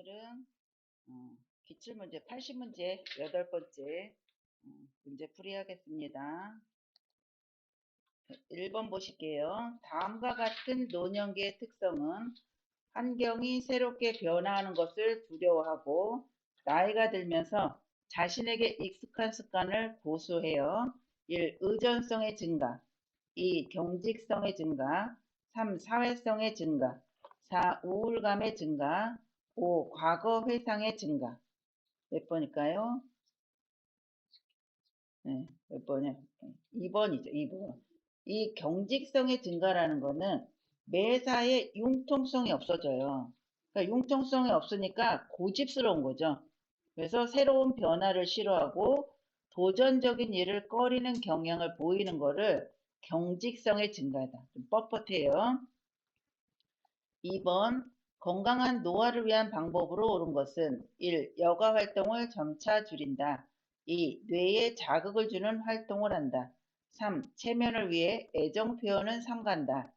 오늘은 기출문제 80문제 8번째 문제 풀이 하겠습니다. 1번 보실게요. 다음과 같은 노년기의 특성은 환경이 새롭게 변화하는 것을 두려워하고 나이가 들면서 자신에게 익숙한 습관을 고수해요. 1. 의존성의 증가 2. 경직성의 증가 3. 사회성의 증가 4. 우울감의 증가 5. 과거 회상의 증가. 몇 번일까요? 네, 몇 번이요? 2번이죠. 2번. 이 경직성의 증가라는 거는 매사에 융통성이 없어져요. 그러니까 융통성이 없으니까 고집스러운 거죠. 그래서 새로운 변화를 싫어하고 도전적인 일을 꺼리는 경향을 보이는 거를 경직성의 증가다. 좀 뻣뻣해요. 2번 건강한 노화를 위한 방법으로 옳은 것은 1. 여가 활동을 점차 줄인다. 2. 뇌에 자극을 주는 활동을 한다. 3. 체면을 위해 애정 표현은 삼간다.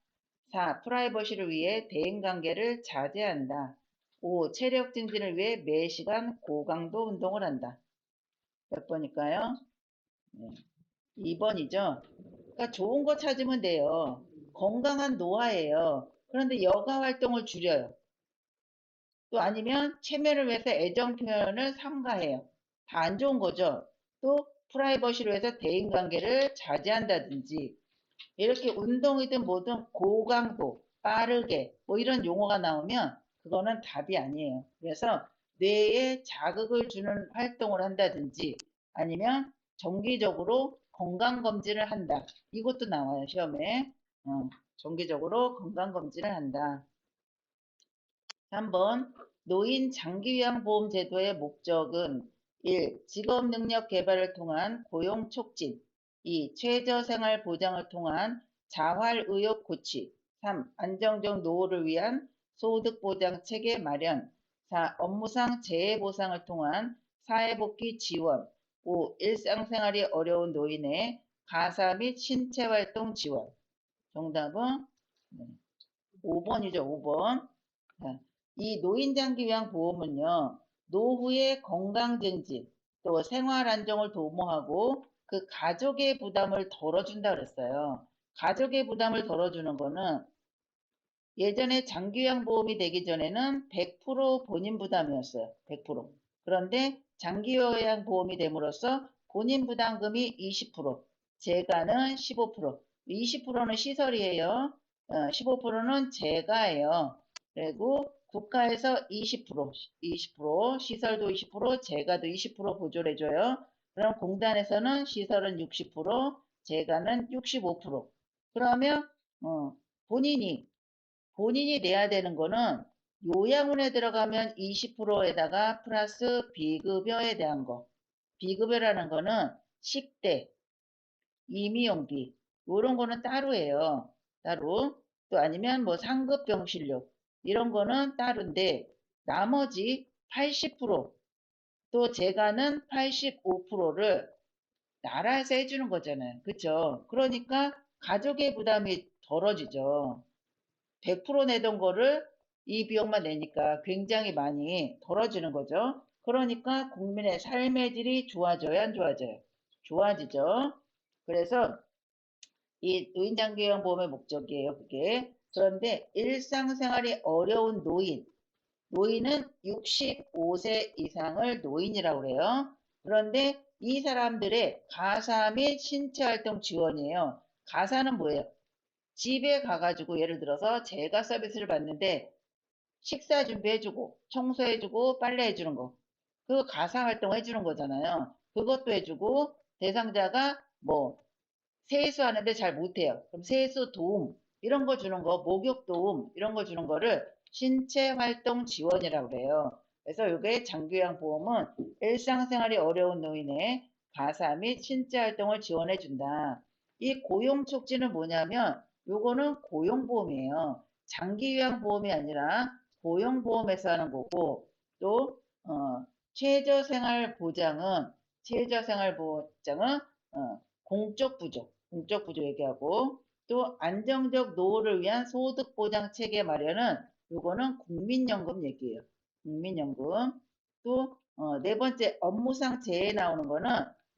4. 프라이버시를 위해 대인관계를 자제한다. 5. 체력 증진을 위해 매시간 고강도 운동을 한다. 몇 번일까요? 네. 2번이죠. 그러니까 좋은 거 찾으면 돼요. 건강한 노화예요. 그런데 여가 활동을 줄여요. 또 아니면 체면을 위해서 애정 표현을 삼가해요. 다 안 좋은 거죠. 또 프라이버시로 해서 대인관계를 자제한다든지 이렇게 운동이든 뭐든 고강도, 빠르게 뭐 이런 용어가 나오면 그거는 답이 아니에요. 그래서 뇌에 자극을 주는 활동을 한다든지 아니면 정기적으로 건강검진을 한다. 이것도 나와요, 시험에. 정기적으로 건강검진을 한다. 3번 노인 장기요양보험 제도의 목적은 1. 직업능력 개발을 통한 고용 촉진 2. 최저생활 보장을 통한 자활의욕 고취 3. 안정적 노후를 위한 소득보장 체계 마련 4. 업무상 재해보상을 통한 사회복귀 지원 5. 일상생활이 어려운 노인의 가사 및 신체활동 지원. 정답은 5번이죠. 5번. 이 노인장기요양보험은요. 노후의 건강증진 또 생활안정을 도모하고 그 가족의 부담을 덜어준다 그랬어요. 가족의 부담을 덜어주는 거는 예전에 장기요양보험이 되기 전에는 100% 본인 부담이었어요. 100%. 그런데 장기요양보험이 됨으로써 본인 부담금이 20%, 재가는 15%, 20%는 시설이에요. 15%는 재가예요. 그리고 국가에서 20%, 시설도 20%, 재가도 20% 보조를 해줘요. 그럼 공단에서는 시설은 60%, 재가는 65%. 그러면 본인이 내야 되는 거는 요양원에 들어가면 20%에다가 플러스 비급여에 대한 거. 비급여라는 거는 식대, 임의용비 이런 거는 따로예요. 따로. 또 아니면 뭐 상급병실료 이런 거는 따로인데 나머지 80%또 재가는 85%를 나라에서 해주는 거잖아요. 그쵸? 그러니까 가족의 부담이 덜어지죠. 100% 내던 거를 이 비용만 내니까 굉장히 많이 덜어지는 거죠. 그러니까 국민의 삶의 질이 좋아져요, 안 좋아져요? 좋아지죠. 그래서 이 노인장기요양보험의 목적이에요, 그게. 그런데 일상생활이 어려운 노인은 65세 이상을 노인이라고 그래요. 그런데 이 사람들의 가사 및 신체활동 지원이에요. 가사는 뭐예요? 집에 가가지고 예를 들어서 제가 서비스를 받는데 식사 준비해주고 청소해주고 빨래해주는 거 그 가사 활동 해주는 거잖아요. 그것도 해주고 대상자가 뭐 세수하는데 잘 못해요. 그럼 세수 도움 이런 거 주는 거 목욕 도움 이런 거 주는 거를 신체 활동 지원이라고 그래요. 그래서 이게 장기요양보험은 일상생활이 어려운 노인의 가사 및 신체 활동을 지원해 준다. 이 고용 촉진은 뭐냐면 요거는 고용보험이에요. 장기요양보험이 아니라 고용보험에서 하는 거고 또 최저생활보장은 공적 부조 얘기하고 또 안정적 노후를 위한 소득보장 체계 마련은 요거는 국민연금 얘기예요. 국민연금. 또 네 번째 업무상 재해 나오는 거는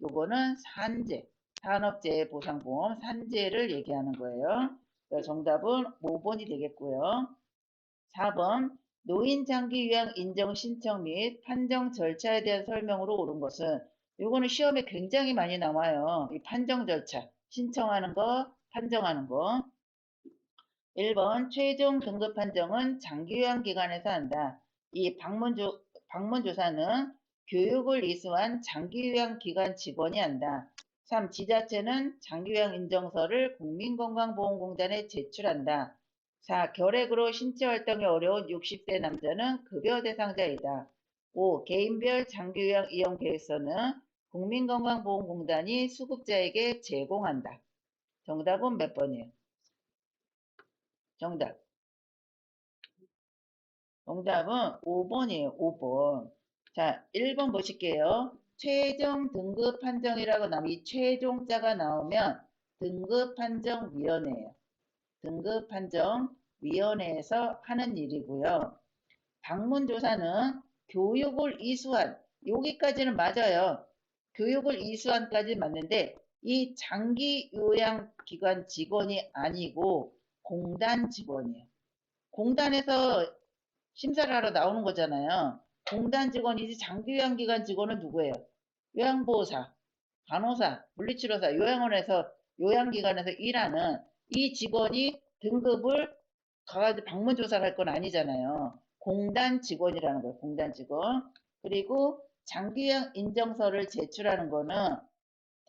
요거는 산재, 산업재해보상보험 산재를 얘기하는 거예요. 정답은 5번이 되겠고요. 4번 노인 장기 요양 인정 신청 및 판정 절차에 대한 설명으로 옳은 것은 요거는 시험에 굉장히 많이 나와요. 이 판정 절차, 신청하는 거, 판정하는 거. 1번 최종 등급 판정은 장기요양기관에서 한다. 이 방문조사는 교육을 이수한 장기요양기관 직원이 한다. 3. 지자체는 장기요양 인정서를 국민건강보험공단에 제출한다. 4. 결핵으로 신체활동이 어려운 60세 남자는 급여 대상자이다. 5. 개인별 장기요양 이용 계획서는 국민건강보험공단이 수급자에게 제공한다. 정답은 몇 번이에요? 정답은 5번이에요. 5번. 자, 1번 보실게요. 최종 등급 판정이라고 나오면 이 최종자가 나오면 등급판정위원회예요. 등급판정위원회에서 하는 일이고요. 방문조사는 교육을 이수한 여기까지는 맞아요. 교육을 이수한까지 맞는데 이 장기요양기관 직원이 아니고 공단 직원이에요. 공단에서 심사를 하러 나오는 거잖아요. 공단 직원이지 장기요양기관 직원은 누구예요? 요양보호사, 간호사, 물리치료사, 요양원에서 요양기관에서 일하는 이 직원이 등급을 가가지고 방문조사를 할 건 아니잖아요. 공단 직원이라는 거예요. 공단 직원. 그리고 장기요양 인정서를 제출하는 거는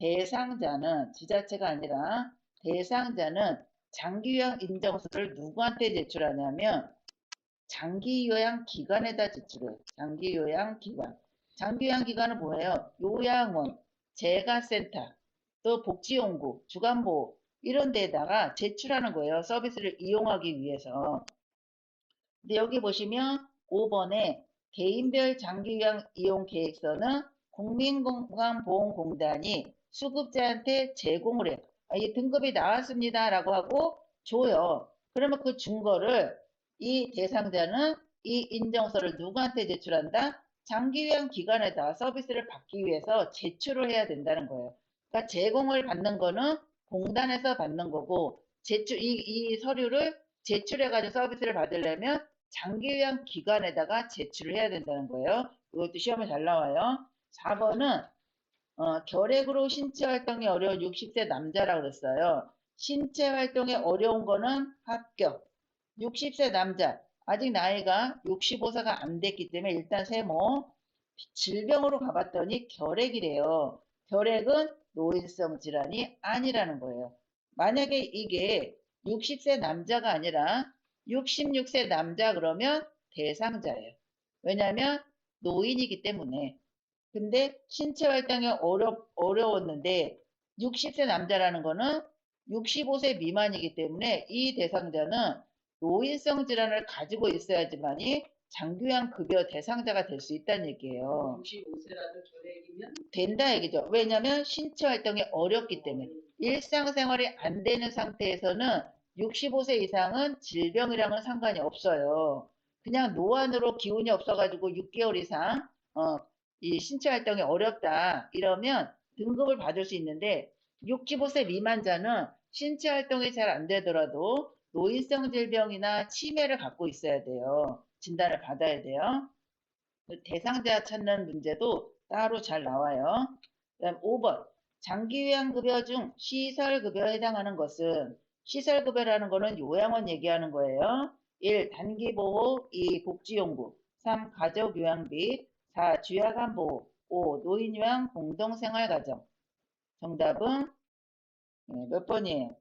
대상자는 지자체가 아니라 대상자는 장기요양 인정서를 누구한테 제출하냐면 장기요양기관에다 제출해요. 장기요양기관. 장기요양기관은 뭐예요? 요양원, 재가센터, 또 복지연구, 주간보호 이런 데다가 제출하는 거예요. 서비스를 이용하기 위해서. 근데 여기 보시면 5번에 개인별 장기요양 이용 계획서는 국민건강보험공단이 수급자한테 제공을 해요. 이 등급이 나왔습니다 라고 하고 줘요. 그러면 그 증거를 이 대상자는 이 인정서를 누구한테 제출한다? 장기요양 기관에다 서비스를 받기 위해서 제출을 해야 된다는 거예요. 그러니까 제공을 받는 거는 공단에서 받는 거고 이 서류를 제출해가지고 서비스를 받으려면 장기요양 기관에다가 제출을 해야 된다는 거예요. 이것도 시험에 잘 나와요. 4번은 결핵으로 신체 활동이 어려운 60세 남자라고 그랬어요. 신체 활동이 어려운 거는 합격. 60세 남자, 아직 나이가 65세가 안 됐기 때문에 일단 세모, 질병으로 가봤더니 결핵이래요. 결핵은 노인성 질환이 아니라는 거예요. 만약에 이게 60세 남자가 아니라 66세 남자 그러면 대상자예요. 왜냐하면 노인이기 때문에. 근데 신체 활동이 어려웠는데 60세 남자라는 거는 65세 미만이기 때문에 이 대상자는 노인성 질환을 가지고 있어야지만이 장기요양 급여 대상자가 될 수 있다는 얘기예요. 65세라도 결핵이면 된다 얘기죠. 왜냐하면 신체 활동이 어렵기 때문에 일상생활이 안 되는 상태에서는 65세 이상은 질병이랑은 상관이 없어요. 그냥 노안으로 기운이 없어가지고 6개월 이상 이 신체 활동이 어렵다 이러면 등급을 받을 수 있는데 65세 미만자는 신체 활동이 잘 안 되더라도 노인성 질병이나 치매를 갖고 있어야 돼요. 진단을 받아야 돼요. 대상자 찾는 문제도 따로 잘 나와요. 그다음 5번. 장기요양급여 중 시설급여에 해당하는 것은 시설급여라는 거는 요양원 얘기하는 거예요. 1. 단기보호, 2. 복지용구, 3. 가족요양비, 4. 주야간보호, 5. 노인요양 공동생활가정. 정답은 몇 번이에요?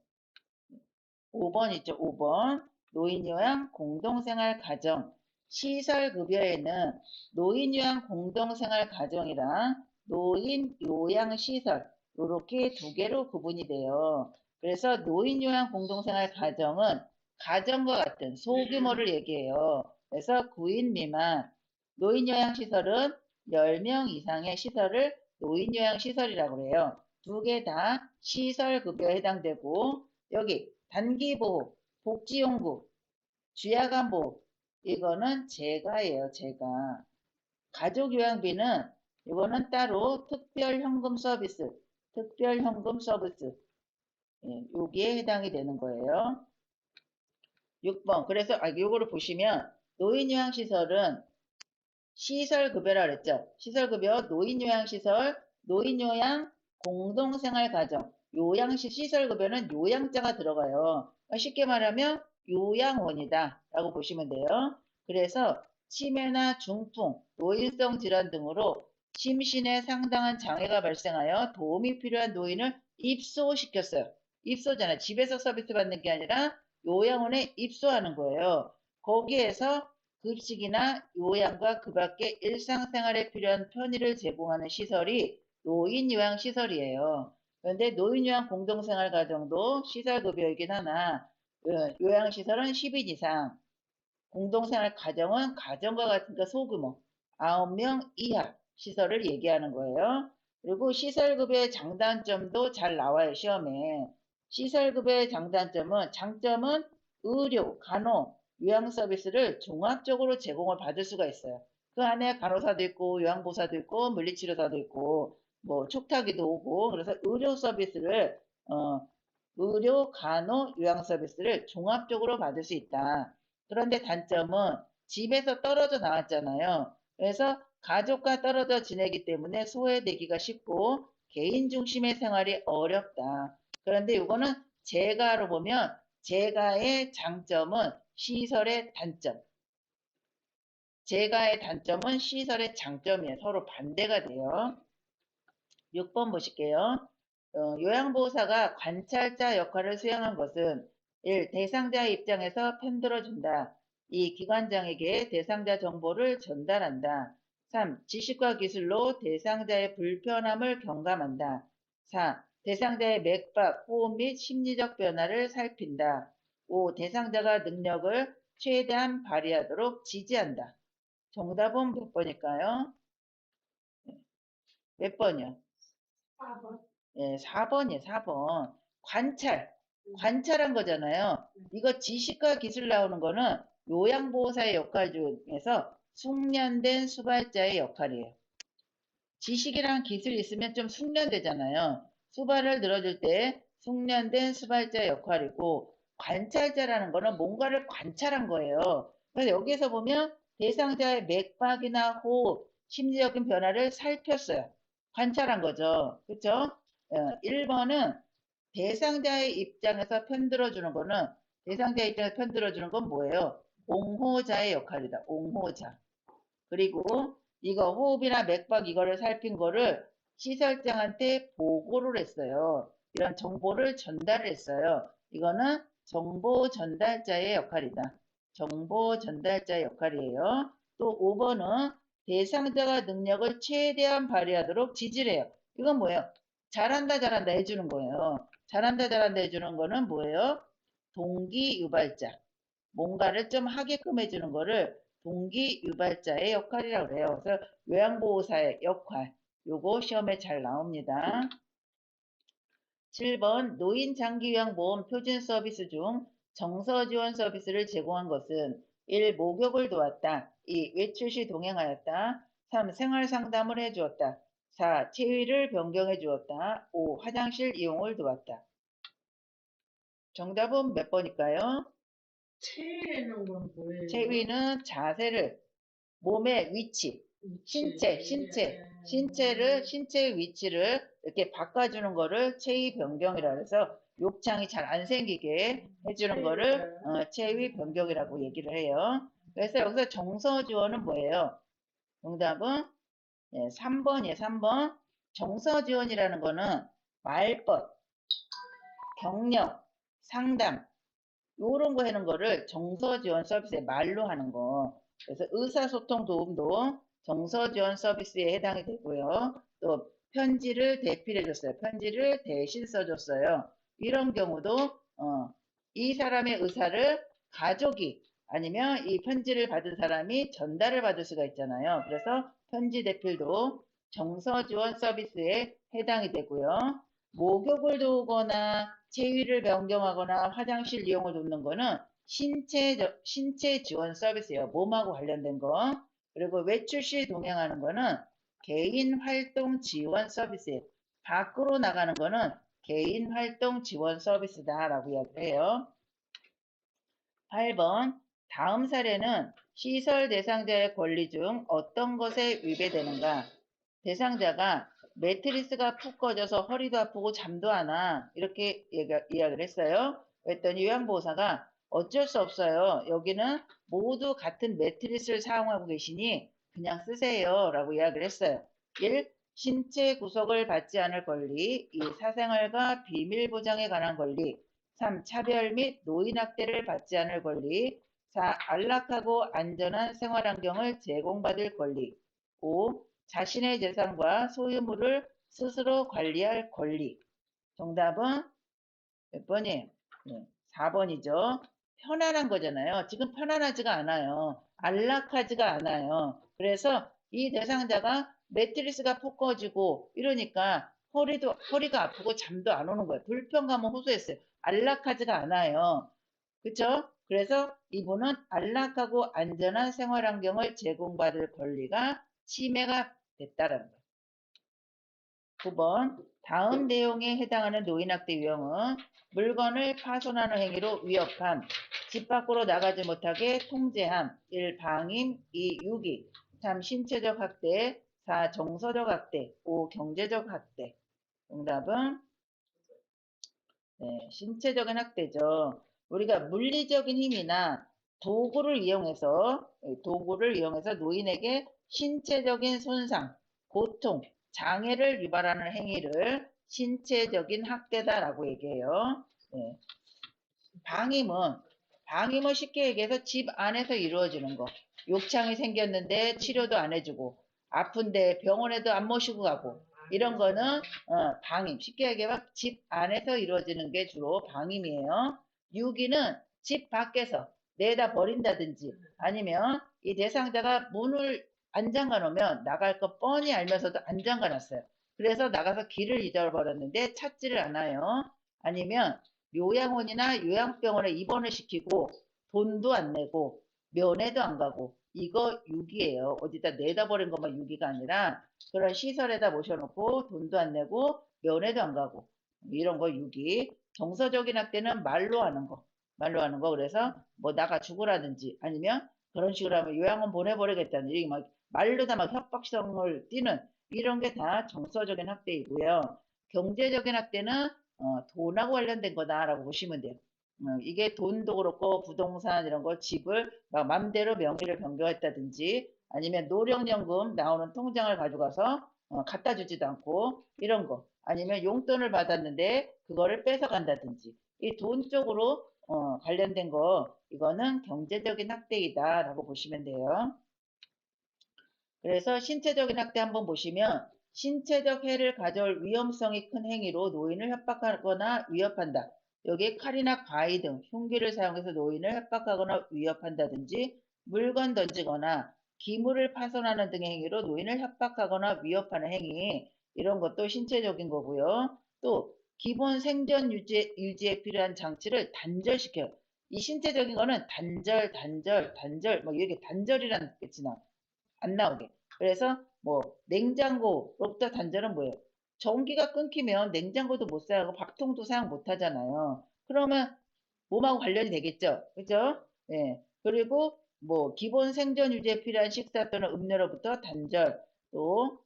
5번 있죠. 5번. 노인요양 공동생활가정. 시설급여에는 노인요양 공동생활가정이랑 노인요양시설 이렇게 두 개로 구분이 돼요. 그래서 노인요양 공동생활가정은 가정과 같은 소규모를 얘기해요. 그래서 9인 미만 노인요양시설은 10명 이상의 시설을 노인요양시설이라고 해요. 두 개 다 시설급여에 해당되고 여기 단기보호, 복지용구, 주야간보호 이거는 재가예요, 재가. 가족 요양비는 이거는 따로 특별현금 서비스, 특별현금 서비스. 예, 여기에 해당이 되는 거예요. 6번. 그래서 요거를 보시면 노인요양시설은 시설급여라 그랬죠. 시설급여, 노인요양시설, 노인요양, 공동생활가정, 시설급여는 요양자가 들어가요. 그러니까 쉽게 말하면 요양원이다 라고 보시면 돼요. 그래서 치매나 중풍, 노인성 질환 등으로 심신에 상당한 장애가 발생하여 도움이 필요한 노인을 입소시켰어요. 입소잖아요. 집에서 서비스 받는 게 아니라 요양원에 입소하는 거예요. 거기에서 급식이나 요양과 그 밖의 일상생활에 필요한 편의를 제공하는 시설이 노인요양시설이에요. 그런데 노인요양 공동생활가정도 시설급여이긴 하나 요양시설은 10인 이상, 공동생활가정은 가정과 같은 소규모 9명 이하 시설을 얘기하는 거예요. 그리고 시설급여의 장단점도 잘 나와요, 시험에. 시설급여의 장점은 의료, 간호, 요양 서비스를 종합적으로 제공을 받을 수가 있어요. 그 안에 간호사도 있고 요양보호사도 있고 물리치료사도 있고 뭐 촉탁이도 오고 그래서 의료, 간호, 요양 서비스를 종합적으로 받을 수 있다. 그런데 단점은 집에서 떨어져 나왔잖아요. 그래서 가족과 떨어져 지내기 때문에 소외되기가 쉽고 개인 중심의 생활이 어렵다. 그런데 이거는 재가로 보면 재가의 장점은 시설의 단점. 재가의 단점은 시설의 장점이에요. 서로 반대가 돼요. 6번 보실게요. 요양보호사가 관찰자 역할을 수행한 것은 1. 대상자의 입장에서 편들어준다. 2. 기관장에게 대상자 정보를 전달한다. 3. 지식과 기술로 대상자의 불편함을 경감한다. 4. 대상자의 맥박, 호흡 및 심리적 변화를 살핀다. 5. 대상자가 능력을 최대한 발휘하도록 지지한다. 정답은 몇 번일까요? 몇 번이요? 4번. 예, 4번이에요, 4번. 관찰한 거잖아요. 이거 지식과 기술 나오는 거는 요양보호사의 역할 중에서 숙련된 수발자의 역할이에요. 지식이랑 기술이 있으면 좀 숙련되잖아요. 수발을 늘어줄 때 숙련된 수발자의 역할이고 관찰자라는 거는 뭔가를 관찰한 거예요. 그래서 여기에서 보면 대상자의 맥박이나 호흡, 심리적인 변화를 살폈어요. 관찰한 거죠. 그렇죠? 1번은 대상자의 입장에서 편들어주는 거는 대상자의 입장에서 편들어주는 건 뭐예요? 옹호자의 역할이다. 옹호자. 그리고 이거 호흡이나 맥박 이거를 살핀 거를 시설장한테 보고를 했어요. 이런 정보를 전달을 했어요. 이거는 정보 전달자의 역할이다. 정보 전달자의 역할이에요. 또 5번은 대상자가 능력을 최대한 발휘하도록 지지를 해요. 이건 뭐예요? 잘한다 잘한다 해주는 거예요. 잘한다 잘한다 해주는 거는 뭐예요? 동기 유발자. 뭔가를 좀 하게끔 해주는 거를 동기 유발자의 역할이라고 그래요. 그래서 요양보호사의 역할, 요거 시험에 잘 나옵니다. 7번 노인장기요양보험 표준 서비스 중 정서지원 서비스를 제공한 것은 1. 목욕을 도왔다. 2. 외출 시 동행하였다. 3. 생활상담을 해주었다. 4. 체위를 변경해 주었다. 5. 화장실 이용을 도왔다. 정답은 몇 번일까요? 체위는 건 뭐예요? 체위는 자세를 몸의 위치, 신체의 위치를 이렇게 바꿔주는 거를 체위 변경이라 해서 욕창이 잘 안 생기게 해주는 거를 체위 변경이라고 얘기를 해요. 그래서 여기서 정서 지원은 뭐예요? 정답은 3번이에요. 3번. 정서 지원이라는 거는 말벗, 격려, 상담 요런 거 하는 거를 정서 지원 서비스에 말로 하는 거. 그래서 의사소통 도움도 정서 지원 서비스에 해당이 되고요. 또 편지를 대필해 줬어요. 편지를 대신 써줬어요. 이런 경우도 이 사람의 의사를 가족이 아니면 이 편지를 받은 사람이 전달을 받을 수가 있잖아요. 그래서 편지 대필도 정서 지원 서비스에 해당이 되고요. 목욕을 도우거나 체위를 변경하거나 화장실 이용을 돕는 거는 신체 지원 서비스예요. 몸하고 관련된 거. 그리고 외출 시 동행하는 거는 개인 활동 지원 서비스예요. 밖으로 나가는 거는 개인 활동 지원 서비스다라고 이야기를 해요. 8번 다음 사례는 시설 대상자의 권리 중 어떤 것에 위배되는가? 대상자가 매트리스가 푹 꺼져서 허리도 아프고 잠도 안 와. 이렇게 이야기를 했어요. 그랬더니 요양보호사가 어쩔 수 없어요. 여기는 모두 같은 매트리스를 사용하고 계시니 그냥 쓰세요. 라고 이야기를 했어요. 1. 신체 구속을 받지 않을 권리. 2. 사생활과 비밀 보장에 관한 권리. 3. 차별 및 노인학대를 받지 않을 권리. 4. 안락하고 안전한 생활환경을 제공받을 권리. 5. 자신의 재산과 소유물을 스스로 관리할 권리. 정답은 몇 번이에요? 네, 4번이죠. 편안한 거잖아요. 지금 편안하지가 않아요. 안락하지가 않아요. 그래서 이 대상자가 매트리스가 푹 꺼지고 이러니까 허리가 아프고 잠도 안 오는 거예요. 불편감을 호소했어요. 안락하지가 않아요. 그쵸? 그래서 이분은 안락하고 안전한 생활환경을 제공받을 권리가 침해가 됐다라는 거예요. 9번 다음 내용에 해당하는 노인학대 유형은 물건을 파손하는 행위로 위협함, 집 밖으로 나가지 못하게 통제함, 1. 방임, 2. 유기, 3. 신체적 학대, 4. 정서적 학대, 5. 경제적 학대. 정답은 네, 신체적인 학대죠. 우리가 물리적인 힘이나 도구를 이용해서 노인에게 신체적인 손상, 고통, 장애를 유발하는 행위를 신체적인 학대다라고 얘기해요. 네. 방임은 쉽게 얘기해서 집 안에서 이루어지는 거. 욕창이 생겼는데 치료도 안 해주고, 아픈데 병원에도 안 모시고 가고, 이런 거는 방임. 쉽게 얘기하면 집 안에서 이루어지는 게 주로 방임이에요. 유기는 집 밖에서 내다 버린다든지 아니면 이 대상자가 문을 안 잠가 놓으면 나갈 거 뻔히 알면서도 안 잠가 놨어요. 그래서 나가서 길을 잊어버렸는데 찾지를 않아요. 아니면 요양원이나 요양병원에 입원을 시키고 돈도 안 내고 면회도 안 가고 이거 유기예요. 어디다 내다 버린 것만 유기가 아니라 그런 시설에다 모셔놓고 돈도 안 내고 면회도 안 가고 이런 거 유기. 정서적인 학대는 말로 하는 거. 그래서 뭐 나가 죽으라든지 아니면 그런 식으로 하면 요양원 보내버리겠다는 이게 막 말로 다 막 협박성을 띠는 이런 게 다 정서적인 학대이고요. 경제적인 학대는 돈하고 관련된 거다라고 보시면 돼요. 이게 돈도 그렇고 부동산 이런 거 집을 막 맘대로 명의를 변경했다든지 아니면 노령연금 나오는 통장을 가져가서 갖다 주지도 않고 이런 거 아니면 용돈을 받았는데 그거를 뺏어간다든지 이 돈 쪽으로 관련된 거 이거는 경제적인 학대이다라고 보시면 돼요. 그래서 신체적인 학대 한번 보시면 신체적 해를 가져올 위험성이 큰 행위로 노인을 협박하거나 위협한다. 여기에 칼이나 가위 등 흉기를 사용해서 노인을 협박하거나 위협한다든지 물건 던지거나 기물을 파손하는 등의 행위로 노인을 협박하거나 위협하는 행위 이런 것도 신체적인 거고요. 또 기본 생존 유지에 필요한 장치를 단절시켜요. 이 신체적인 거는 단절 뭐 이렇게 단절이라는 뜻이 나와요. 안 나오게. 그래서 뭐 냉장고로부터 단절은 뭐예요? 전기가 끊기면 냉장고도 못 사용하고 밥통도 사용 못 하잖아요. 그러면 몸하고 관련이 되겠죠. 그죠? 네. 그리고 뭐 기본 생존 유지에 필요한 식사 또는 음료로부터 단절 또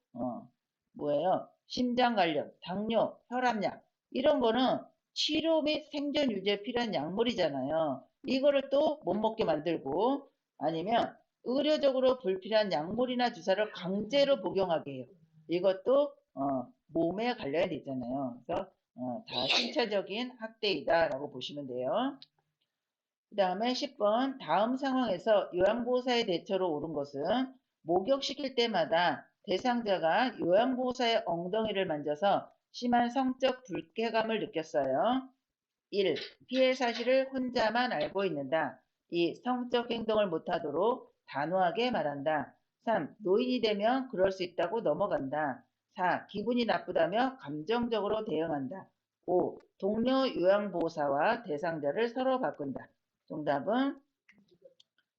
뭐예요? 심장 관련, 당뇨, 혈압약 이런 거는 치료 및 생존 유지에 필요한 약물이잖아요. 이거를 또 못 먹게 만들고 아니면 의료적으로 불필요한 약물이나 주사를 강제로 복용하게 해요. 이것도 몸에 관련이 되잖아요. 그래서 다 신체적인 학대이다라고 보시면 돼요. 그 다음에 10번 다음 상황에서 요양보호사의 대처로 옳은 것은 목욕시킬 때마다 대상자가 요양보호사의 엉덩이를 만져서 심한 성적 불쾌감을 느꼈어요. 1. 피해 사실을 혼자만 알고 있는다. 2. 성적 행동을 못하도록 단호하게 말한다. 3. 노인이 되면 그럴 수 있다고 넘어간다. 4. 기분이 나쁘다며 감정적으로 대응한다. 5. 동료 요양보호사와 대상자를 서로 바꾼다. 정답은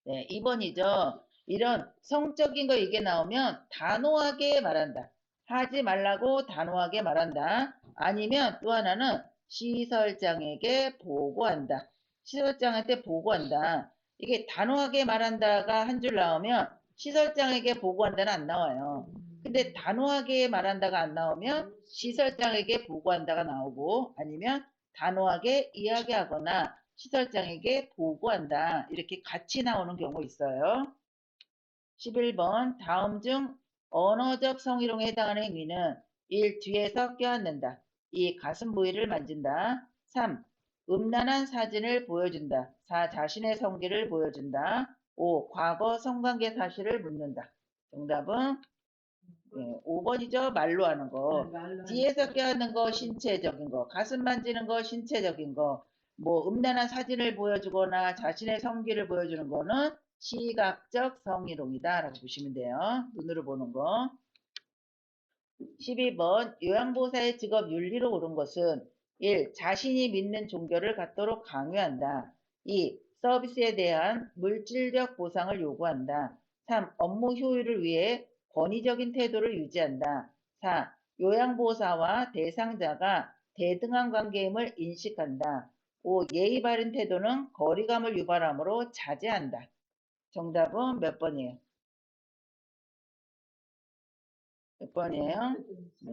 네, 2번이죠. 이런 성적인 거 이게 나오면 단호하게 말한다. 하지 말라고 단호하게 말한다. 아니면 또 하나는 시설장에게 보고한다. 시설장한테 보고한다. 이게 단호하게 말한다가 한 줄 나오면 시설장에게 보고한다는 안 나와요. 근데 단호하게 말한다가 안 나오면 시설장에게 보고한다가 나오고 아니면 단호하게 이야기하거나 시설장에게 보고한다. 이렇게 같이 나오는 경우 있어요. 11번 다음 중 언어적 성희롱에 해당하는 행위는 1. 뒤에서 껴안는다. 2. 가슴 부위를 만진다. 3. 음란한 사진을 보여준다. 4. 자신의 성기를 보여준다. 5. 과거 성관계 사실을 묻는다. 정답은 5번이죠. 말로 하는 거. 뒤에서 껴안는 거 신체적인 거. 가슴 만지는 거 신체적인 거. 뭐 음란한 사진을 보여주거나 자신의 성기를 보여주는 거는 시각적 성희롱이다 라고 보시면 돼요. 눈으로 보는 거. 12번 요양보호사의 직업 윤리로 옳은 것은 1. 자신이 믿는 종교를 갖도록 강요한다. 2. 서비스에 대한 물질적 보상을 요구한다. 3. 업무 효율을 위해 권위적인 태도를 유지한다. 4. 요양보호사와 대상자가 대등한 관계임을 인식한다. 5. 예의 바른 태도는 거리감을 유발하므로 자제한다. 정답은 몇 번이에요? 몇 번이에요? 네.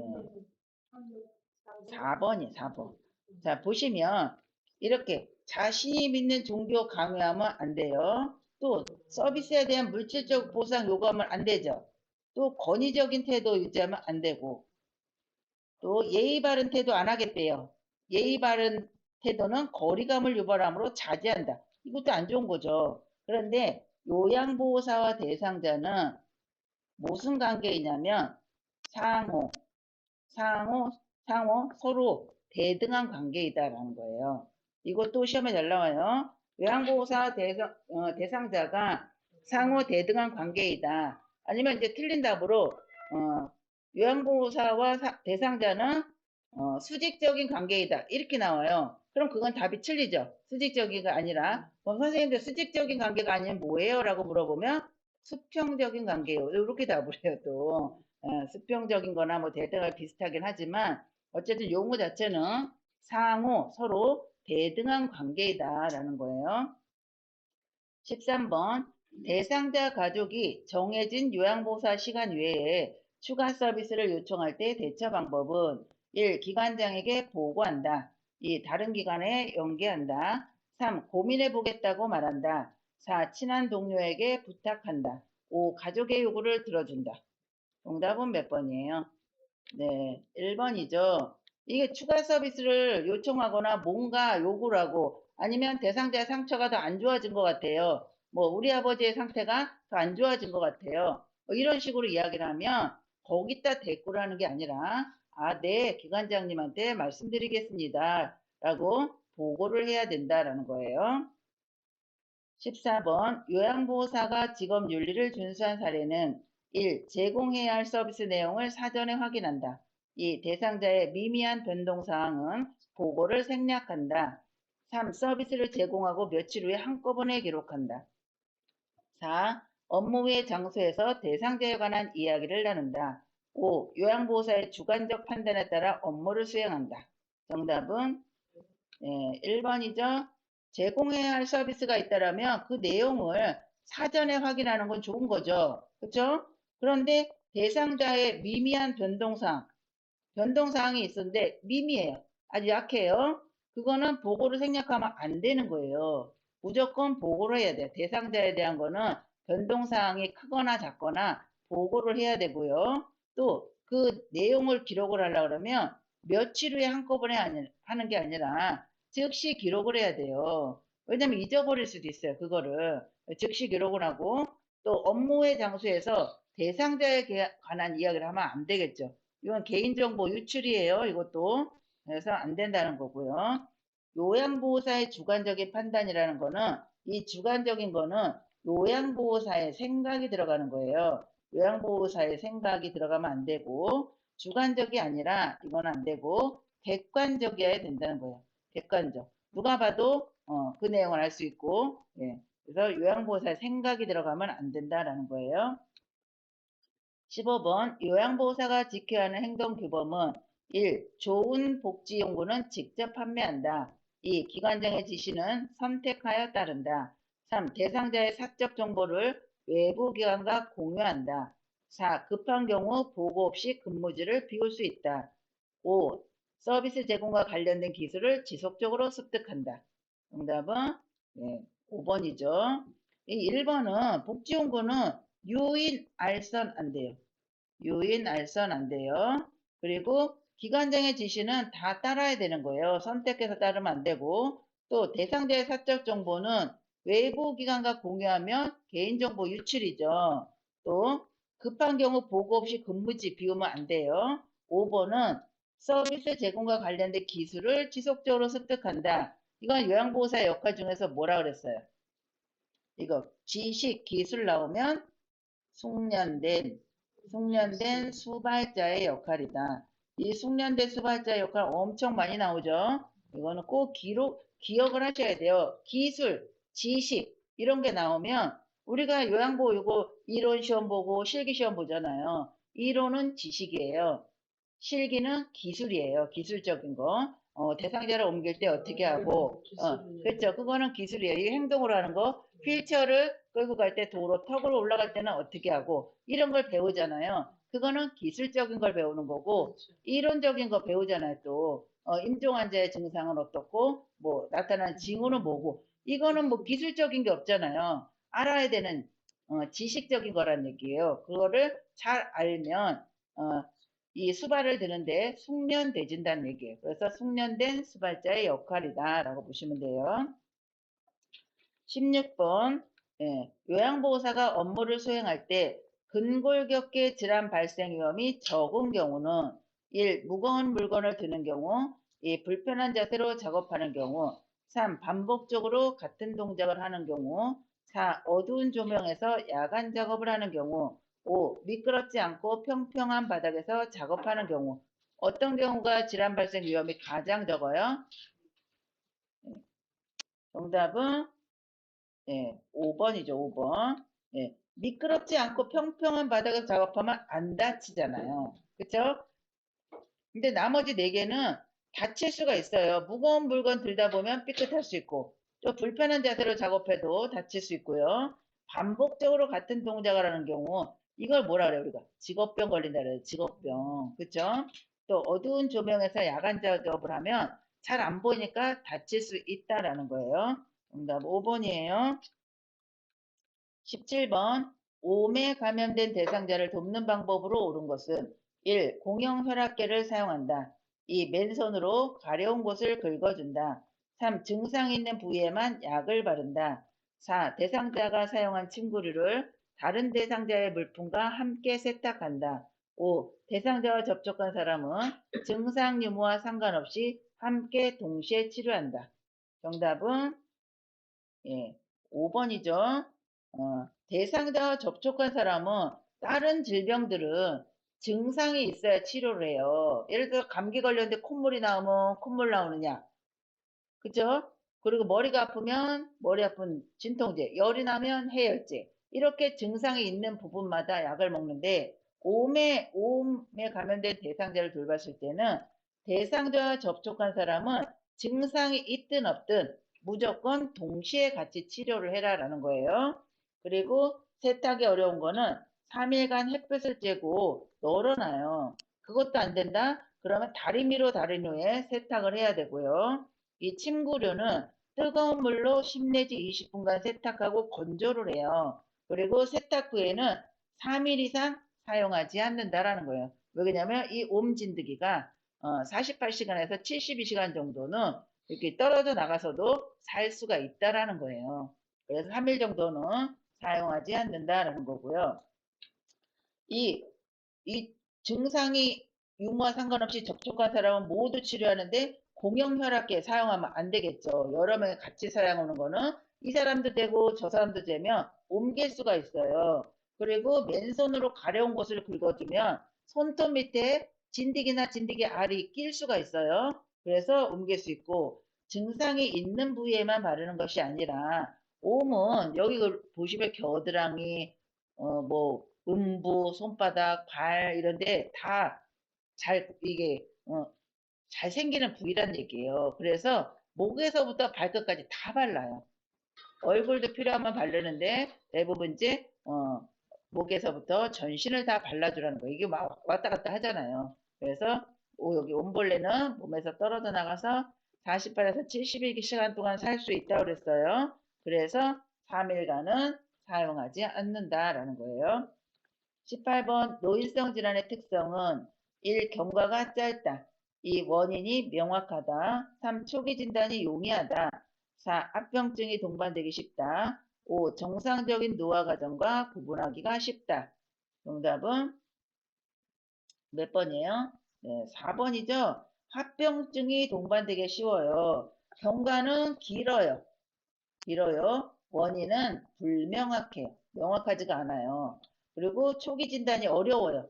4번이에요, 4번. 자, 보시면 이렇게 자신이 믿는 종교 강요하면 안 돼요. 또 서비스에 대한 물질적 보상 요구하면 안 되죠. 또 권위적인 태도 유지하면 안 되고 또 예의 바른 태도 안 하겠대요. 예의 바른 태도는 거리감을 유발하므로 자제한다. 이것도 안 좋은 거죠. 그런데 요양보호사와 대상자는 무슨 관계이냐면 상호, 상호, 서로 대등한 관계이다라는 거예요. 이것도 시험에 잘 나와요. 요양보호사 대상자가 상호 대등한 관계이다. 아니면 이제 틀린 답으로 요양보호사와 대상자는 수직적인 관계이다. 이렇게 나와요. 그럼 그건 답이 틀리죠. 수직적이가 아니라 그럼 선생님들 수직적인 관계가 아니면 뭐예요? 라고 물어보면 수평적인 관계예요. 이렇게 답을 해요. 또 수평적인 거나 뭐 대등하게 비슷하긴 하지만 어쨌든 용어 자체는 상호 서로 대등한 관계이다라는 거예요. 13번 대상자 가족이 정해진 요양보호사 시간 외에 추가 서비스를 요청할 때 대처 방법은 1. 기관장에게 보고한다. 2. 다른 기관에 연계한다. 3. 고민해 보겠다고 말한다. 4. 친한 동료에게 부탁한다. 5. 가족의 요구를 들어준다. 정답은 몇 번이에요? 네, 1번이죠. 이게 추가 서비스를 요청하거나 뭔가 요구를 하고 아니면 대상자의 상처가 더 안 좋아진 것 같아요. 뭐 우리 아버지의 상태가 더 안 좋아진 것 같아요. 뭐 이런 식으로 이야기를 하면 거기다 대꾸를 하는 게 아니라 네, 기관장님한테 말씀드리겠습니다. 라고 보고를 해야 된다라는 거예요. 14번 요양보호사가 직업윤리를 준수한 사례는 1. 제공해야 할 서비스 내용을 사전에 확인한다. 2. 대상자의 미미한 변동사항은 보고를 생략한다. 3. 서비스를 제공하고 며칠 후에 한꺼번에 기록한다. 4. 업무 외 장소에서 대상자에 관한 이야기를 나눈다. 5. 요양보호사의 주관적 판단에 따라 업무를 수행한다. 정답은 1번이죠. 제공해야 할 서비스가 있다라면 그 내용을 사전에 확인하는 건 좋은 거죠. 그렇죠? 그런데 대상자의 미미한 변동사항이 있었는데 미미해요. 아주 약해요. 그거는 보고를 생략하면 안 되는 거예요. 무조건 보고를 해야 돼요. 대상자에 대한 거는 변동사항이 크거나 작거나 보고를 해야 되고요. 또 그 내용을 기록을 하려고 그러면 며칠 후에 한꺼번에 하는 게 아니라 즉시 기록을 해야 돼요. 왜냐면 잊어버릴 수도 있어요. 그거를 즉시 기록을 하고 또 업무의 장소에서 대상자에 관한 이야기를 하면 안 되겠죠. 이건 개인정보 유출이에요. 이것도. 그래서 안 된다는 거고요. 요양보호사의 주관적인 판단이라는 거는 이 주관적인 거는 요양보호사의 생각이 들어가는 거예요. 요양보호사의 생각이 들어가면 안 되고 주관적이 아니라 이건 안 되고 객관적이어야 된다는 거예요. 객관적. 누가 봐도 그 내용을 알 수 있고, 예. 그래서 요양보호사의 생각이 들어가면 안 된다라는 거예요. 15번 요양보호사가 지켜야 하는 행동규범은 1. 좋은 복지용구는 직접 판매한다. 2. 기관장의 지시는 선택하여 따른다. 3. 대상자의 사적 정보를 외부 기관과 공유한다. 4. 급한 경우 보고 없이 근무지를 비울 수 있다. 5. 서비스 제공과 관련된 기술을 지속적으로 습득한다. 정답은 5번이죠. 1번은 복지용구는 유인, 알선 안 돼요. 유인, 알선 안 돼요. 그리고 기관장의 지시는 다 따라야 되는 거예요. 선택해서 따르면 안 되고, 또 대상자의 사적 정보는 외부 기관과 공유하면 개인정보 유출이죠. 또 급한 경우 보고 없이 근무지 비우면 안 돼요. 5번은 서비스 제공과 관련된 기술을 지속적으로 습득한다. 이건 요양보호사의 역할 중에서 뭐라 그랬어요? 이거 지식, 기술 나오면 숙련된 수발자의 역할이다. 이 숙련된 수발자의 역할 엄청 많이 나오죠. 이거는 꼭 기억을 하셔야 돼요. 기술, 지식 이런 게 나오면 우리가 요양보호 이거 이론 시험 보고 실기 시험 보잖아요. 이론은 지식이에요. 실기는 기술이에요. 기술적인 거. 대상자를 옮길 때 어떻게 하고, 그렇죠. 그거는 기술이에요. 이 행동으로 하는 거. 휠체어를 끌고 갈 때 도로 턱으로 올라갈 때는 어떻게 하고, 이런 걸 배우잖아요. 그거는 기술적인 걸 배우는 거고, 이론적인 거 배우잖아요. 또, 임종 환자의 증상은 어떻고, 뭐, 나타나는 징후는 뭐고, 이거는 뭐 기술적인 게 없잖아요. 알아야 되는, 지식적인 거란 얘기예요. 그거를 잘 알면, 이 수발을 드는데 숙련되진다는 얘기예요. 그래서 숙련된 수발자의 역할이다 라고 보시면 돼요. 16번 요양보호사가 업무를 수행할 때 근골격계 질환 발생 위험이 적은 경우는 1. 무거운 물건을 드는 경우 2. 불편한 자세로 작업하는 경우 3. 반복적으로 같은 동작을 하는 경우 4. 어두운 조명에서 야간 작업을 하는 경우 5. 미끄럽지 않고 평평한 바닥에서 작업하는 경우. 어떤 경우가 질환 발생 위험이 가장 적어요? 정답은 5번이죠. 5번. 미끄럽지 않고 평평한 바닥에서 작업하면 안 다치잖아요. 그쵸? 근데 나머지 4개는 다칠 수가 있어요. 무거운 물건 들다 보면 삐끗할 수 있고 또 불편한 자세로 작업해도 다칠 수 있고요. 반복적으로 같은 동작을 하는 경우 이걸 뭐라 그래요? 우리가 직업병 걸린다 그래요. 직업병. 그쵸? 또 어두운 조명에서 야간 작업을 하면 잘 안 보이니까 다칠 수 있다라는 거예요. 정답 5번이에요. 17번 오음에 감염된 대상자를 돕는 방법으로 옳은 것은 1. 공용 혈압계를 사용한다. 2. 맨손으로 가려운 곳을 긁어준다. 3. 증상이 있는 부위에만 약을 바른다. 4. 대상자가 사용한 침구류를 다른 대상자의 물품과 함께 세탁한다. 5. 대상자와 접촉한 사람은 증상 유무와 상관없이 함께 동시에 치료한다. 정답은 5번이죠. 대상자와 접촉한 사람은 다른 질병들은 증상이 있어야 치료를 해요. 예를 들어 감기 걸렸는데 콧물이 나오면 콧물 나오느냐. 그죠? 그리고 머리가 아프면 머리 아픈 진통제, 열이 나면 해열제. 이렇게 증상이 있는 부분마다 약을 먹는데 오음에 감염된 대상자를 돌봤을 때는 대상자와 접촉한 사람은 증상이 있든 없든 무조건 동시에 같이 치료를 해라라는 거예요. 그리고 세탁이 어려운 거는 3일간 햇볕을 쬐고 널어놔요. 그것도 안 된다? 그러면 다리미로 다린 후에 세탁을 해야 되고요. 이 침구류는 뜨거운 물로 10 내지 20분간 세탁하고 건조를 해요. 그리고 세탁 후에는 3일 이상 사용하지 않는다라는 거예요. 왜냐면 이 옴진드기가 48시간에서 72시간 정도는 이렇게 떨어져 나가서도 살 수가 있다라는 거예요. 그래서 3일 정도는 사용하지 않는다라는 거고요. 이 증상이 유무와 상관없이 접촉한 사람은 모두 치료하는데 공용혈압계 사용하면 안 되겠죠. 여러 명이 같이 사용하는 거는 이 사람도 되고 저 사람도 되면 옮길 수가 있어요. 그리고 맨손으로 가려운 곳을 긁어주면 손톱 밑에 진드기나 진드기 알이 낄 수가 있어요. 그래서 옮길 수 있고 증상이 있는 부위에만 바르는 것이 아니라 옴은 여기 보시면 겨드랑이, 뭐 음부, 손바닥, 발 이런데 다 잘 이게 잘 생기는 부위란 얘기예요. 그래서 목에서부터 발끝까지 다 발라요. 얼굴도 필요하면 바르는데 대부분 이제 목에서부터 전신을 다 발라주라는 거예요. 이게 막 왔다 갔다 하잖아요. 그래서 여기 옴볼레는 몸에서 떨어져 나가서 48에서 72시간 동안 살 수 있다고 그랬어요. 그래서 3일간은 사용하지 않는다라는 거예요. 18번 노인성 질환의 특성은 1. 경과가 짧다. 2. 원인이 명확하다. 3. 초기 진단이 용이하다. 4. 합병증이 동반되기 쉽다. 5. 정상적인 노화 과정과 구분하기가 쉽다. 정답은 몇 번이에요? 네, 4번이죠. 합병증이 동반되기 쉬워요. 경과는 길어요. 원인은 불명확해요. 명확하지가 않아요. 그리고 초기 진단이 어려워요.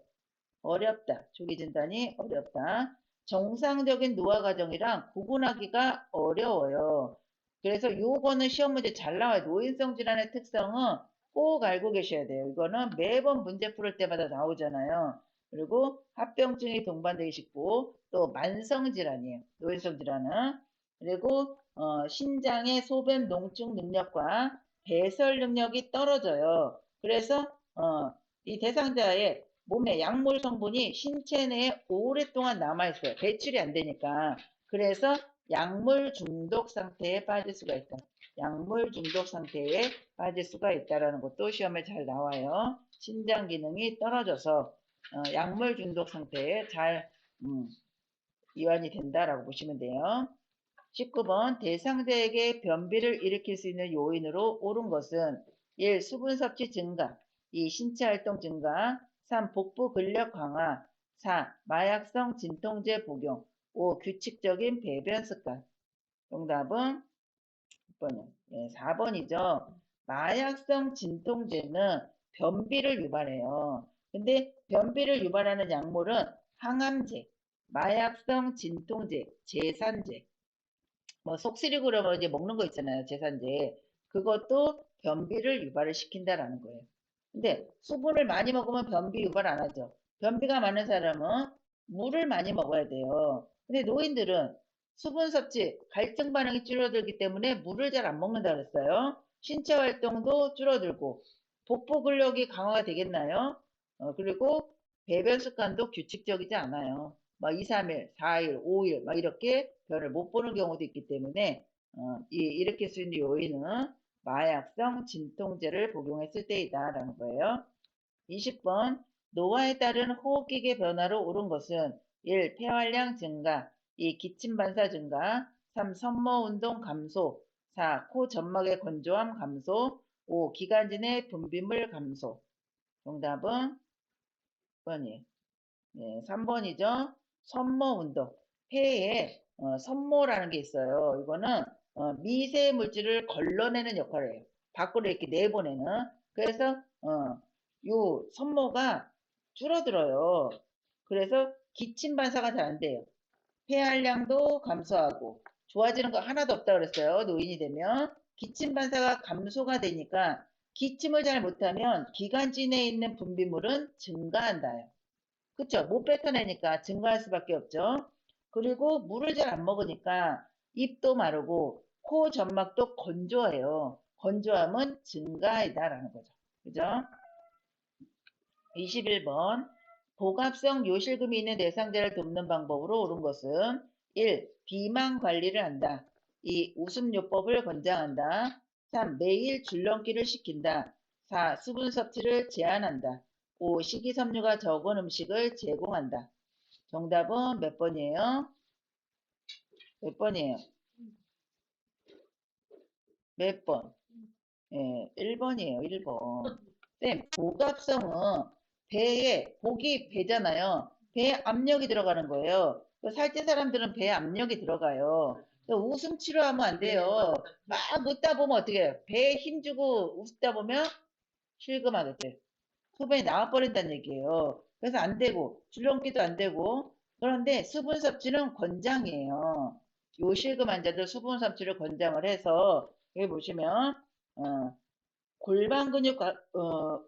어렵다. 초기 진단이 어렵다. 정상적인 노화 과정이랑 구분하기가 어려워요. 그래서 요거는 시험 문제 잘 나와요. 노인성 질환의 특성은 꼭 알고 계셔야 돼요. 이거는 매번 문제 풀을 때마다 나오잖아요. 그리고 합병증이 동반되기 쉽고 또 만성 질환이에요. 노인성 질환은. 그리고 신장의 소변 농축 능력과 배설 능력이 떨어져요. 그래서 이 대상자의 몸에 약물 성분이 신체 내에 오랫동안 남아있어요. 배출이 안 되니까. 그래서 약물 중독 상태에 빠질 수가 있다. 약물 중독 상태에 빠질 수가 있다라는 것도 시험에 잘 나와요. 신장 기능이 떨어져서 약물 중독 상태에 잘 이완이 된다라고 보시면 돼요. 19번 대상자에게 변비를 일으킬 수 있는 요인으로 옳은 것은 1. 수분 섭취 증가 2. 신체 활동 증가 3. 복부 근력 강화 4. 마약성 진통제 복용 5. 규칙적인 배변 습관 정답은 4번이죠. 마약성 진통제는 변비를 유발해요. 근데 변비를 유발하는 약물은 항암제, 마약성 진통제, 제산제 뭐 속쓰리고 그러면 이제 먹는 거 있잖아요. 제산제. 그것도 변비를 유발을 시킨다라는 거예요. 근데 수분을 많이 먹으면 변비 유발 안 하죠. 변비가 많은 사람은 물을 많이 먹어야 돼요. 근데 노인들은 수분 섭취, 갈증 반응이 줄어들기 때문에 물을 잘 안 먹는다 그랬어요. 신체 활동도 줄어들고 복부 근력이 강화가 되겠나요? 그리고 배변 습관도 규칙적이지 않아요. 막 2, 3일, 4일, 5일 막 이렇게 별을 못 보는 경우도 있기 때문에 일으킬 수 있는 요인은 마약성 진통제를 복용했을 때이다라는 거예요. 20번 노화에 따른 호흡기계 변화로 옳은 것은 1. 폐활량 증가 2. 기침 반사 증가 3. 섬모 운동 감소 4. 코 점막의 건조함 감소 5. 기관지내 분비물 감소 정답은 6번이에요. 네, 3번이죠. 섬모 운동. 폐에 섬모라는 게 있어요. 이거는 미세 물질을 걸러내는 역할을 해요. 밖으로 이렇게 내보내는. 그래서 요 섬모가 줄어들어요. 그래서 기침 반사가 잘 안 돼요. 폐활량도 감소하고 좋아지는 거 하나도 없다 그랬어요. 노인이 되면 기침 반사가 감소가 되니까 기침을 잘 못하면 기관지 내에 있는 분비물은 증가한다요. 그쵸? 못 뱉어내니까 증가할 수밖에 없죠. 그리고 물을 잘 안 먹으니까 입도 마르고 코 점막도 건조해요. 건조함은 증가이다라는 거죠. 그죠? 21번 복합성 요실금이 있는 대상자를 돕는 방법으로 옳은 것은 1. 비만 관리를 한다. 2. 웃음요법을 권장한다. 3. 매일 줄넘기를 시킨다. 4. 수분 섭취를 제한한다. 5. 식이섬유가 적은 음식을 제공한다. 정답은 몇 번이에요? 몇 번이에요? 몇 번? 예, 1번이에요. 1번. 쌤, 복합성은 배에, 복이 배잖아요. 배에 압력이 들어가는 거예요. 살찐 사람들은 배에 압력이 들어가요. 웃음 치료하면 안 돼요. 막 웃다 보면 어떻게 해요? 배에 힘주고 웃다 보면 실금하겠지. 소변이 나와버린다는 얘기예요. 그래서 안 되고, 줄넘기도 안 되고, 그런데 수분 섭취는 권장이에요. 요실금 환자들 수분 섭취를 권장을 해서 여기 보시면 골반 근육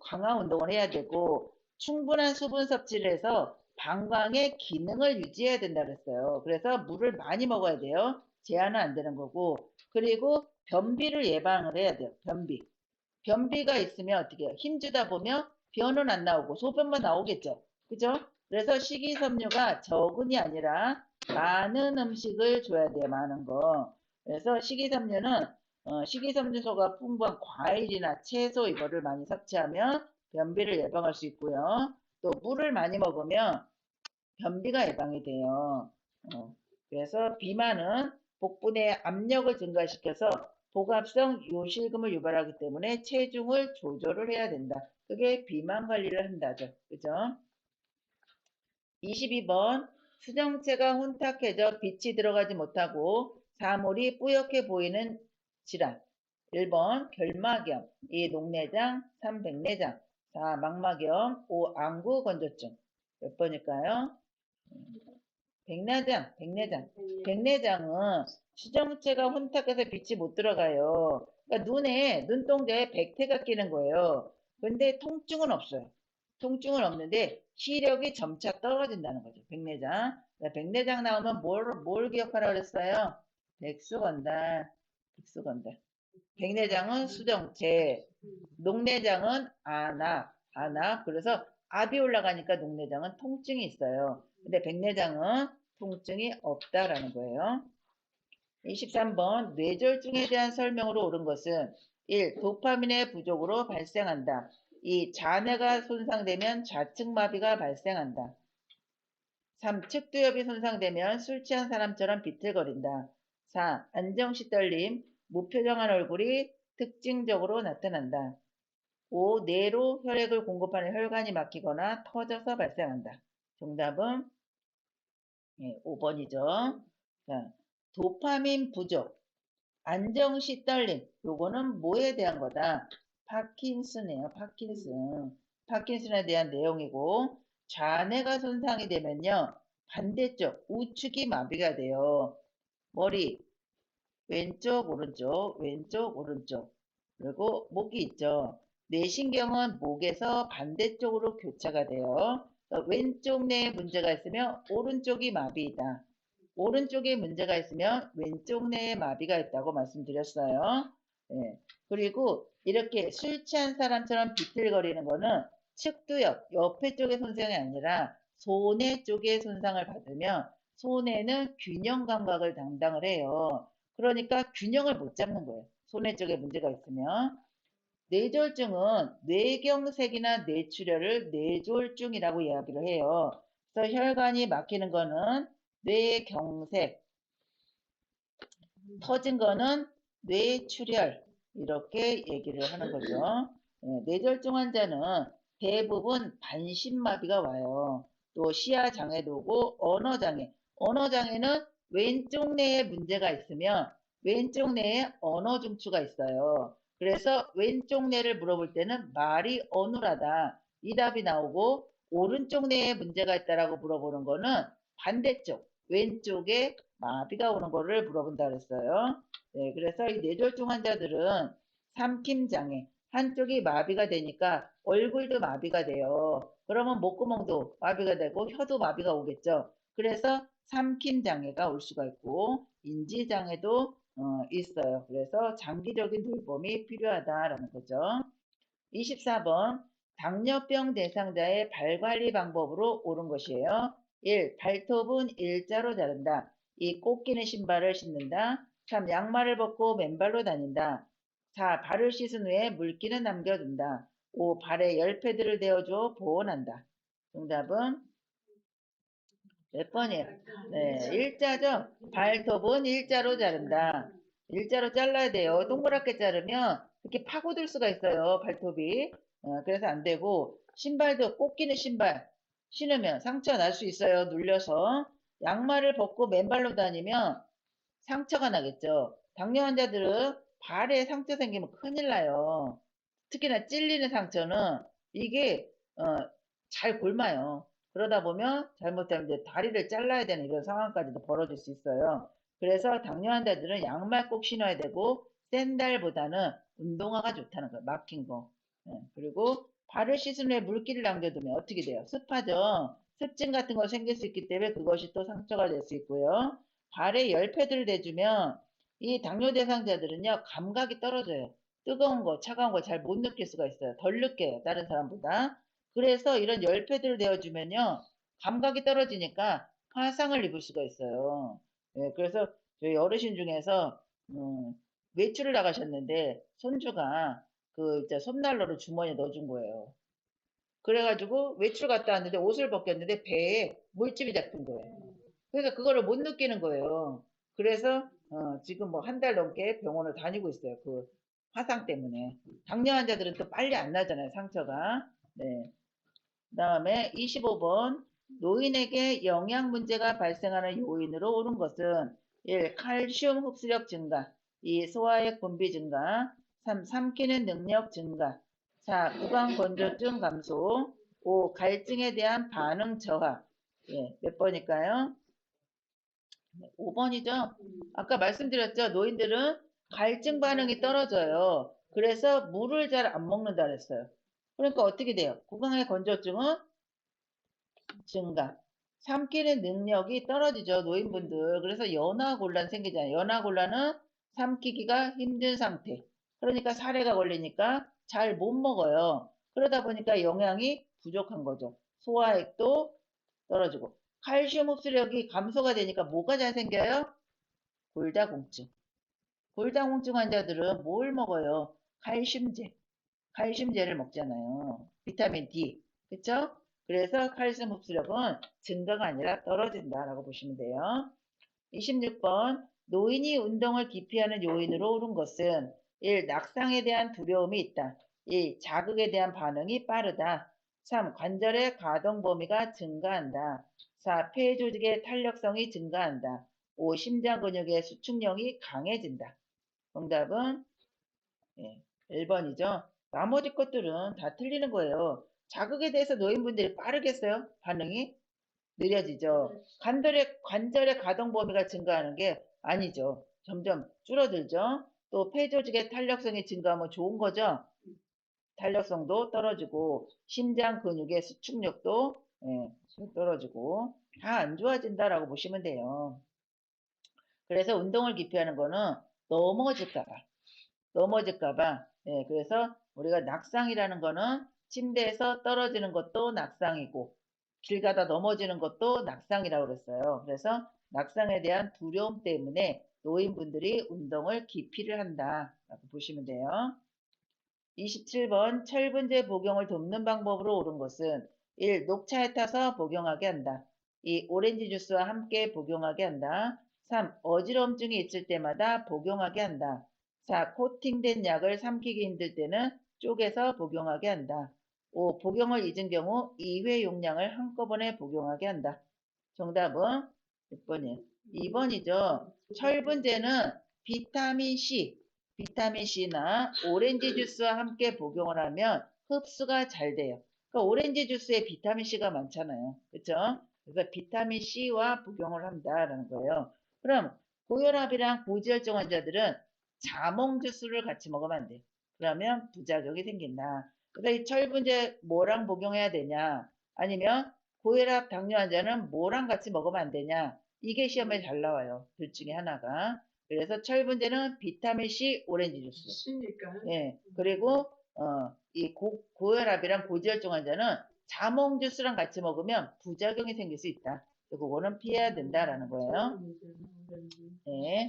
강화 운동을 해야 되고 충분한 수분 섭취를 해서 방광의 기능을 유지해야 된다 그랬어요. 그래서 물을 많이 먹어야 돼요. 제한은 안 되는 거고 그리고 변비를 예방을 해야 돼요. 변비가 있으면 어떻게 해요? 힘주다 보면 변은 안 나오고 소변만 나오겠죠. 그죠? 그래서 식이섬유가 적은이 아니라 많은 음식을 줘야 돼요. 많은 거. 그래서 식이섬유는 식이섬유소가 풍부한 과일이나 채소 이거를 많이 섭취하면 변비를 예방할 수 있고요. 또 물을 많이 먹으면 변비가 예방이 돼요. 그래서 비만은 복부 내 압력을 증가시켜서 복압성 요실금을 유발하기 때문에 체중을 조절을 해야 된다. 그게 비만 관리를 한다죠. 그죠? 22번 수정체가 혼탁해져 빛이 들어가지 못하고 사물이 뿌옇게 보이는 질환. 1번 결막염, 2 녹내장, 3 백내장, 4 망막염, 5 안구 건조증. 몇 번일까요? 백내장. 백내장은 수정체가 혼탁해서 빛이 못 들어가요. 그러니까 눈에 눈동자에 백태가 끼는 거예요. 근데 통증은 없어요. 통증은 없는데 시력이 점차 떨어진다는 거죠. 백내장. 백내장 나오면 뭘 기억하라 그랬어요? 백수건달. 백내장은 수정체, 녹내장은 안압. 그래서 압이 올라가니까 녹내장은 통증이 있어요. 근데 백내장은 통증이 없다라는 거예요. 23번 뇌졸중에 대한 설명으로 옳은 것은 1. 도파민의 부족으로 발생한다. 2. 잔해가 손상되면 좌측마비가 발생한다. 3. 측두엽이 손상되면 술 취한 사람처럼 비틀거린다. 4. 안정시 떨림, 무표정한 얼굴이 특징적으로 나타난다. 5. 뇌로 혈액을 공급하는 혈관이 막히거나 터져서 발생한다. 정답은 5번이죠. 자, 도파민 부족, 안정시 떨림, 요거는 뭐에 대한 거다? 파킨슨이에요. 파킨슨에 대한 내용이고 좌뇌가 손상이 되면요. 반대쪽 우측이 마비가 돼요. 머리 왼쪽 오른쪽 그리고 목이 있죠. 뇌신경은 목에서 반대쪽으로 교차가 돼요. 왼쪽 뇌에 문제가 있으면 오른쪽이 마비이다. 오른쪽에 문제가 있으면 왼쪽 뇌에 마비가 있다고 말씀드렸어요. 네. 그리고 이렇게 술 취한 사람처럼 비틀거리는 거는 측두엽, 옆에 쪽의 손상이 아니라 소뇌 쪽의 손상을 받으면 소뇌는 균형 감각을 담당을 해요. 그러니까 균형을 못 잡는 거예요. 소뇌 쪽에 문제가 있으면. 뇌졸중은 뇌경색이나 뇌출혈을 뇌졸중이라고 이야기를 해요. 그래서 혈관이 막히는 거는 뇌경색, 터진 거는 뇌출혈 이렇게 얘기를 하는 거죠. 뇌졸중 환자는 대부분 반신마비가 와요. 또 시야장애도 오고 언어장애는 왼쪽 뇌에 문제가 있으면 왼쪽 뇌에 언어중추가 있어요. 그래서 왼쪽 뇌를 물어볼 때는 말이 어눌하다. 이 답이 나오고 오른쪽 뇌에 문제가 있다라고 물어보는 거는 반대쪽 왼쪽에 마비가 오는 거를 물어본다 그랬어요. 네, 그래서 이 뇌졸중 환자들은 삼킴장애, 한쪽이 마비가 되니까 얼굴도 마비가 돼요. 그러면 목구멍도 마비가 되고 혀도 마비가 오겠죠. 그래서 삼킴장애가 올 수가 있고 인지장애도 있어요. 그래서 장기적인 돌봄이 필요하다라는 거죠. 24번 당뇨병 대상자의 발관리 방법으로 옳은 것이에요. 1. 발톱은 일자로 자른다. 2. 꼭 끼는 신발을 신는다. 3. 양말을 벗고 맨발로 다닌다. 4. 발을 씻은 후에 물기는 남겨둔다. 5. 발에 열패드를 대어줘 보온한다. 정답은 몇 번이에요? 네, 일자죠? 발톱은 일자로 자른다. 일자로 잘라야 돼요. 동그랗게 자르면 이렇게 파고들 수가 있어요. 발톱이. 그래서 안 되고 신발도 꼭 끼는 신발 신으면 상처 날 수 있어요. 눌려서. 양말을 벗고 맨발로 다니면 상처가 나겠죠. 당뇨 환자들은 발에 상처 생기면 큰일 나요. 특히나 찔리는 상처는 이게 잘 골마요. 그러다 보면 잘못하면 이제 다리를 잘라야 되는 이런 상황까지도 벌어질 수 있어요. 그래서 당뇨 환자들은 양말 꼭 신어야 되고 샌들보다는 운동화가 좋다는 거예요. 막힌 거. 예, 그리고 발을 씻은 후에 물기를 남겨두면 어떻게 돼요? 습하죠. 습진 같은 거 생길 수 있기 때문에 그것이 또 상처가 될 수 있고요. 발에 열패들을 대주면 이 당뇨 대상자들은요, 감각이 떨어져요. 뜨거운 거, 차가운 거 잘 못 느낄 수가 있어요. 덜 느껴요, 다른 사람보다. 그래서 이런 열패들을 대어주면요, 감각이 떨어지니까 화상을 입을 수가 있어요. 예, 그래서 저희 어르신 중에서 외출을 나가셨는데 손주가 그 이제 솜난로를 주머니에 넣어준 거예요. 그래가지고 외출 갔다 왔는데 옷을 벗겼는데 배에 물집이 잡힌 거예요. 그래서 그거를 못 느끼는 거예요. 그래서 지금 뭐 한 달 넘게 병원을 다니고 있어요. 그 화상 때문에. 당뇨 환자들은 또 빨리 안 나잖아요, 상처가. 네. 그다음에 25번 노인에게 영양 문제가 발생하는 요인으로 오른 것은 1. 칼슘 흡수력 증가 2. 소화액 분비 증가 3. 삼키는 능력 증가 4. 구강 건조증 감소 5. 갈증에 대한 반응 저하 예, 몇 번일까요? 5번이죠. 아까 말씀드렸죠. 노인들은 갈증 반응이 떨어져요. 그래서 물을 잘 안 먹는다 그랬어요. 그러니까 어떻게 돼요? 구강의 건조증은 증가. 삼키는 능력이 떨어지죠. 노인분들. 그래서 연화곤란 생기잖아요. 연화곤란은 삼키기가 힘든 상태. 그러니까 사례가 걸리니까 잘 못 먹어요. 그러다 보니까 영양이 부족한 거죠. 소화액도 떨어지고. 칼슘 흡수력이 감소가 되니까 뭐가 잘 생겨요? 골다공증. 골다공증 환자들은 뭘 먹어요? 칼슘제. 칼슘제를 먹잖아요. 비타민 D. 그쵸? 그래서 칼슘 흡수력은 증가가 아니라 떨어진다라고 보시면 돼요. 26번 노인이 운동을 기피하는 요인으로 오른 것은 1. 낙상에 대한 두려움이 있다. 2. 자극에 대한 반응이 빠르다. 3. 관절의 가동 범위가 증가한다. 4. 폐 조직의 탄력성이 증가한다. 5. 심장 근육의 수축력이 강해진다. 정답은 1번이죠. 나머지 것들은 다 틀리는 거예요. 자극에 대해서 노인분들이 빠르겠어요? 반응이 느려지죠. 관절의 가동 범위가 증가하는 게 아니죠. 점점 줄어들죠. 또 폐조직의 탄력성이 증가하면 좋은 거죠. 탄력성도 떨어지고 심장 근육의 수축력도 떨어지고 다 안 좋아진다라고 보시면 돼요. 그래서 운동을 기피하는 거는 넘어질까봐. 예, 그래서 우리가 낙상이라는 거는 침대에서 떨어지는 것도 낙상이고 길 가다 넘어지는 것도 낙상이라고 그랬어요. 그래서 낙상에 대한 두려움 때문에 노인분들이 운동을 기피를 한다라고 보시면 돼요. 27번 철분제 복용을 돕는 방법으로 옳은 것은 1. 녹차에 타서 복용하게 한다. 2. 오렌지 주스와 함께 복용하게 한다. 3. 어지러움증이 있을 때마다 복용하게 한다. 4. 코팅된 약을 삼키기 힘들 때는 쪼개서 복용하게 한다. 5. 복용을 잊은 경우 2회 용량을 한꺼번에 복용하게 한다. 정답은 몇 번이에요? 2번이죠. 철분제는 비타민 C나 오렌지 주스와 함께 복용을 하면 흡수가 잘 돼요. 그러니까 오렌지 주스에 비타민 C가 많잖아요. 그렇죠? 그래서 비타민 C와 복용을 한다라는 거예요. 그럼 고혈압이랑 고지혈증 환자들은 자몽 주스를 같이 먹으면 안 돼. 그러면 부작용이 생긴다. 그래서 이 철분제 뭐랑 복용해야 되냐? 아니면 고혈압 당뇨 환자는 뭐랑 같이 먹으면 안 되냐? 이게 시험에 잘 나와요. 둘 중에 하나가. 그래서 철분제는 비타민 C 오렌지 주스. 있으니까. 예. 그리고 이 고혈압이랑 고지혈증 환자는 자몽 주스랑 같이 먹으면 부작용이 생길 수 있다. 그거는 피해야 된다라는 거예요. 네.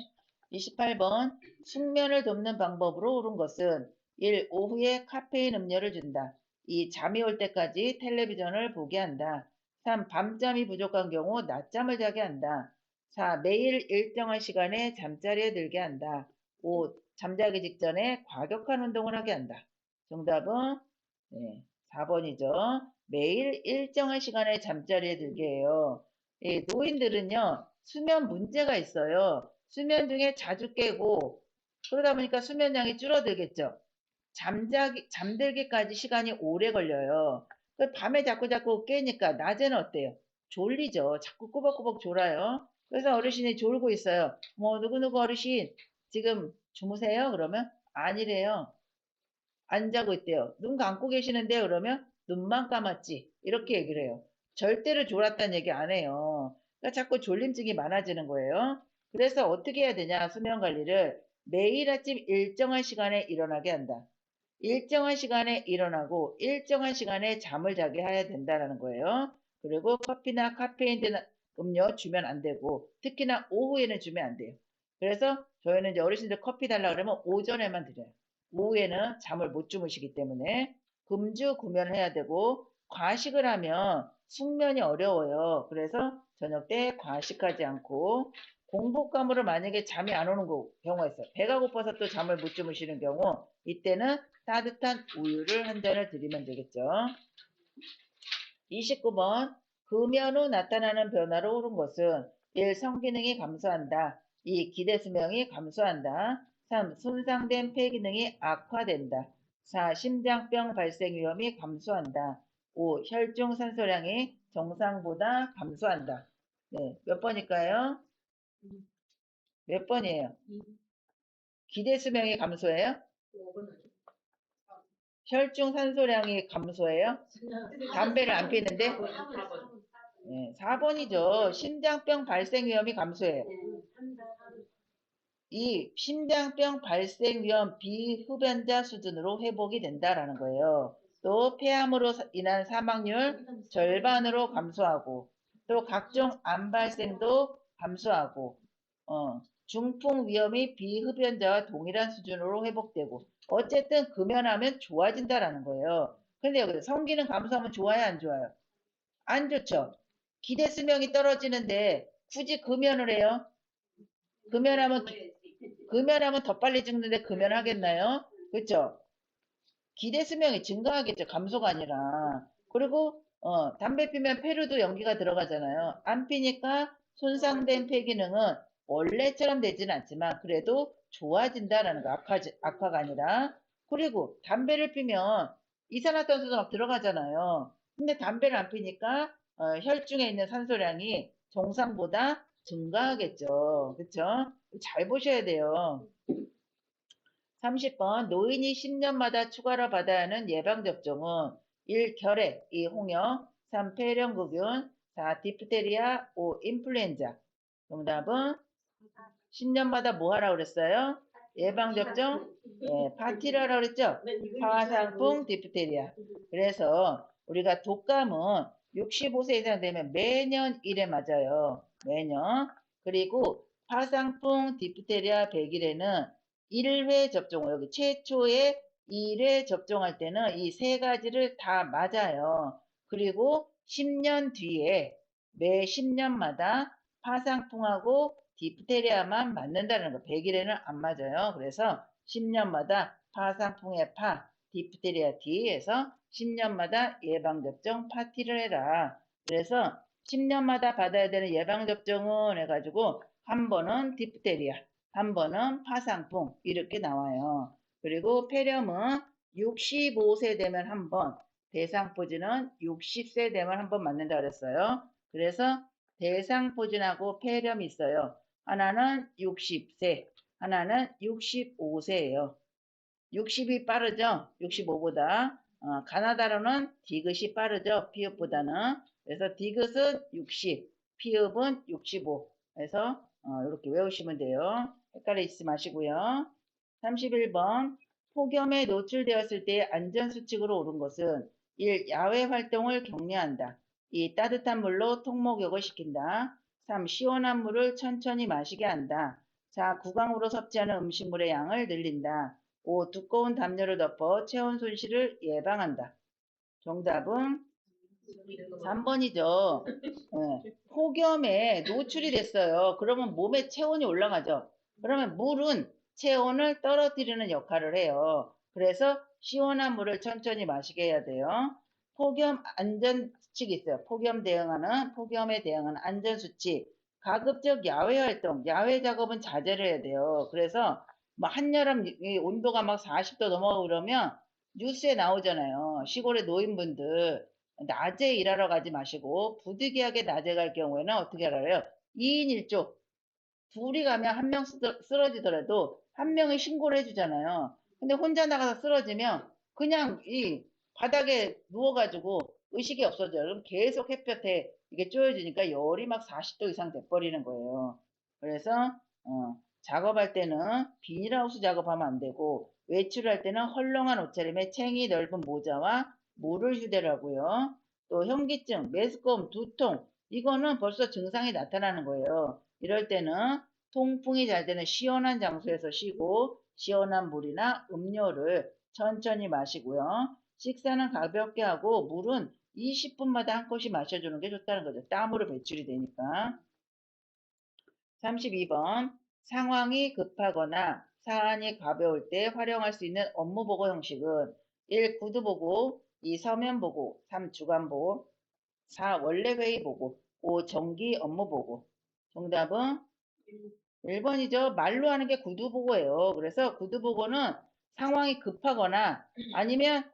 28번 숙면을 돕는 방법으로 옳은 것은 1. 오후에 카페인 음료를 준다. 2. 잠이 올 때까지 텔레비전을 보게 한다. 3. 밤잠이 부족한 경우 낮잠을 자게 한다. 4. 매일 일정한 시간에 잠자리에 들게 한다. 5. 잠자기 직전에 과격한 운동을 하게 한다. 정답은 4번이죠. 매일 일정한 시간에 잠자리에 들게 해요. 노인들은요, 수면 문제가 있어요. 수면 중에 자주 깨고, 그러다 보니까 수면량이 줄어들겠죠. 잠들기까지 시간이 오래 걸려요. 밤에 자꾸 깨니까 낮에는 어때요? 졸리죠. 자꾸 꾸벅꾸벅 졸아요. 그래서 어르신이 졸고 있어요. 뭐 누구누구 어르신 지금 주무세요? 그러면 아니래요. 안 자고 있대요. 눈 감고 계시는데 그러면 눈만 감았지. 이렇게 얘기를 해요. 절대로 졸았다는 얘기 안 해요. 그러니까 자꾸 졸림증이 많아지는 거예요. 그래서 어떻게 해야 되냐? 수면 관리를 매일 아침 일정한 시간에 일어나게 한다. 일정한 시간에 일어나고 일정한 시간에 잠을 자게 해야 된다는 거예요. 그리고 커피나 카페인 든 음료 주면 안 되고 특히나 오후에는 주면 안 돼요. 그래서 저희는 이제 어르신들 커피 달라 그러면 오전에만 드려요. 오후에는 잠을 못 주무시기 때문에 금주 구면을 해야 되고 과식을 하면 숙면이 어려워요. 그래서 저녁 때 과식하지 않고 공복감으로 만약에 잠이 안 오는 경우가 있어요. 배가 고파서 또 잠을 못 주무시는 경우 이때는 따뜻한 우유를 한 잔을 드리면 되겠죠. 29번 금연 후 나타나는 변화로 오른 것은 1. 성기능이 감소한다. 2. 기대수명이 감소한다. 3. 손상된 폐기능이 악화된다. 4. 심장병 발생 위험이 감소한다. 5. 혈중 산소량이 정상보다 감소한다. 네, 몇 번일까요? 몇 번이에요? 기대수명이 감소해요? 혈중 산소량이 감소해요? 담배를 안 피는데? 네, 4번이죠. 심장병 발생 위험이 감소해요. 이 심장병 발생 위험 비흡연자 수준으로 회복이 된다라는 거예요. 또 폐암으로 인한 사망률 절반으로 감소하고 또 각종 암 발생도 감소하고 중풍 위험이 비흡연자와 동일한 수준으로 회복되고 어쨌든 금연하면 좋아진다라는 거예요. 근데 여기 성기능 감소하면 좋아요, 안 좋아요? 안 좋죠. 기대 수명이 떨어지는데 굳이 금연을 해요? 금연하면 더 빨리 죽는데 금연하겠나요? 그렇죠? 기대 수명이 증가하겠죠. 감소가 아니라. 그리고 담배 피면 폐로도 연기가 들어가잖아요. 안 피니까 손상된 폐기능은 원래처럼 되지는 않지만 그래도 좋아진다라는 거. 악화가 아니라. 그리고 담배를 피면 이산화탄소도 막 들어가잖아요. 근데 담배를 안 피니까 혈중에 있는 산소량이 정상보다 증가하겠죠. 그렇죠? 잘 보셔야 돼요. 30번 노인이 10년마다 추가로 받아야 하는 예방접종은 1. 결핵, 2. 홍역, 3. 폐렴구균, 4. 디프테리아, 5. 인플루엔자. 정답은 10년마다 뭐 하라고 그랬어요? 예방접종? 네, 파티를 하라고 그랬죠? 파상풍, 디프테리아. 그래서 우리가 독감은 65세 이상 되면 매년 1회 맞아요. 매년. 그리고 파상풍, 디프테리아, 백일에는 1회 접종, 여기 최초의 1회 접종할 때는 이 세 가지를 다 맞아요. 그리고 10년 뒤에 매 10년마다 파상풍하고 디프테리아만 맞는다는 거. 100일에는 안 맞아요. 그래서 10년마다 파상풍의 파, 디프테리아 D에서 10년마다 예방접종 파티를 해라. 그래서 10년마다 받아야 되는 예방접종은 해가지고 한 번은 디프테리아, 한 번은 파상풍 이렇게 나와요. 그리고 폐렴은 65세 되면 한 번, 대상포진은 60세 되면 한 번 맞는다 그랬어요. 그래서 대상포진하고 폐렴이 있어요. 하나는 60세, 하나는 65세예요. 60이 빠르죠? 65보다. 가나다로는 디귿이 빠르죠? 피읍보다는. 그래서 디귿은 60, 피읍은 65. 그래서 이렇게 외우시면 돼요. 헷갈리지 마시고요. 31번 폭염에 노출되었을 때 안전수칙으로 옳은 것은 1. 야외 활동을 격려한다. 2. 따뜻한 물로 통목욕을 시킨다. 3. 시원한 물을 천천히 마시게 한다. 4. 구강으로 섭취하는 음식물의 양을 늘린다. 5. 두꺼운 담요를 덮어 체온 손실을 예방한다. 정답은 3번이죠. 폭염에 노출이 됐어요. 그러면 몸의 체온이 올라가죠. 그러면 물은 체온을 떨어뜨리는 역할을 해요. 그래서 시원한 물을 천천히 마시게 해야 돼요. 폭염 안전수칙이 있어요. 폭염에 대응하는 안전수칙. 가급적 야외 활동, 야외 작업은 자제를 해야 돼요. 그래서 뭐 한여름 온도가 막 40도 넘어가고 그러면 뉴스에 나오잖아요. 시골의 노인분들 낮에 일하러 가지 마시고 부득이하게 낮에 갈 경우에는 어떻게 하라요? 2인 1조. 둘이 가면 한 명 쓰러지더라도 한 명이 신고를 해주잖아요. 근데 혼자 나가서 쓰러지면 그냥 이 바닥에 누워가지고 의식이 없어져요. 그럼 계속 햇볕에 이게 쪼여지니까 열이 막 40도 이상 돼버리는 거예요. 그래서 작업할 때는 비닐하우스 작업하면 안 되고 외출할 때는 헐렁한 옷차림에 챙이 넓은 모자와 물을 휴대를 하고요. 또 현기증, 메스꺼움, 두통 이거는 벌써 증상이 나타나는 거예요. 이럴 때는 통풍이 잘 되는 시원한 장소에서 쉬고 시원한 물이나 음료를 천천히 마시고요. 식사는 가볍게 하고 물은 20분마다 한 컵씩 마셔주는 게 좋다는 거죠. 땀으로 배출이 되니까. 32번. 상황이 급하거나 사안이 가벼울 때 활용할 수 있는 업무 보고 형식은 1. 구두 보고 2. 서면 보고 3. 주간 보고 4. 원래 회의 보고 5. 정기 업무 보고 정답은 1번이죠. 말로 하는 게 구두보고예요. 그래서 구두보고는 상황이 급하거나 아니면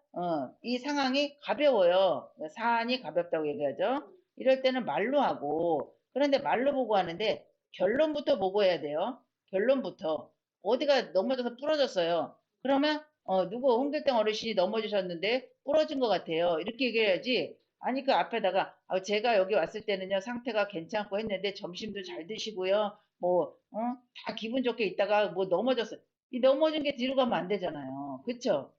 이 상황이 가벼워요. 사안이 가볍다고 얘기하죠. 이럴 때는 말로 하고 그런데 말로 보고하는데 결론부터 보고해야 돼요. 결론부터. 어디가 넘어져서 부러졌어요. 그러면 누구 홍길동 어르신이 넘어지셨는데 부러진 것 같아요. 이렇게 얘기해야지. 아니 그 앞에다가 제가 여기 왔을 때는요 상태가 괜찮고 했는데 점심도 잘 드시고요. 뭐, 다 기분 좋게 있다가 뭐 넘어졌어. 이 넘어진 게 뒤로 가면 안 되잖아요. 그쵸?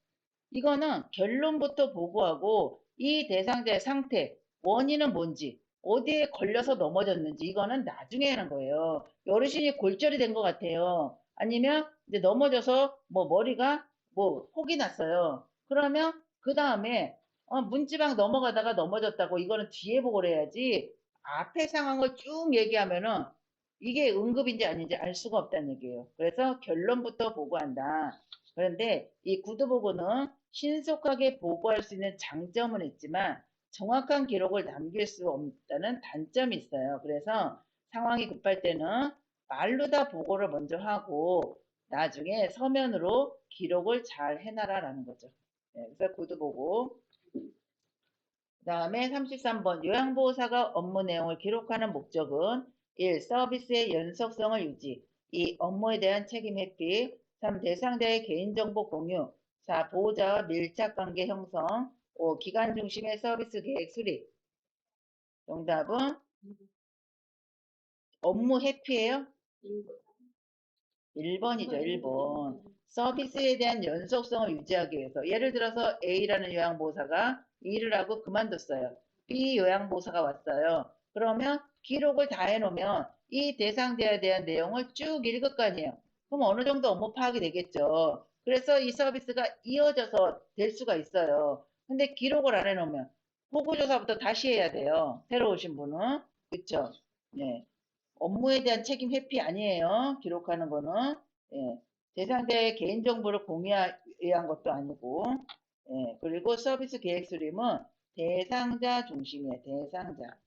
이거는 결론부터 보고하고 이 대상자의 상태, 원인은 뭔지, 어디에 걸려서 넘어졌는지 이거는 나중에 하는 거예요. 어르신이 골절이 된 것 같아요. 아니면 이제 넘어져서 뭐 머리가 뭐 혹이 났어요. 그러면 그 다음에 문지방 넘어가다가 넘어졌다고 이거는 뒤에 보고를 해야지 앞에 상황을 쭉 얘기하면은 이게 응급인지 아닌지 알 수가 없다는 얘기예요. 그래서 결론부터 보고한다. 그런데 이 구두보고는 신속하게 보고할 수 있는 장점은 있지만 정확한 기록을 남길 수 없다는 단점이 있어요. 그래서 상황이 급할 때는 말로 다 보고를 먼저 하고 나중에 서면으로 기록을 잘 해놔라라는 거죠. 네, 그래서 구두보고. 그 다음에 33번 요양보호사가 업무 내용을 기록하는 목적은 1. 서비스의 연속성을 유지 2. 업무에 대한 책임 회피 3. 대상자의 개인정보 공유 4. 보호자와 밀착관계 형성 5. 기관 중심의 서비스 계획 수립 정답은 업무 회피예요? 1번이죠. 1번. 서비스에 대한 연속성을 유지하기 위해서 예를 들어서 A라는 요양보호사가 일을 하고 그만뒀어요. B 요양보호사가 왔어요. 그러면 기록을 다 해놓으면 이 대상자에 대한 내용을 쭉 읽을 거 아니에요. 그럼 어느 정도 업무 파악이 되겠죠. 그래서 이 서비스가 이어져서 될 수가 있어요. 근데 기록을 안 해놓으면 보고조사부터 다시 해야 돼요. 새로 오신 분은. 그쵸? 네. 업무에 대한 책임 회피 아니에요. 기록하는 거는. 예, 대상자의 개인정보를 공유하기 위한 것도 아니고. 예, 그리고 서비스 계획 수립은 대상자 중심이에요. 대상자.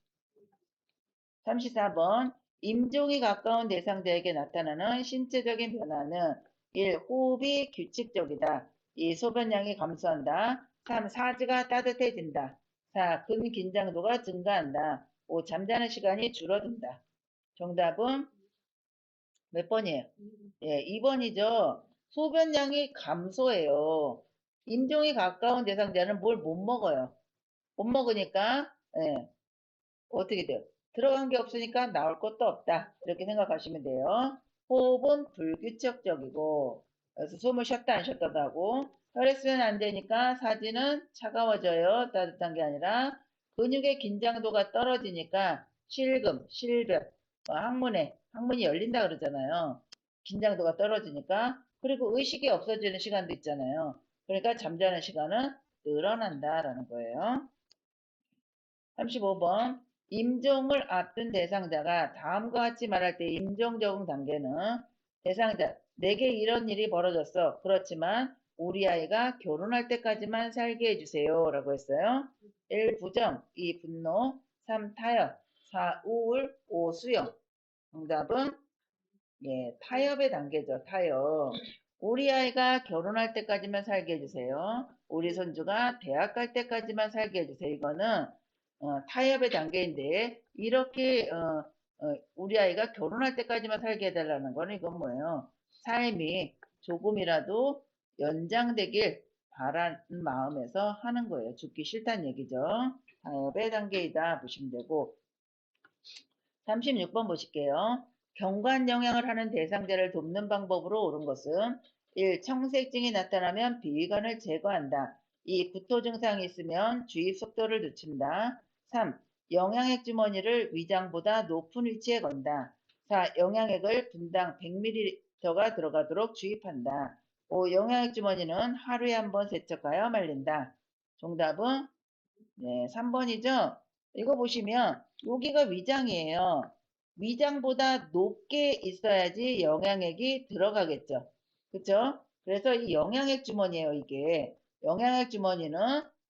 34번. 임종이 가까운 대상자에게 나타나는 신체적인 변화는 1. 호흡이 규칙적이다. 2. 소변량이 감소한다. 3. 사지가 따뜻해진다. 4. 근긴장도가 증가한다. 5. 잠자는 시간이 줄어든다. 정답은 몇 번이에요? 예, 2번이죠. 소변량이 감소해요. 임종이 가까운 대상자는 뭘 못 먹어요. 못 먹으니까 예, 어떻게 돼요? 들어간 게 없으니까 나올 것도 없다. 이렇게 생각하시면 돼요. 호흡은 불규칙적이고 그래서 숨을 쉬었다 안 쉬었다도 하고 혈액순환 안 되니까 사지는 차가워져요. 따뜻한 게 아니라 근육의 긴장도가 떨어지니까 실금, 실벼, 항문이 열린다 그러잖아요. 긴장도가 떨어지니까 그리고 의식이 없어지는 시간도 있잖아요. 그러니까 잠자는 시간은 늘어난다라는 거예요. 35번 임종을 앞둔 대상자가 다음과 같이 말할 때 임종 적응 단계는 대상자 내게 이런 일이 벌어졌어. 그렇지만 우리 아이가 결혼할 때까지만 살게 해주세요. 라고 했어요. 1. 부정 2. 분노 3. 타협 4. 우울 5. 수용 정답은 예, 타협의 단계죠. 타협. 우리 아이가 결혼할 때까지만 살게 해주세요. 우리 손주가 대학 갈 때까지만 살게 해주세요. 이거는 타협의 단계인데 이렇게 우리 아이가 결혼할 때까지만 살게 해달라는 거는 이건 뭐예요? 삶이 조금이라도 연장되길 바라는 마음에서 하는 거예요. 죽기 싫다는 얘기죠. 타협의 단계이다 보시면 되고 36번 보실게요. 경관 영향을 하는 대상자를 돕는 방법으로 옳은 것은 1. 청색증이 나타나면 비위관을 제거한다. 2. 구토 증상이 있으면 주입 속도를 늦춘다. 3. 영양액 주머니를 위장보다 높은 위치에 건다. 4. 영양액을 분당 100ml가 들어가도록 주입한다. 5. 영양액 주머니는 하루에 한 번 세척하여 말린다. 정답은 네, 3번이죠? 이거 보시면 여기가 위장이에요. 위장보다 높게 있어야지 영양액이 들어가겠죠. 그쵸? 그래서 이 영양액 주머니예요, 이게. 영양액 주머니는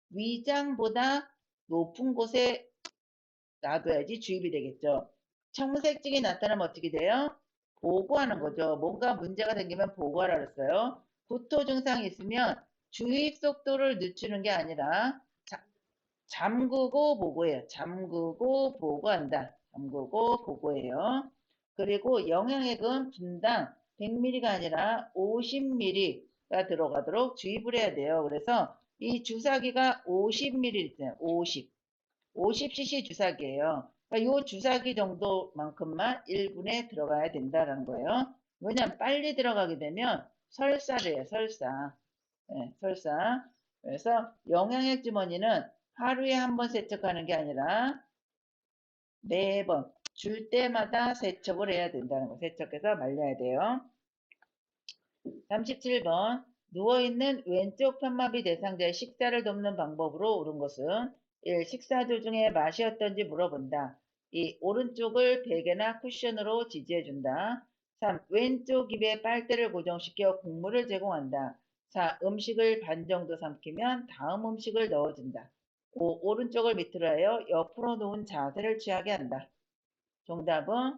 위장보다 높은 곳에 놔둬야지 주입이 되겠죠. 청색증이 나타나면 어떻게 돼요? 보고하는 거죠. 뭔가 문제가 생기면 보고하라 그랬어요. 구토 증상이 있으면 주입 속도를 늦추는 게 아니라 잠그고 보고해요. 잠그고 보고한다. 잠그고 보고해요. 그리고 영양액은 분당 100ml가 아니라 50ml가 들어가도록 주입을 해야 돼요. 그래서 이 주사기가 50ml, 50cc 주사기예요. 그러니까 이 주사기 정도만큼만 1분에 들어가야 된다는 거예요. 왜냐면 빨리 들어가게 되면 설사를 해요. 설사. 네, 설사. 그래서 영양액 주머니는 하루에 한 번 세척하는 게 아니라 매번 줄 때마다 세척을 해야 된다는 거. 세척해서 말려야 돼요. 37번 누워있는 왼쪽 편마비 대상자의 식사를 돕는 방법으로 옳은 것은 1. 식사 도중에 맛이 어떤지 물어본다. 2. 오른쪽을 베개나 쿠션으로 지지해준다. 3. 왼쪽 입에 빨대를 고정시켜 국물을 제공한다. 4. 음식을 반 정도 삼키면 다음 음식을 넣어준다. 5. 오른쪽을 밑으로 하여 옆으로 놓은 자세를 취하게 한다. 정답은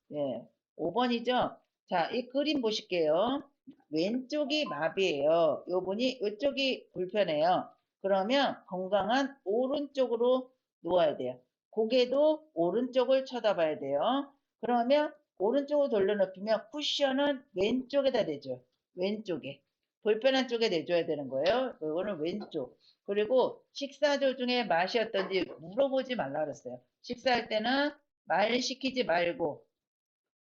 네, 5번이죠. 자, 이 그림 보실게요. 왼쪽이 마비예요. 요분이 이쪽이 불편해요. 그러면 건강한 오른쪽으로 누워야 돼요. 고개도 오른쪽을 쳐다봐야 돼요. 그러면 오른쪽으로 돌려놓으면 쿠션은 왼쪽에다 대죠. 왼쪽에. 불편한 쪽에 내줘야 되는 거예요. 이거는 왼쪽. 그리고 식사 도중에 맛이 어떤지 물어보지 말라 그랬어요. 식사할 때는 말 시키지 말고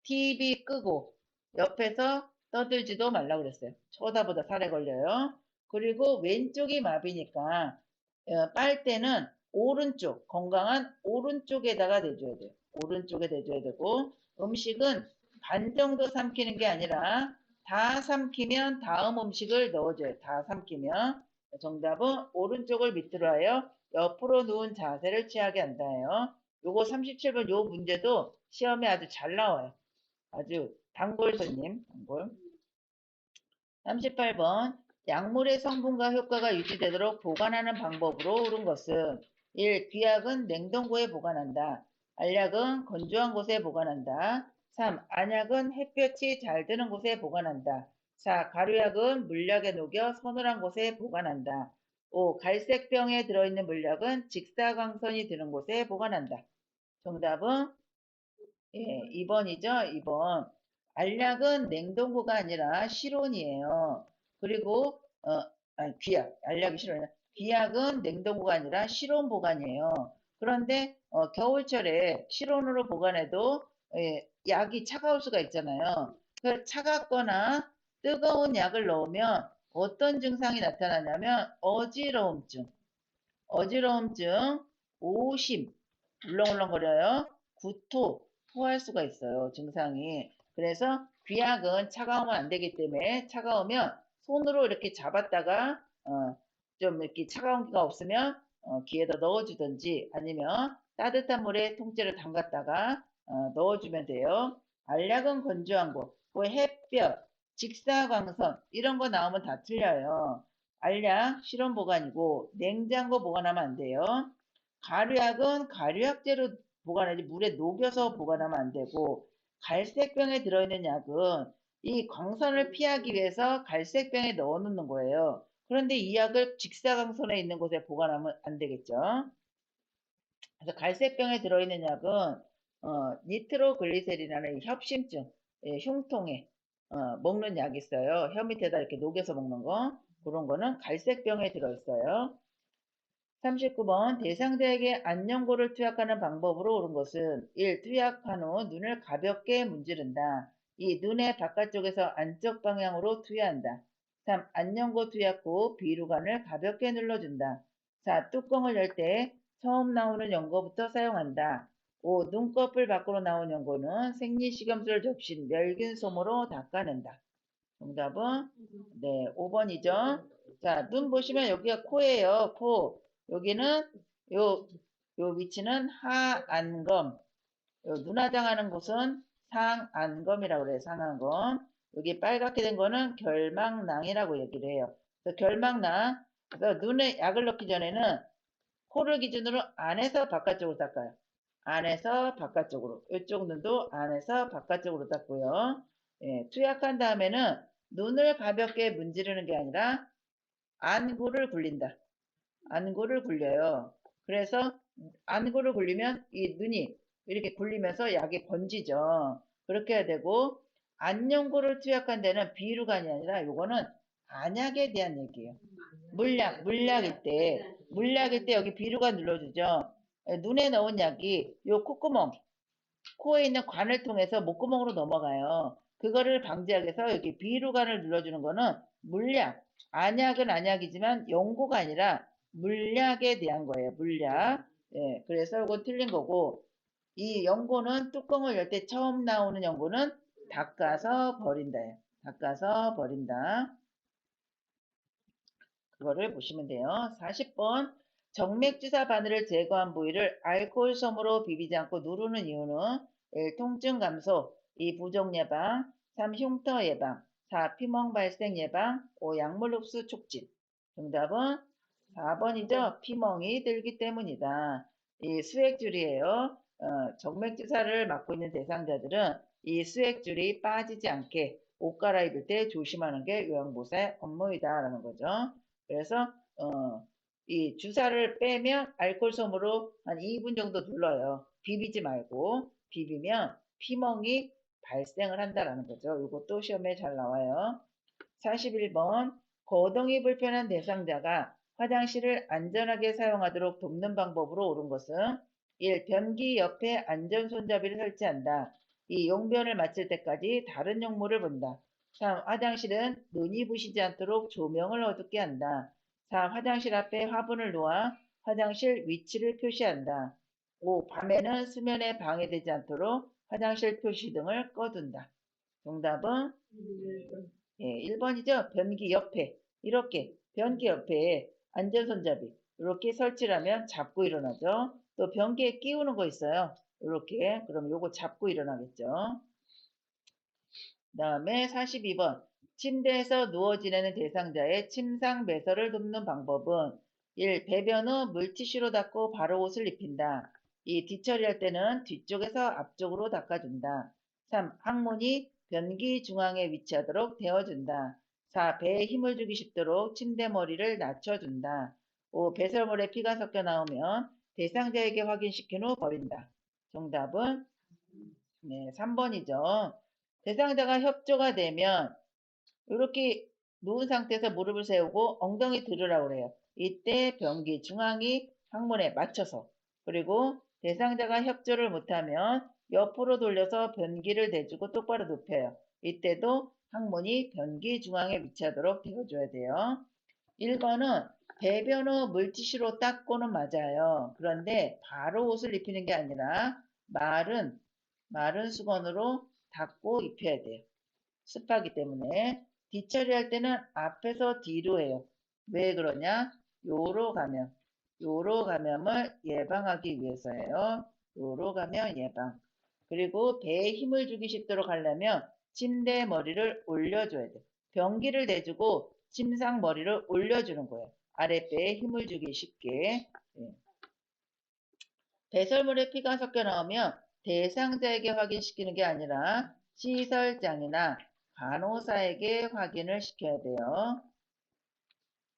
TV 끄고 옆에서 떠들지도 말라고 그랬어요. 쳐다보다 살에 걸려요. 그리고 왼쪽이 마비니까 빨대는 오른쪽, 건강한 오른쪽에다가 내줘야 돼요. 오른쪽에 내줘야 되고 음식은 반 정도 삼키는 게 아니라 다 삼키면 다음 음식을 넣어줘요. 다 삼키면. 정답은 오른쪽을 밑으로 하여 옆으로 누운 자세를 취하게 한다예요. 요거 37번 요 문제도 시험에 아주 잘 나와요. 아주 단골 손님, 단골. 38번 약물의 성분과 효과가 유지되도록 보관하는 방법으로 옳은 것은 1. 귀약은 냉동고에 보관한다. 알약은 건조한 곳에 보관한다. 3. 안약은 햇볕이 잘 드는 곳에 보관한다. 4. 가루약은 물약에 녹여 서늘한 곳에 보관한다. 5. 갈색병에 들어있는 물약은 직사광선이 드는 곳에 보관한다. 정답은 예, 2번이죠. 2번. 알약은 냉동고가 아니라 실온이에요. 그리고 귀약. 알약이 실온이야. 귀약은 냉동고가 아니라 실온 보관이에요. 그런데 겨울철에 실온으로 보관해도 약이 차가울 수가 있잖아요. 그 차갑거나 뜨거운 약을 넣으면 어떤 증상이 나타나냐면 어지러움증, 오심, 울렁울렁거려요. 구토, 토할 수가 있어요. 증상이. 그래서 귀약은 차가우면 안 되기 때문에 차가우면 손으로 이렇게 잡았다가 좀 이렇게 차가운 기가 없으면 귀에다 넣어주든지 아니면 따뜻한 물에 통째로 담갔다가 넣어주면 돼요. 알약은 건조한 곳, 그 햇볕, 직사광선 이런 거 나오면 다 틀려요. 알약 실온 보관이고 냉장고 보관하면 안 돼요. 가루약은 가루약재로 보관하지 물에 녹여서 보관하면 안 되고 갈색병에 들어있는 약은 이 광선을 피하기 위해서 갈색병에 넣어 놓는 거예요. 그런데 이 약을 직사광선에 있는 곳에 보관하면 안 되겠죠. 그래서 갈색병에 들어있는 약은 니트로글리세린이라는 이 협심증, 예, 흉통에 먹는 약이 있어요. 혀 밑에다 이렇게 녹여서 먹는 거. 그런 거는 갈색병에 들어있어요. 39번 대상자에게 안연고를 투약하는 방법으로 옳은 것은 1. 투약한 후 눈을 가볍게 문지른다. 2. 눈의 바깥쪽에서 안쪽 방향으로 투여한다. 3. 안연고 투약 후 비루관을 가볍게 눌러준다. 4. 뚜껑을 열 때 처음 나오는 연고부터 사용한다. 5. 눈꺼풀 밖으로 나온 연고는 생리식염수를 적신 멸균 솜으로 닦아낸다. 정답은 네, 5번이죠. 자, 눈 보시면 여기가 코예요. 코. 여기는 요, 요 위치는 하안검. 요 눈화장하는 곳은 상안검이라고 그래요. 상안검. 여기 빨갛게 된 거는 결막낭이라고 얘기를 해요. 그래서 결막낭. 그래서 눈에 약을 넣기 전에는 코를 기준으로 안에서 바깥쪽으로 닦아요. 안에서 바깥쪽으로. 이쪽 눈도 안에서 바깥쪽으로 닦고요. 예, 투약한 다음에는 눈을 가볍게 문지르는 게 아니라 안구를 굴린다. 안구를 굴려요. 그래서 안구를 굴리면 이 눈이 이렇게 굴리면서 약이 번지죠. 그렇게 해야 되고 안연고를 투약한 데는 비루관이 아니라 요거는 안약에 대한 얘기예요. 물약일 때 여기 비루관 눌러주죠. 눈에 넣은 약이 요 콧구멍, 코에 있는 관을 통해서 목구멍으로 넘어가요. 그거를 방지하기 위해서 여기 비루관을 눌러주는 거는 물약. 안약은 안약이지만 연고가 아니라 물약에 대한 거예요. 물약. 예, 그래서 이건 틀린 거고 이 연고는 뚜껑을 열 때 처음 나오는 연고는 닦아서 버린다예요. 닦아서 버린다. 그거를 보시면 돼요. 40번 정맥주사 바늘을 제거한 부위를 알코올 솜으로 비비지 않고 누르는 이유는 1. 통증 감소, 2. 부종 예방, 3. 흉터 예방, 4. 피멍 발생 예방, 5. 약물 흡수 촉진. 정답은 4번이죠. 피멍이 들기 때문이다. 이 수액줄이에요. 정맥주사를 맞고 있는 대상자들은 이 수액줄이 빠지지 않게 옷 갈아입을 때 조심하는 게 요양보호사의 업무이다라는 거죠. 그래서 이 주사를 빼면 알코올솜으로 한 2분 정도 둘러요. 비비지 말고 비비면 피멍이 발생을 한다라는 거죠. 이것도 시험에 잘 나와요. 41번 거동이 불편한 대상자가 화장실을 안전하게 사용하도록 돕는 방법으로 옳은 것은 1. 변기 옆에 안전손잡이를 설치한다. 2. 용변을 마칠 때까지 다른 용물을 본다. 3. 화장실은 눈이 부시지 않도록 조명을 어둡게 한다. 4. 화장실 앞에 화분을 놓아 화장실 위치를 표시한다. 5. 밤에는 수면에 방해되지 않도록 화장실 표시등을 꺼둔다. 정답은 예, 1번이죠. 변기 옆에 이렇게 변기 옆에 안전손잡이 이렇게 설치를 하면 잡고 일어나죠. 또 변기에 끼우는 거 있어요. 이렇게 그럼 요거 잡고 일어나겠죠. 그 다음에 42번 침대에서 누워 지내는 대상자의 침상 배설을 돕는 방법은 1. 배변 후 물티슈로 닦고 바로 옷을 입힌다. 2. 뒤처리할 때는 뒤쪽에서 앞쪽으로 닦아준다. 3. 항문이 변기 중앙에 위치하도록 데워준다. 4. 배에 힘을 주기 쉽도록 침대 머리를 낮춰준다. 5. 배설물에 피가 섞여 나오면 대상자에게 확인시킨 후 버린다. 정답은 네, 3번이죠. 대상자가 협조가 되면 이렇게 누운 상태에서 무릎을 세우고 엉덩이 들으라고 그래요. 이때 변기 중앙이 항문에 맞춰서 그리고 대상자가 협조를 못하면 옆으로 돌려서 변기를 대주고 똑바로 눕혀요. 이때도 항문이 변기 중앙에 위치하도록 되어줘야 돼요. 1번은 배변 후 물티슈로 닦고는 맞아요. 그런데 바로 옷을 입히는 게 아니라 마른 수건으로 닦고 입혀야 돼요. 습하기 때문에 뒤처리할 때는 앞에서 뒤로 해요. 왜 그러냐? 요로 감염을 예방하기 위해서예요. 요로 감염 예방. 그리고 배에 힘을 주기 쉽도록 하려면 침대 머리를 올려줘야 돼요. 변기를 대주고 침상 머리를 올려주는 거예요. 아랫배에 힘을 주기 쉽게. 예. 배설물에 피가 섞여 나오면 대상자에게 확인시키는 게 아니라 시설장이나 간호사에게 확인을 시켜야 돼요.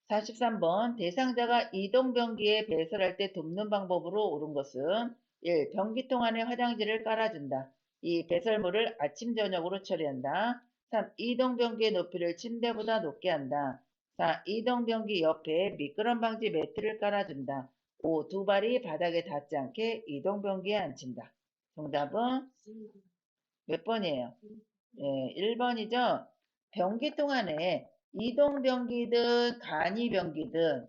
43번 대상자가 이동변기에 배설할 때 돕는 방법으로 옳은 것은 1. 변기통 안에 화장지를 깔아준다. 2. 배설물을 아침 저녁으로 처리한다. 3. 이동변기의 높이를 침대보다 높게 한다. 4. 이동변기 옆에 미끄럼 방지 매트를 깔아준다. 5. 두 발이 바닥에 닿지 않게 이동변기에 앉힌다. 정답은 몇 번이에요? 예, 1번이죠. 변기통 안에 이동변기든 간이변기든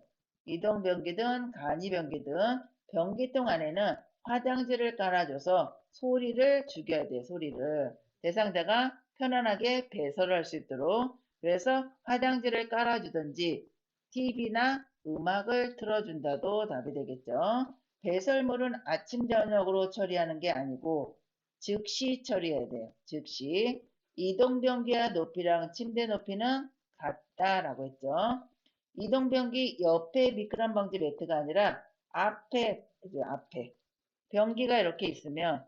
변기통 안에는 화장지를 깔아줘서 소리를 죽여야 돼, 소리를. 대상자가 편안하게 배설을 할 수 있도록. 그래서 화장지를 깔아주든지 TV나 음악을 틀어준다도 답이 되겠죠. 배설물은 아침, 저녁으로 처리하는 게 아니고 즉시 처리해야 돼요. 즉시. 이동변기와 높이랑 침대 높이는 같다라고 했죠. 이동변기 옆에 미끄럼 방지 매트가 아니라 앞에. 변기가 이렇게 있으면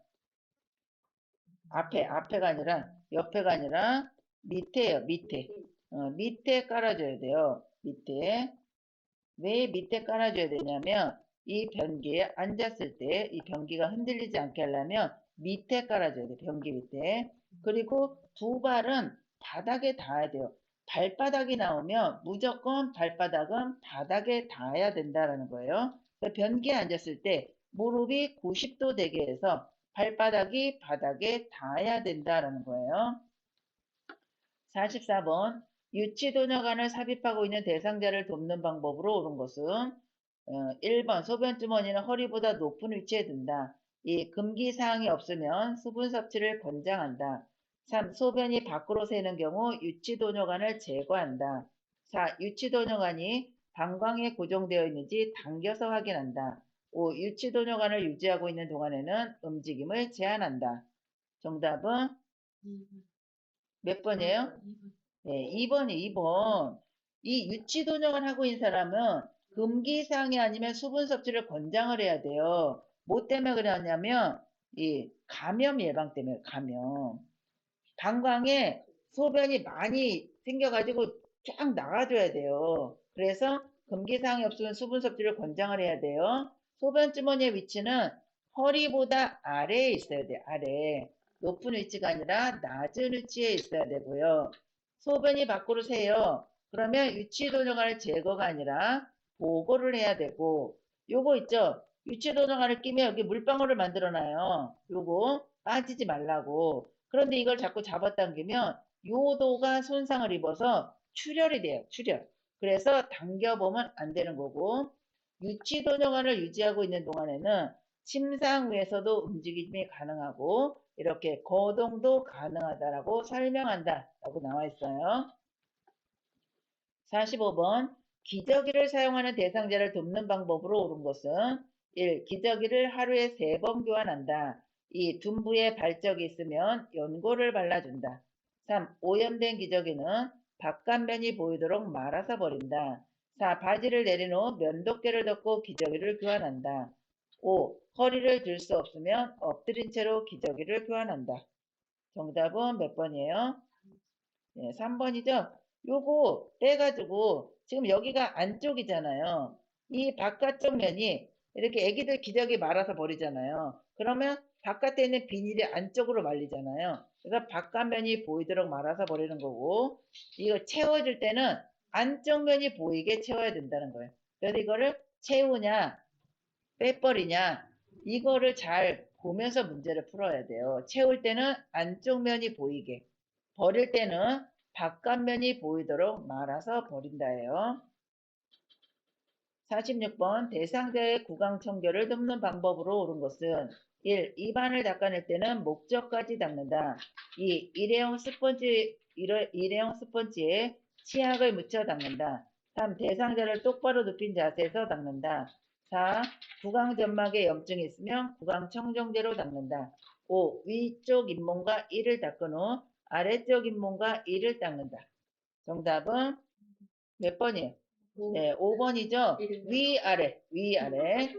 앞에가 아니라 옆에가 아니라 밑에요. 밑에 깔아줘야 돼요. 밑에. 왜 밑에 깔아줘야 되냐면 이 변기에 앉았을 때 이 변기가 흔들리지 않게 하려면 밑에 깔아줘야 돼요. 변기 밑에. 그리고 두 발은 바닥에 닿아야 돼요. 발바닥이 나오면 무조건 발바닥은 바닥에 닿아야 된다라는 거예요. 그러니까 변기에 앉았을 때 무릎이 90도 되게 해서 발바닥이 바닥에 닿아야 된다라는 거예요. 44번 유치도녀관을 삽입하고 있는 대상자를 돕는 방법으로 옳은 것은 1번 소변 주머니는 허리보다 높은 위치에 둔다. 2. 금기사항이 없으면 수분 섭취를 권장한다. 3. 소변이 밖으로 새는 경우 유치도녀관을 제거한다. 4. 유치도녀관이 방광에 고정되어 있는지 당겨서 확인한다. 5. 유치도녀관을 유지하고 있는 동안에는 움직임을 제한한다. 정답은 몇 번이에요? 네, 2번. 이 유치도정을 하고 있는 사람은 금기사항이 아니면 수분 섭취를 권장을 해야 돼요. 뭐 때문에 그러냐면 이 감염 예방 때문에 감염. 방광에 소변이 많이 생겨가지고 쫙 나가줘야 돼요. 그래서 금기사항이 없으면 수분 섭취를 권장을 해야 돼요. 소변 주머니의 위치는 허리보다 아래에 있어야 돼요. 아래. 높은 위치가 아니라 낮은 위치에 있어야 되고요. 소변이 밖으로 새요. 그러면 유치도정관을 제거가 아니라 보고를 해야 되고 요거 있죠. 유치도정관을 끼면 여기 물방울을 만들어놔요. 요거 빠지지 말라고. 그런데 이걸 자꾸 잡아당기면 요도가 손상을 입어서 출혈이 돼요. 출혈. 그래서 당겨보면 안 되는 거고 유치도정관을 유지하고 있는 동안에는 침상 위에서도 움직임이 가능하고 이렇게 거동도 가능하다라고 설명한다라고 나와 있어요. 45번 기저귀를 사용하는 대상자를 돕는 방법으로 옳은 것은 1. 기저귀를 하루에 3번 교환한다. 2. 둔부에 발적이 있으면 연고를 발라준다. 3. 오염된 기저귀는 바깥면이 보이도록 말아서 버린다. 4. 바지를 내린 후 면도개를 덮고 기저귀를 교환한다. 5. 허리를 들 수 없으면 엎드린 채로 기저귀를 교환한다. 정답은 몇 번이에요? 네, 3번이죠? 요거 떼가지고 지금 여기가 안쪽이잖아요. 이 바깥쪽 면이 이렇게 애기들 기저귀 말아서 버리잖아요. 그러면 바깥에 있는 비닐이 안쪽으로 말리잖아요. 그래서 바깥면이 보이도록 말아서 버리는 거고 이거 채워줄 때는 안쪽 면이 보이게 채워야 된다는 거예요. 그래서 이거를 채우냐 빼버리냐 이거를 잘 보면서 문제를 풀어야 돼요. 채울 때는 안쪽 면이 보이게 버릴 때는 바깥면이 보이도록 말아서 버린다예요. 46번 대상자의 구강 청결을 돕는 방법으로 옳은 것은 1. 입안을 닦아낼 때는 목젖까지 닦는다. 2. 일회용 스펀지에 치약을 묻혀 닦는다. 3. 대상자를 똑바로 눕힌 자세에서 닦는다. 4. 구강 점막에 염증이 있으면 구강 청정제로 닦는다. 5. 위쪽 잇몸과 이를 닦은 후 아래쪽 잇몸과 이를 닦는다. 정답은 몇 번이에요? 네, 5번이죠. 위아래.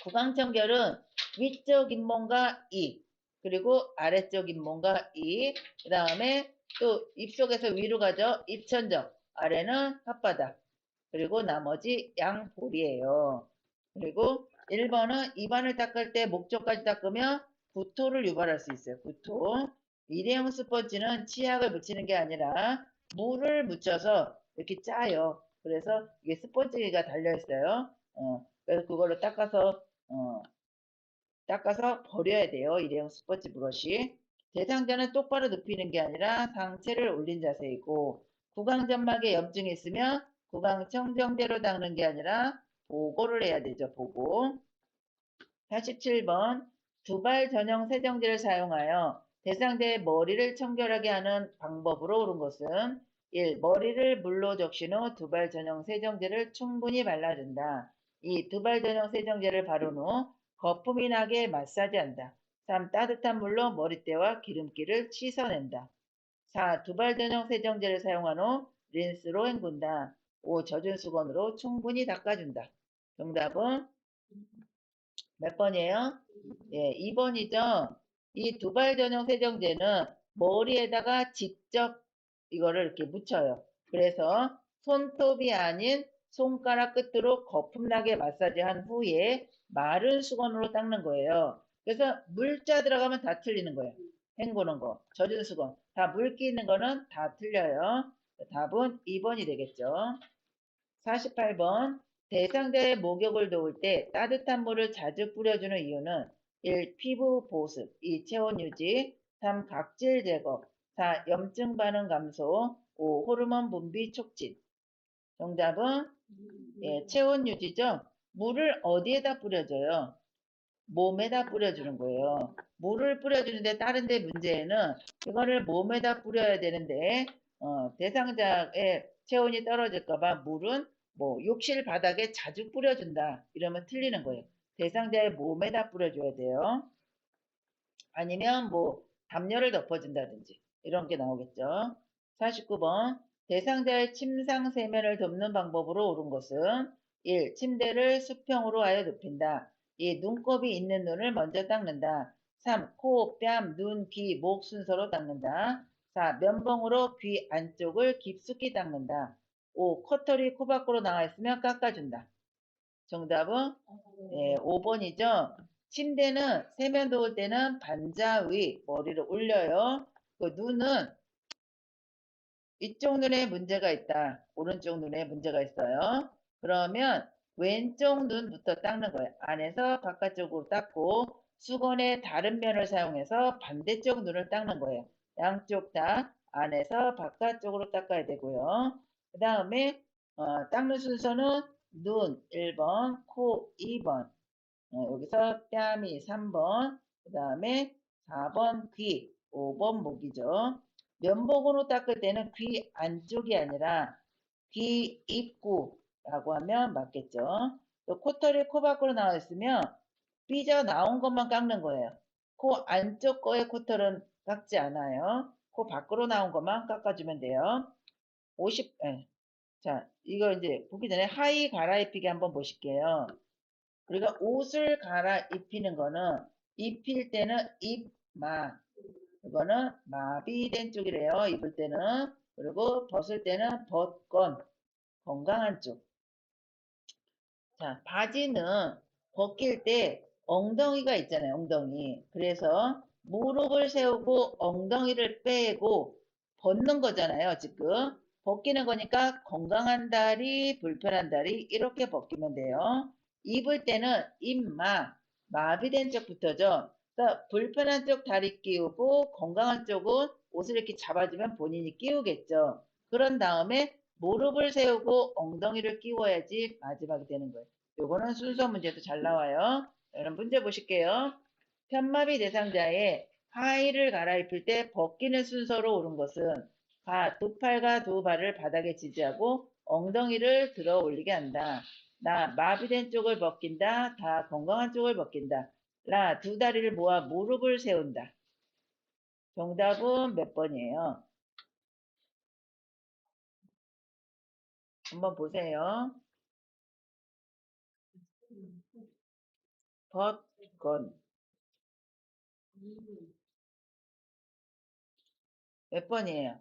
구강청결은 위쪽 잇몸과 이, 그리고 아래쪽 잇몸과 이, 그 다음에 또 입속에서 위로 가죠. 입천정, 아래는 혓바닥, 그리고 나머지 양볼이에요. 그리고 1번은 입안을 닦을 때 목젖까지 닦으면 구토를 유발할 수 있어요. 구토. 일회용 스펀지는 치약을 묻히는 게 아니라 물을 묻혀서 이렇게 짜요. 그래서 이게 스펀지가 달려있어요. 그래서 그걸로 닦아서 버려야 돼요. 일회용 스펀지 브러쉬. 대상자는 똑바로 눕히는 게 아니라 상체를 올린 자세이고 구강점막에 염증이 있으면 구강청정제로 닦는 게 아니라 보고를 해야 되죠. 보고. 47번 두발 전용 세정제를 사용하여 대상자의 머리를 청결하게 하는 방법으로 옳은 것은 1. 머리를 물로 적신 후 두발 전용 세정제를 충분히 발라준다. 2. 두발 전용 세정제를 바른 후 거품이 나게 마사지한다. 3. 따뜻한 물로 머리때와 기름기를 씻어낸다. 4. 두발 전용 세정제를 사용한 후 린스로 헹군다. 5. 젖은 수건으로 충분히 닦아준다. 정답은 몇 번이에요? 예, 2번이죠. 이 두발 전용 세정제는 머리에다가 직접 이거를 이렇게 묻혀요. 그래서 손톱이 아닌 손가락 끝으로 거품나게 마사지한 후에 마른 수건으로 닦는 거예요. 그래서 물자 들어가면 다 틀리는 거예요. 헹구는 거, 젖은 수건, 다 물기 있는 거는 다 틀려요. 답은 2번이 되겠죠. 48번 대상자의 목욕을 도울 때 따뜻한 물을 자주 뿌려주는 이유는 1. 피부 보습, 2. 체온 유지, 3. 각질 제거, 4. 염증 반응 감소, 5. 호르몬 분비 촉진. 정답은 예, 체온 유지죠. 물을 어디에다 뿌려줘요? 몸에다 뿌려주는 거예요. 물을 뿌려주는데 다른 데 문제는 이거를 몸에다 뿌려야 되는데 대상자의 체온이 떨어질까봐 물은 뭐 욕실 바닥에 자주 뿌려준다. 이러면 틀리는 거예요. 대상자의 몸에다 뿌려줘야 돼요. 아니면 뭐 담요를 덮어준다든지 이런 게 나오겠죠. 49번 대상자의 침상 세면을 덮는 방법으로 옳은 것은 1. 침대를 수평으로 하여 눕힌다. 2. 눈곱이 있는 눈을 먼저 닦는다. 3. 코, 뺨, 눈, 귀, 목 순서로 닦는다. 4. 면봉으로 귀 안쪽을 깊숙이 닦는다. 5. 코털이 코 밖으로 나와 있으면 깎아준다. 정답은 5번이죠. 침대는 세면 도울 때는 반자 위 머리를 올려요. 그 눈은 이쪽 눈에 문제가 있다. 오른쪽 눈에 문제가 있어요. 그러면 왼쪽 눈부터 닦는 거예요. 안에서 바깥쪽으로 닦고 수건의 다른 면을 사용해서 반대쪽 눈을 닦는 거예요. 양쪽 다 안에서 바깥쪽으로 닦아야 되고요. 그 다음에 닦는 순서는 눈 1번, 코 2번, 여기서 뺨이 3번, 그 다음에 4번 귀, 5번 목이죠. 면봉으로 닦을 때는 귀 안쪽이 아니라 귀 입구라고 하면 맞겠죠. 또 코털이 코 밖으로 나와 있으면 삐져나온 것만 깎는 거예요. 코 안쪽 거의 코털은 깎지 않아요. 코 밖으로 나온 것만 깎아주면 돼요. 50, 자, 이거 이제 보기 전에 하의 갈아입히기 한번 보실게요. 우리가 옷을 갈아입히는 거는 입힐 때는 입마, 이거는 마비된 쪽이래요. 입을 때는. 그리고 벗을 때는 벗건, 건강한 쪽. 자, 바지는 벗길 때 엉덩이가 있잖아요. 엉덩이. 그래서 무릎을 세우고 엉덩이를 빼고 벗는 거잖아요. 지금. 벗기는 거니까 건강한 다리, 불편한 다리 이렇게 벗기면 돼요. 입을 때는 입마, 마비된 쪽부터죠. 그러니까 불편한 쪽 다리 끼우고 건강한 쪽은 옷을 이렇게 잡아주면 본인이 끼우겠죠. 그런 다음에 무릎을 세우고 엉덩이를 끼워야지 마지막이 되는 거예요. 요거는 순서 문제도 잘 나와요. 여러분 문제 보실게요. 편마비 대상자의 하의를 갈아입힐 때 벗기는 순서로 옳은 것은 두 팔과 두 발을 바닥에 지지하고 엉덩이를 들어 올리게 한다. 나 마비된 쪽을 벗긴다. 다 건강한 쪽을 벗긴다. 라 두 다리를 모아 무릎을 세운다. 정답은 몇 번이에요? 한번 보세요. 벗건 몇 번이에요?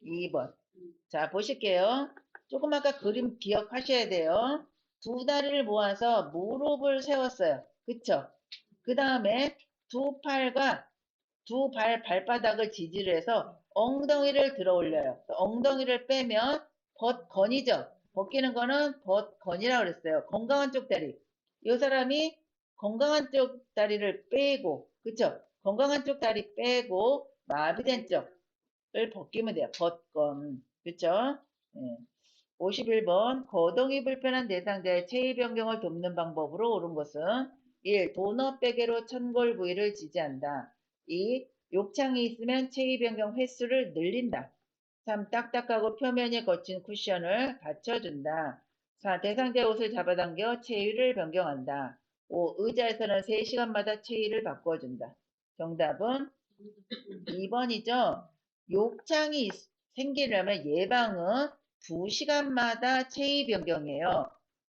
2번. 자, 보실게요. 조금 아까 그림 기억하셔야 돼요. 두 다리를 모아서 무릎을 세웠어요. 그쵸? 그 다음에 두 팔과 두 발바닥을 지지를 해서 엉덩이를 들어 올려요. 엉덩이를 빼면 벗건이죠. 벗기는 거는 벗건이라고 그랬어요. 건강한 쪽 다리. 이 사람이 건강한 쪽 다리를 빼고, 그쵸? 건강한 쪽 다리 빼고 마비된 쪽을 벗기면 돼요. 벗건. 그쵸? 예. 51번 거동이 불편한 대상자의 체위 변경을 돕는 방법으로 옳은 것은 1. 도넛 베개로 천골 부위를 지지한다. 2. 욕창이 있으면 체위 변경 횟수를 늘린다. 3. 딱딱하고 표면이 거친 쿠션을 받쳐준다. 4. 대상자의 옷을 잡아당겨 체위를 변경한다. 5. 의자에서는 3시간마다 체위를 바꿔준다. 정답은 2번이죠. 욕창이 생기려면 예방은 2시간마다 체위 변경이에요.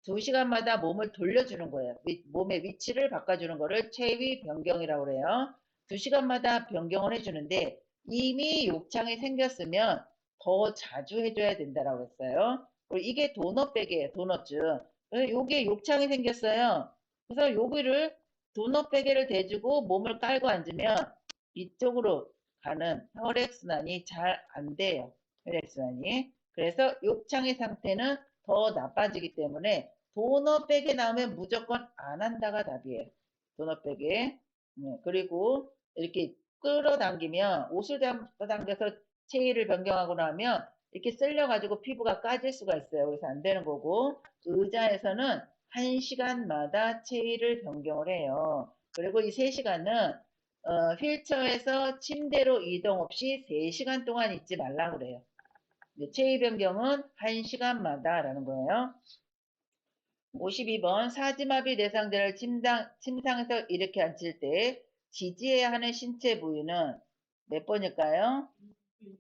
2시간마다 몸을 돌려주는 거예요. 몸의 위치를 바꿔주는 거를 체위 변경이라고 그래요. 2시간마다 변경을 해주는데 이미 욕창이 생겼으면 더 자주 해줘야 된다라고 했어요. 그리고 이게 도넛백이에요. 도넛즈. 요게 욕창이 생겼어요. 그래서 여기를 도넛베개를 대주고 몸을 깔고 앉으면 이쪽으로 가는 혈액순환이 잘 안 돼요. 혈액순환이. 그래서 욕창의 상태는 더 나빠지기 때문에 도넛백에 나오면 무조건 안 한다가 답이에요. 도넛백에. 그리고 이렇게 끌어당기면 옷을 잡아당겨서 체위를 변경하고 나면 이렇게 쓸려가지고 피부가 까질 수가 있어요. 그래서 안 되는 거고 의자에서는 1시간마다 체위를 변경을 해요. 그리고 이 3시간은 휠체어에서 침대로 이동 없이 3시간 동안 있지 말라고 그래요. 체위 변경은 1시간마다라는 거예요. 52번 사지마비 대상자를 침상에서 이렇게 앉힐 때 지지해야 하는 신체 부위는 몇 번일까요?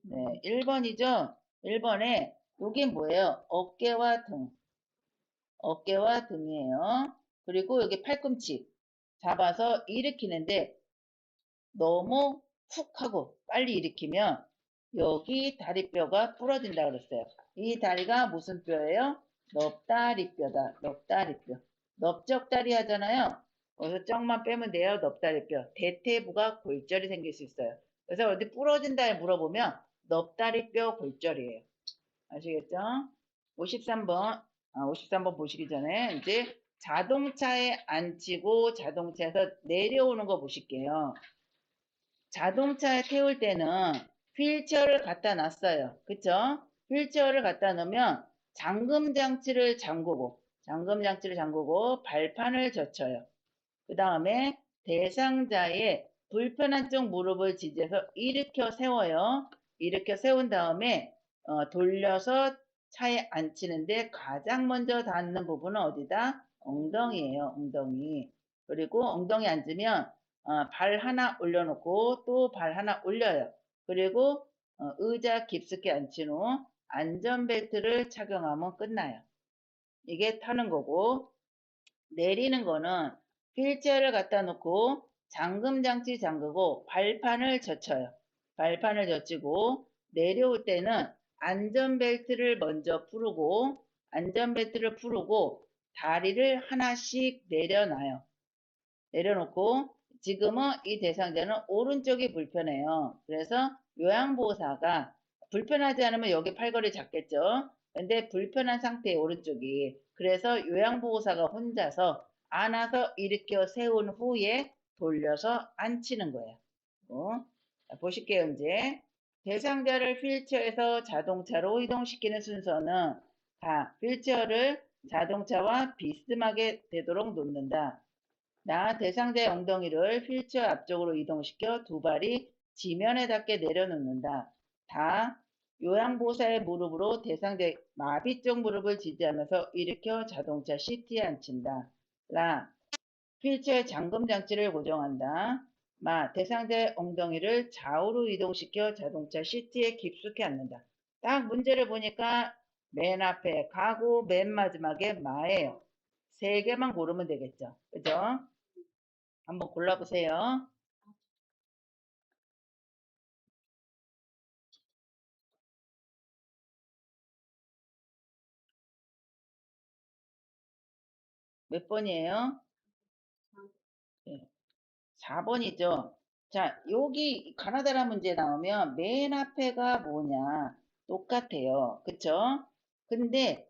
네, 1번이죠. 1번에 여기 뭐예요? 어깨와 등. 어깨와 등이에요. 그리고 여기 팔꿈치 잡아서 일으키는데 너무 훅 하고 빨리 일으키면 여기 다리뼈가 부러진다고 그랬어요. 이 다리가 무슨 뼈예요? 넙다리뼈다. 넙다리뼈. 넓적다리 하잖아요. 그래서 쪽만 빼면 돼요. 넙다리뼈. 대퇴부가 골절이 생길 수 있어요. 그래서 어디 부러진다 물어보면 넙다리뼈 골절이에요. 아시겠죠? 53번, 53번 보시기 전에 이제 자동차에 앉히고 자동차에서 내려오는 거 보실게요. 자동차에 태울 때는 휠체어를 갖다 놨어요. 그쵸? 휠체어를 갖다 놓으면 잠금장치를 잠그고 발판을 젖혀요. 그 다음에 대상자의 불편한 쪽 무릎을 지지해서 일으켜 세워요. 일으켜 세운 다음에 돌려서 차에 앉히는데 가장 먼저 닿는 부분은 어디다? 엉덩이에요. 엉덩이. 그리고 엉덩이 앉으면 발 하나 올려놓고 또 발 하나 올려요. 그리고 의자 깊숙이 앉힌 후 안전벨트를 착용하면 끝나요. 이게 타는 거고 내리는 거는 휠체어를 갖다 놓고 잠금장치 잠그고 발판을 젖혀요. 발판을 젖히고 내려올 때는 안전벨트를 먼저 풀고 안전벨트를 풀고 다리를 하나씩 내려놔요. 내려놓고 지금은 이 대상자는 오른쪽이 불편해요. 그래서 요양보호사가 불편하지 않으면 여기 팔걸이 잡겠죠. 근데 불편한 상태의 오른쪽이 그래서 요양보호사가 혼자서 안아서 일으켜 세운 후에 돌려서 앉히는 거예요. 보실게요 이제 대상자를 휠체어에서 자동차로 이동시키는 순서는 다 휠체어를 자동차와 비스듬하게 되도록 놓는다. 대상자의 엉덩이를 휠체어 앞쪽으로 이동시켜 두 발이 지면에 닿게 내려놓는다. 요양보호사의 무릎으로 대상자의 마비 쪽 무릎을 지지하면서 일으켜 자동차 시트에 앉힌다. 휠체어의 잠금 장치를 고정한다. 대상자의 엉덩이를 좌우로 이동시켜 자동차 시트에 깊숙이 앉는다. 딱 문제를 보니까 맨 앞에 가고 맨 마지막에 마예요. 세 개만 고르면 되겠죠. 그죠? 한번 골라보세요. 몇 번이에요? 네, 4번이죠. 자, 여기 가나다라 문제 나오면 맨 앞에가 뭐냐? 똑같아요. 그쵸? 근데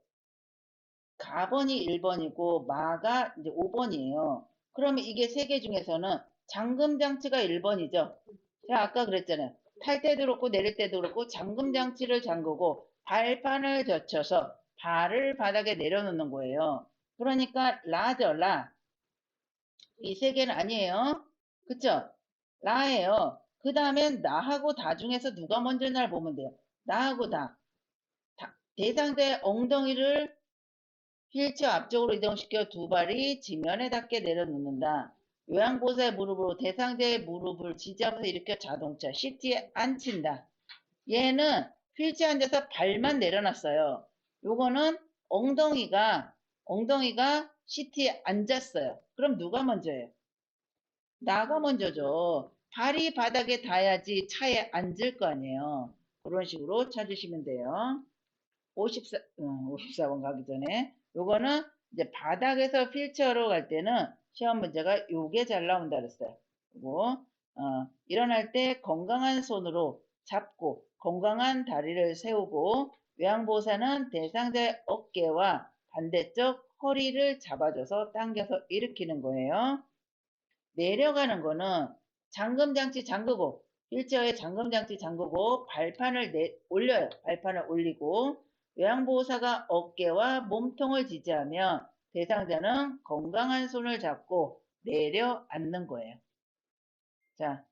가번이 1번이고 마가 이제 5번이에요. 그러면 이게 세 개 중에서는 잠금장치가 1번이죠. 제가 아까 그랬잖아요. 탈 때도 그렇고 내릴 때도 그렇고 잠금장치를 잠그고 발판을 젖혀서 발을 바닥에 내려놓는 거예요. 그러니까 라죠, 라. 이 세 개는 아니에요. 그쵸? 라예요. 그 다음엔 나하고 다 중에서 누가 먼저날 보면 돼요. 나하고 다. 대상자의 엉덩이를 휠체어 앞쪽으로 이동시켜 두 발이 지면에 닿게 내려놓는다. 요양보호사의 무릎으로 대상자의 무릎을 지지하면서 일으켜 자동차 시트에 앉힌다. 얘는 휠체어 앉아서 발만 내려놨어요. 요거는 엉덩이가 시트에 앉았어요. 그럼 누가 먼저예요? 나가 먼저죠. 발이 바닥에 닿아야지 차에 앉을 거 아니에요. 그런 식으로 찾으시면 돼요. 54번 가기 전에 요거는 이제 바닥에서 휠체어로 갈 때는 시험 문제가 요게 잘 나온다 그랬어요. 그리고 일어날 때 건강한 손으로 잡고 건강한 다리를 세우고 요양보호사는 대상자의 어깨와 반대쪽 허리를 잡아줘서 당겨서 일으키는 거예요. 내려가는 거는 잠금장치 잠그고 휠체어에 잠금장치 잠그고 발판을 올려요. 발판을 올리고 요양보호사가 어깨와 몸통을 지지하며 대상자는 건강한 손을 잡고 내려앉는 거예요. 자,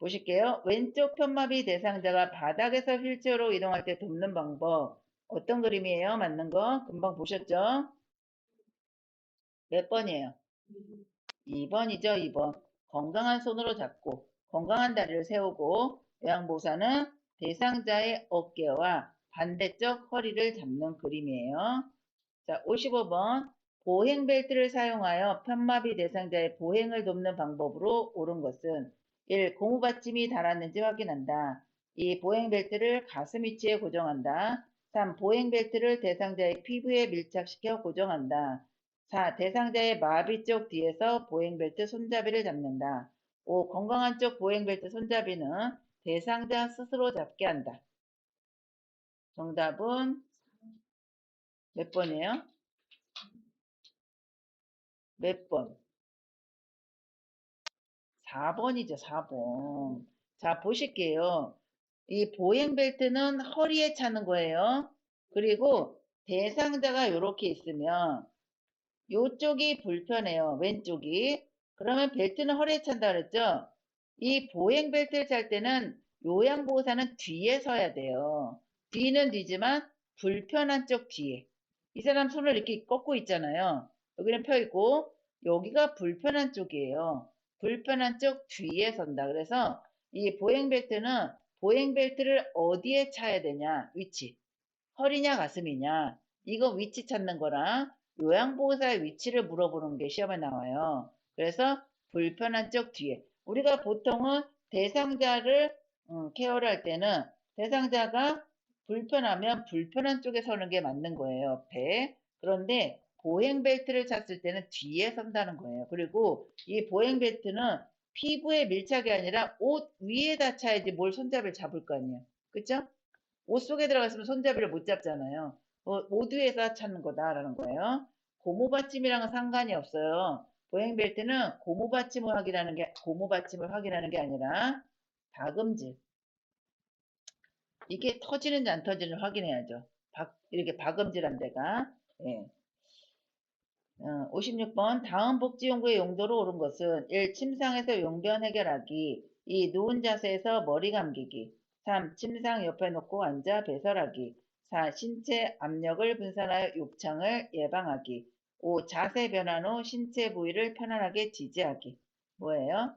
보실게요. 왼쪽 편마비 대상자가 바닥에서 휠체어로 이동할 때 돕는 방법. 어떤 그림이에요? 맞는 거? 금방 보셨죠? 몇 번이에요? 2번이죠, 2번. 건강한 손으로 잡고 건강한 다리를 세우고 요양보호사는 대상자의 어깨와 반대쪽 허리를 잡는 그림이에요. 자, 55번. 보행벨트를 사용하여 편마비 대상자의 보행을 돕는 방법으로 옳은 것은 1. 고무받침이 닳았는지 확인한다. 2. 보행벨트를 가슴 위치에 고정한다. 3. 보행벨트를 대상자의 피부에 밀착시켜 고정한다. 4. 대상자의 마비 쪽 뒤에서 보행벨트 손잡이를 잡는다. 5. 건강한 쪽 보행벨트 손잡이는 대상자 스스로 잡게 한다. 정답은 몇 번이에요? 몇 번? 4번이죠, 4번. 자, 보실게요. 이 보행벨트는 허리에 차는 거예요. 그리고 대상자가 이렇게 있으면 이쪽이 불편해요. 왼쪽이. 그러면 벨트는 허리에 찬다 그랬죠? 이 보행벨트를 찰 때는 요양보호사는 뒤에 서야 돼요. 뒤는 뒤지만 불편한 쪽 뒤에. 이 사람 손을 이렇게 꺾고 있잖아요. 여기는 펴 있고 여기가 불편한 쪽이에요. 불편한 쪽 뒤에 선다. 그래서 이 보행벨트는 보행벨트를 어디에 차야 되냐? 위치. 허리냐 가슴이냐? 이거 위치 찾는 거랑 요양보호사의 위치를 물어보는 게 시험에 나와요. 그래서 불편한 쪽 뒤에. 우리가 보통은 대상자를 케어를 할 때는 대상자가 불편하면 불편한 쪽에 서는 게 맞는 거예요. 옆에. 그런데 보행벨트를 찾을 때는 뒤에 선다는 거예요. 그리고 이 보행벨트는 피부에 밀착이 아니라 옷 위에다 차야지 뭘 손잡이를 잡을 거 아니에요. 그쵸? 옷 속에 들어갔으면 손잡이를 못 잡잖아요. 모두에서 찾는 거다라는 거예요. 고무받침이랑은 상관이 없어요. 보행벨트는 고무받침을 확인하는 게 아니라 박음질. 이게 터지는지 안 터지는지 확인해야죠. 이렇게 박음질한 데가. 예. 56번 다음 복지용구의 용도로 옳은 것은 1. 침상에서 용변 해결하기 2. 누운 자세에서 머리 감기기 3. 침상 옆에 놓고 앉아 배설하기 4. 신체 압력을 분산하여 욕창을 예방하기 5. 자세 변환 후 신체 부위를 편안하게 지지하기 뭐예요?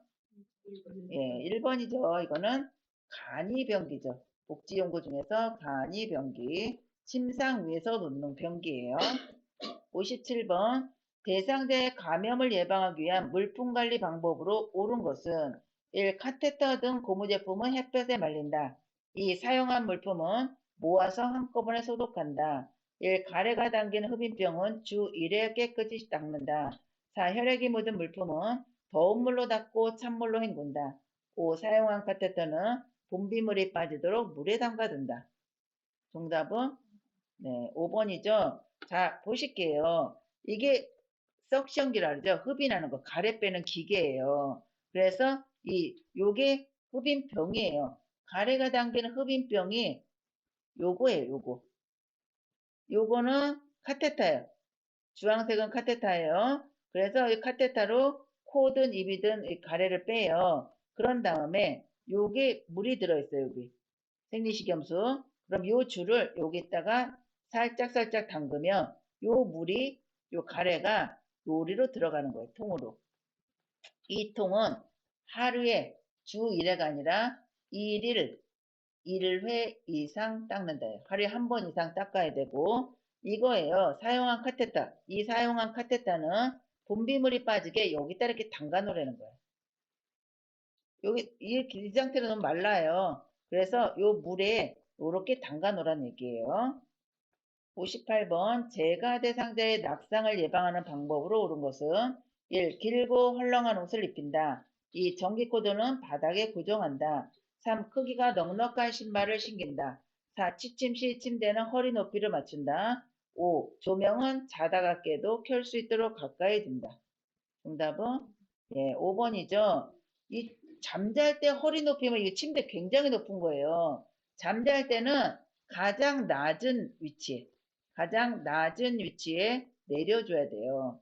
예, 1번이죠. 이거는 간이변기죠. 복지용구 중에서 간이변기 침상 위에서 놓는 변기예요. 57번 대상자의 감염을 예방하기 위한 물품 관리 방법으로 옳은 것은 1. 카테터 등 고무 제품은 햇볕에 말린다. 2. 사용한 물품은 모아서 한꺼번에 소독한다. 1. 가래가 담긴 흡인병은 주 1회 깨끗이 닦는다. 4. 혈액이 묻은 물품은 더운 물로 닦고 찬물로 헹군다. 5. 사용한 카테터는 분비물이 빠지도록 물에 담가둔다. 정답은 네, 5번이죠. 자, 보실게요. 이게 석션기라 그러죠. 흡인하는 거, 가래 빼는 기계예요. 그래서 요게 흡인병이에요. 가래가 담기는 흡인병이 요거예요, 요거. 요거는 카테터예요. 주황색은 카테터예요. 그래서 이 카테터로 코든 입이든 이 가래를 빼요. 그런 다음에 요게 물이 들어있어요, 여기. 생리식염수. 그럼 요 줄을 여기다가 살짝 담그면 요 물이, 요 가래가 요리로 들어가는 거예요, 통으로. 이 통은 하루에 주 1회가 아니라 1회 이상 닦는다요. 하루에 한 번 이상 닦아야 되고, 이거예요. 사용한 카테터. 이 사용한 카테터는 분비물이 빠지게 여기다 이렇게 담가 놓으라는 거예요. 여기 이 상태로 너무 말라요. 그래서 요 물에 이렇게 담가 놓으라는 얘기예요. 58번 제가대 상자의 낙상을 예방하는 방법으로 옳은 것은 1. 길고 헐렁한 옷을 입힌다. 2. 전기코드는 바닥에 고정한다. 3. 크기가 넉넉한 신발을 신긴다. 4. 취침 시 침대는 허리 높이를 맞춘다. 5. 조명은 자다가 깨도 켤 수 있도록 가까이 둔다. 정답은 예, 5번이죠. 이 잠잘 때 허리 높이면 이 침대 굉장히 높은 거예요. 잠잘 때는 가장 낮은 위치에 내려줘야 돼요.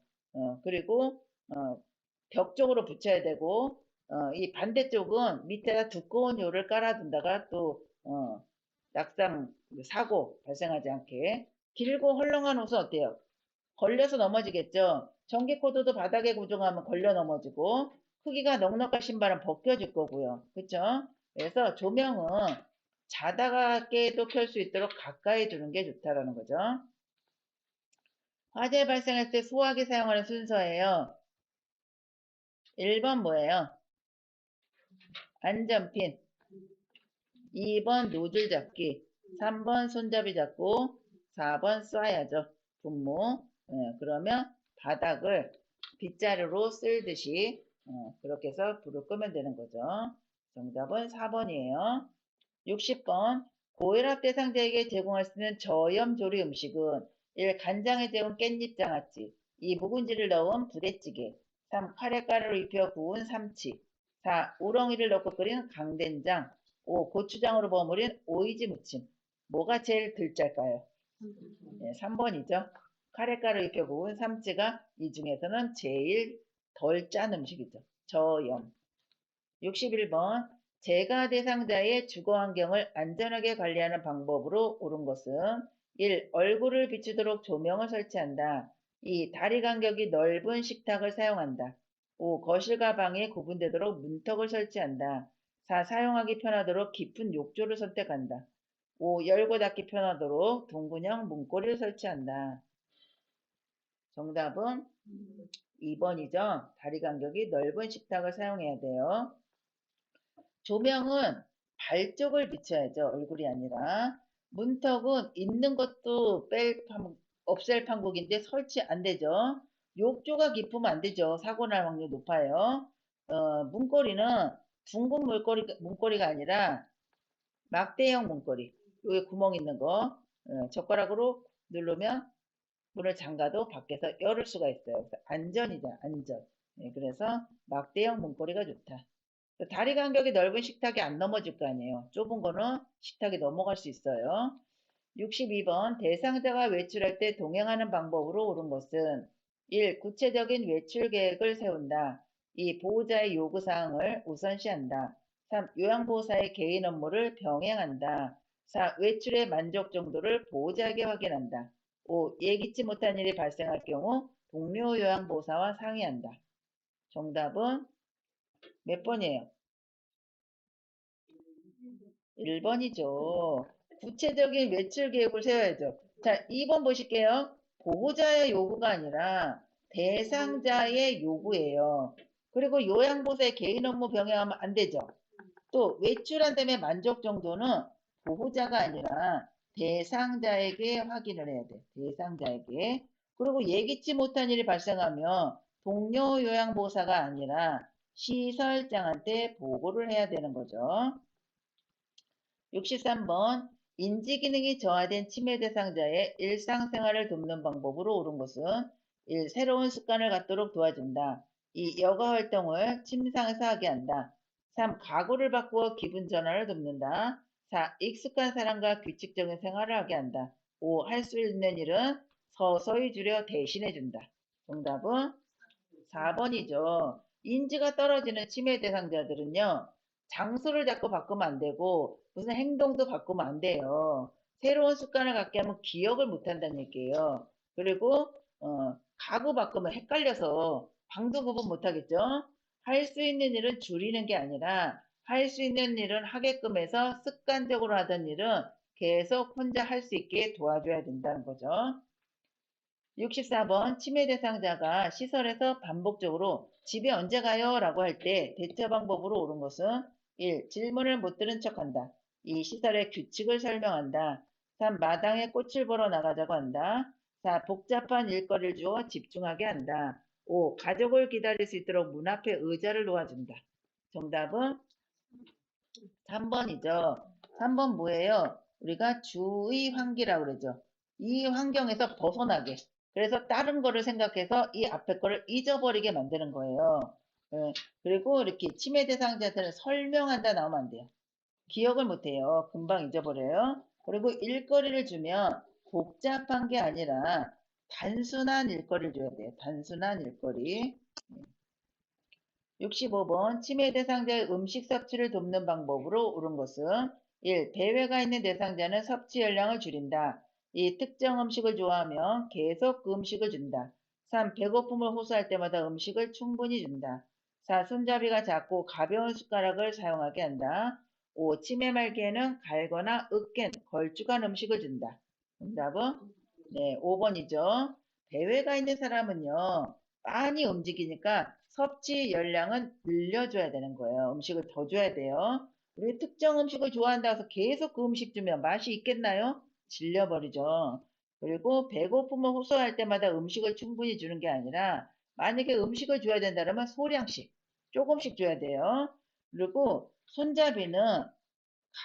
그리고 벽 쪽으로 붙여야 되고 이 반대쪽은 밑에다 두꺼운 요를 깔아둔다가 또 낙상 사고 발생하지 않게. 길고 헐렁한 옷은 어때요? 걸려서 넘어지겠죠. 전기코드도 바닥에 고정하면 걸려 넘어지고 크기가 넉넉한 신발은 벗겨질 거고요. 그쵸? 그래서 조명은 자다가 깨도 켤 수 있도록 가까이 두는 게 좋다라는 거죠. 화재 발생할 때 소화기 사용하는 순서예요. 1번 뭐예요? 안전핀. 2번 노즐 잡기. 3번 손잡이 잡고 4번 쏴야죠. 분무. 그러면 바닥을 빗자루로 쓸듯이 그렇게 해서 불을 끄면 되는 거죠. 정답은 4번이에요. 60번 고혈압 대상자에게 제공할 수 있는 저염 조리 음식은 1. 간장에 재운 깻잎장아찌 2. 묵은지를 넣은 부대찌개 3. 카레가루를 입혀 구운 삼치 4. 우렁이를 넣고 끓인 강된장 5. 고추장으로 버무린 오이지 무침. 뭐가 제일 들짤까요? 네, 3번이죠. 카레가루 입혀 구운 삼치가 이 중에서는 제일 덜 짠 음식이죠. 저염. 61번 재가 대상자의 주거 환경을 안전하게 관리하는 방법으로 옳은 것은 1. 얼굴을 비추도록 조명을 설치한다. 2. 다리 간격이 넓은 식탁을 사용한다. 5. 거실과 방이 구분되도록 문턱을 설치한다. 4. 사용하기 편하도록 깊은 욕조를 선택한다. 5. 열고 닫기 편하도록 둥근형 문고리를 설치한다. 정답은 2번이죠. 다리 간격이 넓은 식탁을 사용해야 돼요. 조명은 발 쪽을 비춰야죠. 얼굴이 아니라. 문턱은 있는 것도 없앨 판국인데 설치 안 되죠. 욕조가 깊으면 안 되죠. 사고 날 확률이 높아요. 문고리는 둥근 문고리가 아니라 막대형 문고리. 여기 구멍 있는 거. 젓가락으로 누르면 문을 잠가도 밖에서 열을 수가 있어요. 그래서 안전이죠. 안전. 그래서 막대형 문고리가 좋다. 다리 간격이 넓은 식탁이 안 넘어질 거 아니에요. 좁은 거는 식탁이 넘어갈 수 있어요. 62번 대상자가 외출할 때 동행하는 방법으로 옳은 것은 1. 구체적인 외출 계획을 세운다. 2. 보호자의 요구사항을 우선시한다. 3. 요양보호사의 개인 업무를 병행한다. 4. 외출의 만족 정도를 보호자에게 확인한다. 5. 예기치 못한 일이 발생할 경우 동료 요양보호사와 상의한다. 정답은 몇 번이에요? 1번이죠. 구체적인 외출 계획을 세워야죠. 자, 2번 보실게요. 보호자의 요구가 아니라 대상자의 요구예요. 그리고 요양보호사의 개인 업무 병행하면 안 되죠. 또 외출한 다음에 만족 정도는 보호자가 아니라 대상자에게 확인을 해야 돼. 대상자에게. 그리고 예기치 못한 일이 발생하면 동료 요양보호사가 아니라 시설장한테 보고를 해야 되는 거죠. 63번 인지기능이 저하된 치매 대상자의 일상생활을 돕는 방법으로 옳은 것은 1. 새로운 습관을 갖도록 도와준다. 2. 여가 활동을 침상에서 하게 한다. 3. 가구를 바꾸어 기분 전환을 돕는다. 4. 익숙한 사람과 규칙적인 생활을 하게 한다. 5. 할 수 있는 일은 서서히 줄여 대신해준다. 정답은 4번이죠. 인지가 떨어지는 치매 대상자들은요, 장소를 자꾸 바꾸면 안 되고, 무슨 행동도 바꾸면 안 돼요. 새로운 습관을 갖게 하면 기억을 못 한다는 얘기예요. 그리고, 가구 바꾸면 헷갈려서 방도 구분 못 하겠죠? 할 수 있는 일은 줄이는 게 아니라, 할 수 있는 일은 하게끔 해서 습관적으로 하던 일은 계속 혼자 할 수 있게 도와줘야 된다는 거죠. 64번 치매 대상자가 시설에서 반복적으로 집에 언제 가요? 라고 할 때 대처 방법으로 옳은 것은 1. 질문을 못 들은 척한다. 2. 시설의 규칙을 설명한다. 3. 마당에 꽃을 보러 나가자고 한다. 4. 복잡한 일거리를 주어 집중하게 한다. 5. 가족을 기다릴 수 있도록 문 앞에 의자를 놓아준다. 정답은 3번이죠. 3번 뭐예요? 우리가 주의 환기라고 그러죠. 이 환경에서 벗어나게. 그래서 다른 거를 생각해서 이 앞에 거를 잊어버리게 만드는 거예요. 예, 그리고 이렇게 치매 대상자들은 설명한다 나오면 안 돼요. 기억을 못 해요. 금방 잊어버려요. 그리고 일거리를 주면 복잡한 게 아니라 단순한 일거리를 줘야 돼요. 단순한 일거리. 65번 치매 대상자의 음식 섭취를 돕는 방법으로 옳은 것은 1. 배회가 있는 대상자는 섭취 열량을 줄인다. 2. 특정 음식을 좋아하면 계속 그 음식을 준다. 3. 배고픔을 호소할 때마다 음식을 충분히 준다. 4. 손잡이가 작고 가벼운 숟가락을 사용하게 한다. 5. 치매 말기에는 갈거나 으깬 걸쭉한 음식을 준다. 정답은 네, 5번이죠. 배회가 있는 사람은요. 많이 움직이니까 섭취 열량은 늘려줘야 되는 거예요. 음식을 더 줘야 돼요. 우리 특정 음식을 좋아한다고 해서 계속 그 음식 주면 맛이 있겠나요? 질려버리죠. 그리고 배고픔을 호소할 때마다 음식을 충분히 주는 게 아니라 만약에 음식을 줘야 된다면 소량씩 조금씩 줘야 돼요. 그리고 손잡이는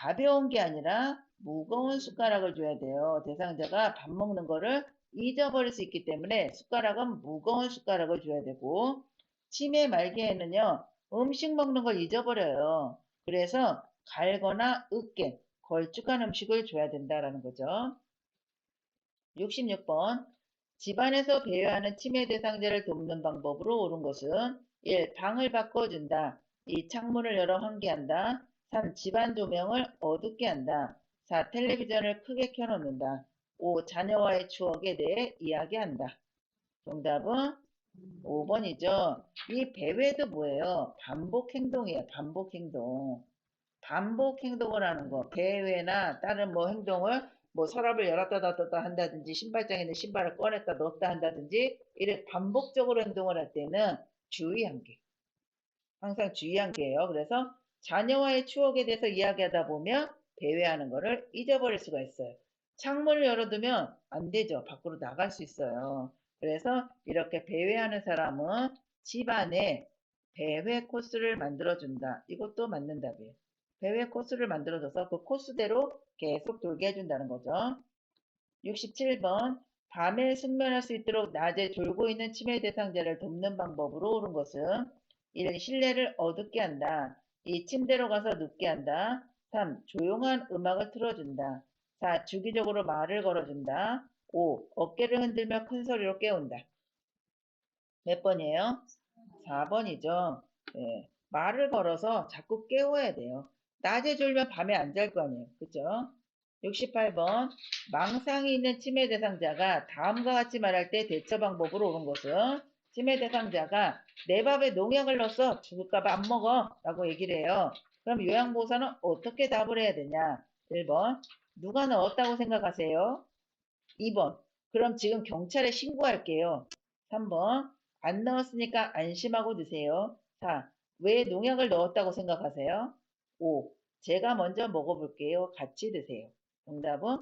가벼운 게 아니라 무거운 숟가락을 줘야 돼요. 대상자가 밥 먹는 거를 잊어버릴 수 있기 때문에 숟가락은 무거운 숟가락을 줘야 되고 치매 말기에는요. 음식 먹는 걸 잊어버려요. 그래서 갈거나 으깬 걸쭉한 음식을 줘야 된다라는 거죠. 66번 집안에서 배회하는 치매 대상자를 돕는 방법으로 옳은 것은 1. 방을 바꿔준다. 2. 창문을 열어 환기한다. 3. 집안 조명을 어둡게 한다. 4. 텔레비전을 크게 켜놓는다. 5. 자녀와의 추억에 대해 이야기한다. 정답은 5번이죠. 이 배회도 뭐예요? 반복 행동이에요. 반복 행동. 반복 행동을 하는 거, 배회나 다른 뭐 행동을 뭐 서랍을 열었다 닫았다 한다든지 신발장에 있는 신발을 꺼냈다 넣었다 한다든지 이렇게 반복적으로 행동을 할 때는 주의한 게 항상 주의한 게예요. 그래서 자녀와의 추억에 대해서 이야기하다 보면 배회하는 거를 잊어버릴 수가 있어요. 창문을 열어두면 안 되죠. 밖으로 나갈 수 있어요. 그래서 이렇게 배회하는 사람은 집안에 배회 코스를 만들어준다. 이것도 맞는 답이에요. 배회 코스를 만들어줘서 그 코스대로 계속 돌게 해준다는 거죠. 67번 밤에 숙면할 수 있도록 낮에 졸고 있는 치매 대상자를 돕는 방법으로 옳은 것은 1. 실내를 어둡게 한다. 2. 침대로 가서 눕게 한다. 3. 조용한 음악을 틀어준다. 4. 주기적으로 말을 걸어준다. 5. 어깨를 흔들며 큰 소리로 깨운다. 몇 번이에요? 4번이죠. 네. 말을 걸어서 자꾸 깨워야 돼요. 낮에 졸면 밤에 안 잘 거 아니에요. 그죠? 68번 망상이 있는 치매 대상자가 다음과 같이 말할 때 대처 방법으로 옳은 것은 치매 대상자가 내 밥에 농약을 넣어서 죽을까봐 안 먹어 라고 얘기를 해요. 그럼 요양보호사는 어떻게 답을 해야 되냐? 1번 누가 넣었다고 생각하세요? 2번 그럼 지금 경찰에 신고할게요. 3번 안 넣었으니까 안심하고 드세요. 4. 왜 농약을 넣었다고 생각하세요? 5. 제가 먼저 먹어볼게요. 같이 드세요. 정답은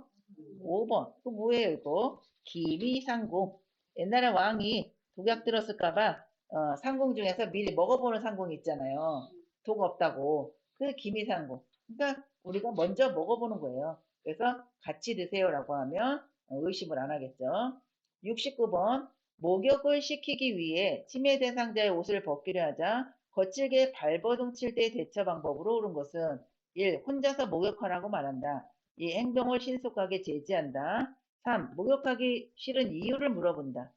5번. 그 뭐예요, 이거? 기미상궁. 옛날에 왕이 독약 들었을까봐 상궁 중에서 미리 먹어보는 상궁이 있잖아요. 독 없다고. 그 기미상궁. 그러니까 우리가 먼저 먹어보는 거예요. 그래서 같이 드세요라고 하면 의심을 안 하겠죠. 69번. 목욕을 시키기 위해 치매 대상자의 옷을 벗기려 하자 거칠게 발버둥 칠 때 대처 방법으로 옳은 것은 1. 혼자서 목욕하라고 말한다. 2. 행동을 신속하게 제지한다. 3. 목욕하기 싫은 이유를 물어본다.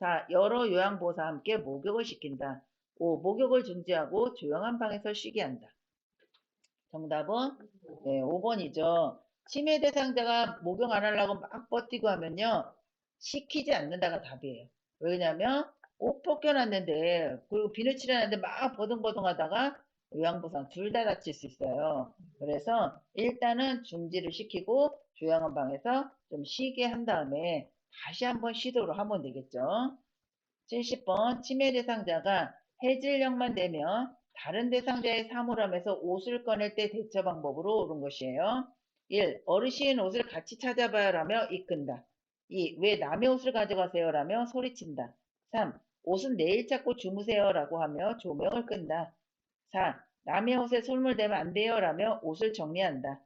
4. 여러 요양보호사와 함께 목욕을 시킨다. 5. 목욕을 중지하고 조용한 방에서 쉬게 한다. 정답은 네, 5번이죠. 치매 대상자가 목욕 안 하려고 막 버티고 하면요. 시키지 않는다가 답이에요. 왜냐면 옷 벗겨놨는데 그리고 비누 칠해놨는데 막 버둥버둥 하다가 요양보상 둘 다 다칠 수 있어요. 그래서 일단은 중지를 시키고 조용한 방에서 좀 쉬게 한 다음에 다시 한번 시도를 하면 되겠죠. 70번 치매 대상자가 해질녘만 되면 다른 대상자의 사물함에서 옷을 꺼낼 때 대처 방법으로 옳은 것이에요. 1. 어르신 옷을 같이 찾아봐요 라며 이끈다. 2. 왜 남의 옷을 가져가세요 라며 소리친다. 3. 옷은 내일 찾고 주무세요 라고 하며 조명을 끈다. 4. 남의 옷에 손을 대면 안 돼요 라며 옷을 정리한다.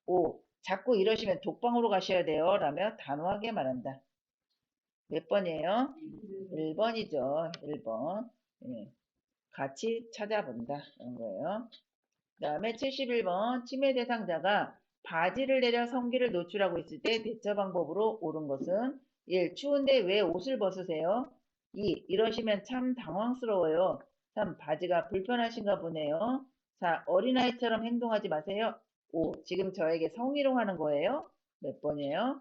5. 자꾸 이러시면 독방으로 가셔야 돼요 라며 단호하게 말한다. 몇 번이에요? 1번이죠. 1번. 예, 같이 찾아본다. 이런 거예요. 그 다음에 71번. 치매 대상자가 바지를 내려 성기를 노출하고 있을 때 대처 방법으로 옳은 것은 1. 추운데 왜 옷을 벗으세요? 2. 이러시면 참 당황스러워요. 3. 바지가 불편하신가 보네요. 4. 어린아이처럼 행동하지 마세요. 5. 지금 저에게 성희롱하는 거예요? 몇 번이에요?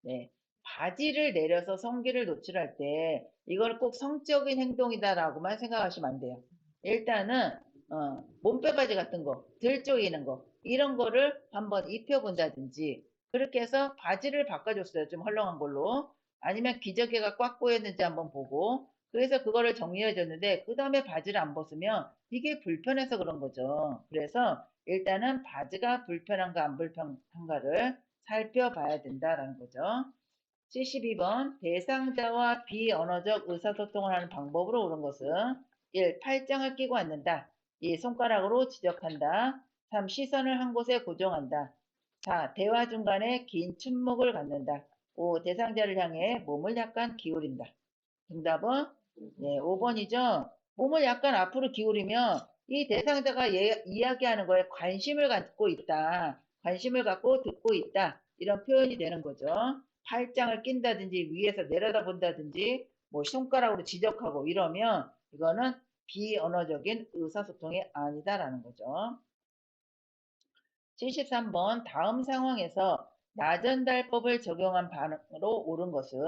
네. 바지를 내려서 성기를 노출할 때 이걸 꼭 성적인 행동이다라고만 생각하시면 안 돼요. 일단은 몸빼바지 같은 거, 들 조이는 거 이런 거를 한번 입혀본다든지 그렇게 해서 바지를 바꿔줬어요. 좀 헐렁한 걸로. 아니면 기저귀가 꽉 꼬였는지 한번 보고 그래서 그거를 정리해줬는데 그 다음에 바지를 안 벗으면 이게 불편해서 그런 거죠. 그래서 일단은 바지가 불편한가 안 불편한가를 살펴봐야 된다라는 거죠. 72번 대상자와 비언어적 의사소통을 하는 방법으로 옳은 것은 1. 팔짱을 끼고 앉는다. 2. 손가락으로 지적한다. 3. 시선을 한 곳에 고정한다. 4. 대화 중간에 긴 침묵을 갖는다. 5. 대상자를 향해 몸을 약간 기울인다. 정답은 네, 5번이죠. 몸을 약간 앞으로 기울이면 이 대상자가 이야기하는 거에 관심을 갖고 있다. 관심을 갖고 듣고 있다. 이런 표현이 되는 거죠. 팔짱을 낀다든지 위에서 내려다본다든지 뭐 손가락으로 지적하고 이러면 이거는 비언어적인 의사소통이 아니다라는 거죠. 73번 다음 상황에서 나전달법을 적용한 반응으로 옳은 것은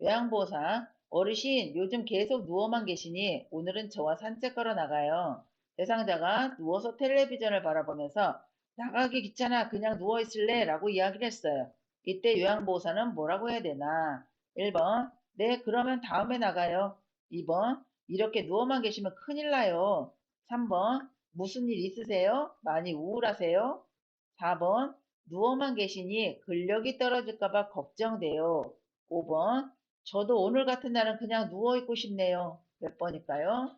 요양보호사 어르신 요즘 계속 누워만 계시니 오늘은 저와 산책하러 나가요. 대상자가 누워서 텔레비전을 바라보면서 나가기 귀찮아 그냥 누워 있을래? 라고 이야기를 했어요. 이때 요양보호사는 뭐라고 해야 되나? 1번 네 그러면 다음에 나가요. 2번 이렇게 누워만 계시면 큰일 나요. 3번 무슨 일 있으세요? 많이 우울하세요? 4번 누워만 계시니 근력이 떨어질까봐 걱정돼요. 5번 저도 오늘 같은 날은 그냥 누워있고 싶네요. 몇 번일까요?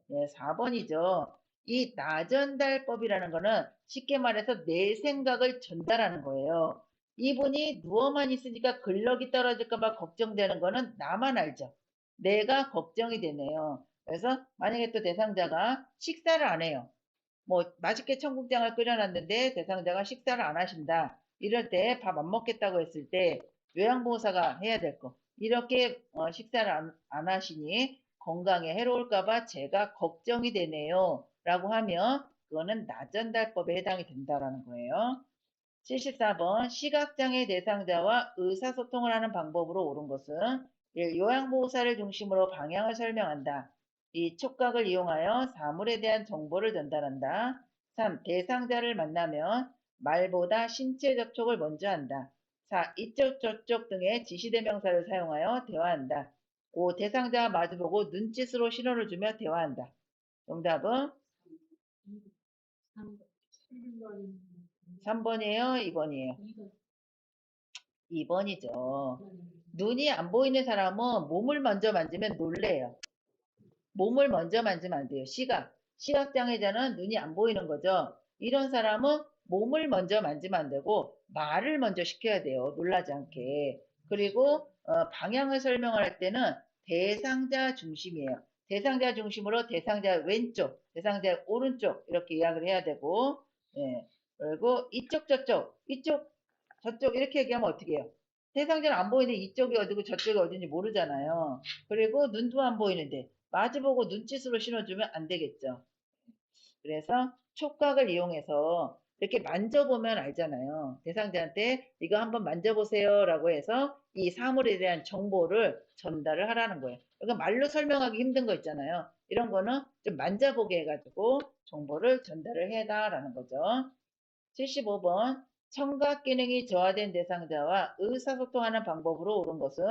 네, 4번이죠. 이 나전달법이라는 거는 쉽게 말해서 내 생각을 전달하는 거예요. 이분이 누워만 있으니까 근력이 떨어질까봐 걱정되는 거는 나만 알죠. 내가 걱정이 되네요. 그래서 만약에 또 대상자가 식사를 안 해요. 뭐 맛있게 청국장을 끓여놨는데 대상자가 식사를 안 하신다. 이럴 때 밥 안 먹겠다고 했을 때 요양보호사가 해야 될 거. 이렇게 식사를 안 하시니 건강에 해로울까봐 제가 걱정이 되네요. 라고 하면 그거는 나전달법에 해당이 된다라는 거예요. 74번 시각장애 대상자와 의사소통을 하는 방법으로 옳은 것은 1. 요양보호사를 중심으로 방향을 설명한다. 2. 촉각을 이용하여 사물에 대한 정보를 전달한다. 3. 대상자를 만나면 말보다 신체 접촉을 먼저 한다. 4. 이쪽 저쪽 등의 지시대명사를 사용하여 대화한다. 5. 대상자와 마주보고 눈짓으로 신호를 주며 대화한다. 정답은 3번. 3번이에요? 2번이에요? 2번이죠. 눈이 안 보이는 사람은 몸을 먼저 만지면 놀래요. 몸을 먼저 만지면 안 돼요. 시각장애자는 눈이 안 보이는 거죠. 이런 사람은 몸을 먼저 만지면 안 되고 말을 먼저 시켜야 돼요. 놀라지 않게. 그리고 방향을 설명할 때는 대상자 중심이에요. 대상자 중심으로 대상자 왼쪽, 대상자 오른쪽 이렇게 이야기를 해야 되고, 예. 그리고 이쪽 저쪽, 이쪽 저쪽 이렇게 얘기하면 어떻게 해요? 대상자는 안 보이는데 이쪽이 어디고 저쪽이 어딘지 모르잖아요. 그리고 눈도 안 보이는데 마주보고 눈짓으로 신호주면 안 되겠죠. 그래서 촉각을 이용해서 이렇게 만져보면 알잖아요. 대상자한테 이거 한번 만져보세요 라고 해서 이 사물에 대한 정보를 전달을 하라는 거예요. 이거 말로 설명하기 힘든 거 있잖아요. 이런 거는 좀 만져보게 해가지고 정보를 전달을 해라라는 거죠. 75번 청각 기능이 저하된 대상자와 의사소통하는 방법으로 옳은 것은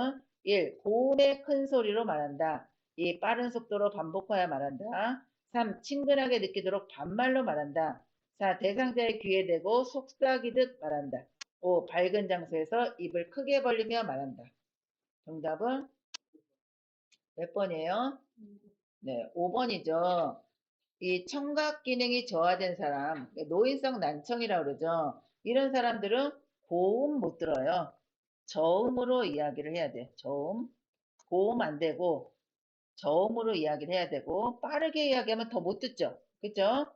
1. 고음의 큰 소리로 말한다. 2. 빠른 속도로 반복하여 말한다. 3. 친근하게 느끼도록 반말로 말한다. 4. 대상자의 귀에 대고 속삭이듯 말한다. 5. 밝은 장소에서 입을 크게 벌리며 말한다. 정답은 몇 번이에요? 네, 5번이죠. 이 청각 기능이 저하된 사람, 노인성 난청이라고 그러죠. 이런 사람들은 고음 못 들어요. 저음으로 이야기를 해야 돼. 저음. 고음 안 되고 저음으로 이야기를 해야 되고 빠르게 이야기하면 더 못 듣죠. 그죠?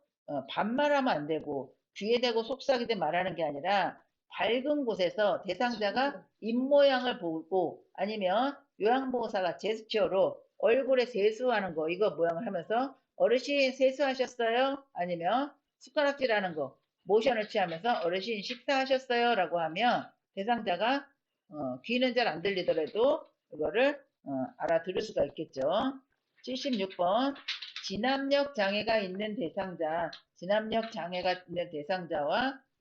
반말하면 안 되고 귀에 대고 속삭이듯 말하는 게 아니라 밝은 곳에서 대상자가 입모양을 보고 아니면 요양보호사가 제스처로 얼굴에 세수하는 거 이거 모양을 하면서 어르신 세수하셨어요? 아니면 숟가락질하는 거 모션을 취하면서 어르신 식사하셨어요? 라고 하면 대상자가 귀는 잘 안 들리더라도 이거를 알아들을 수가 있겠죠. 76번 진압력 장애가 있는 대상자와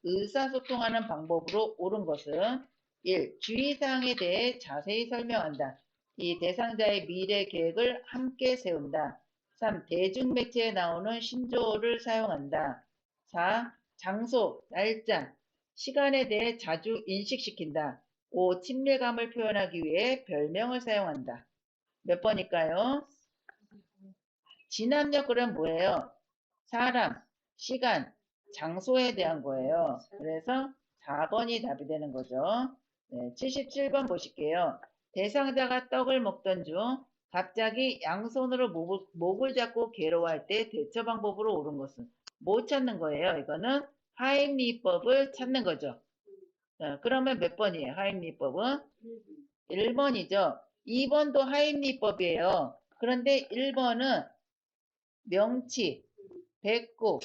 의사소통하는 방법으로 옳은 것은 1. 주의사항에 대해 자세히 설명한다. 2. 대상자의 미래 계획을 함께 세운다. 3. 대중매체에 나오는 신조어를 사용한다. 4. 장소, 날짜, 시간에 대해 자주 인식시킨다. 5. 친밀감을 표현하기 위해 별명을 사용한다. 몇 번일까요? 진압력은 뭐예요? 사람, 시간, 장소에 대한 거예요. 그래서 4번이 답이 되는 거죠. 네, 77번 보실게요. 대상자가 떡을 먹던 중 갑자기 양손으로 목을 잡고 괴로워할 때 대처 방법으로 옳은 것은 뭐 찾는 거예요? 이거는 하임리법을 찾는 거죠. 자, 그러면 몇 번이에요? 하임리법은? 1번이죠. 2번도 하임리법이에요. 그런데 1번은 명치, 배꼽,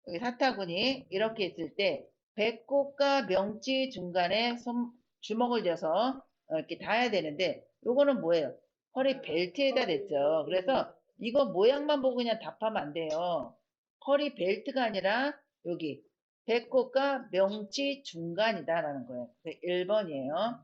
여기 사타구니 이렇게 있을 때 배꼽과 명치 중간에 주먹을 쥐어서 이렇게 닿아야 되는데 요거는 뭐예요? 허리 벨트에다 댔죠. 그래서 이거 모양만 보고 그냥 답하면 안 돼요. 허리 벨트가 아니라 여기 배꼽과 명치 중간이다라는 거예요. 1번이에요.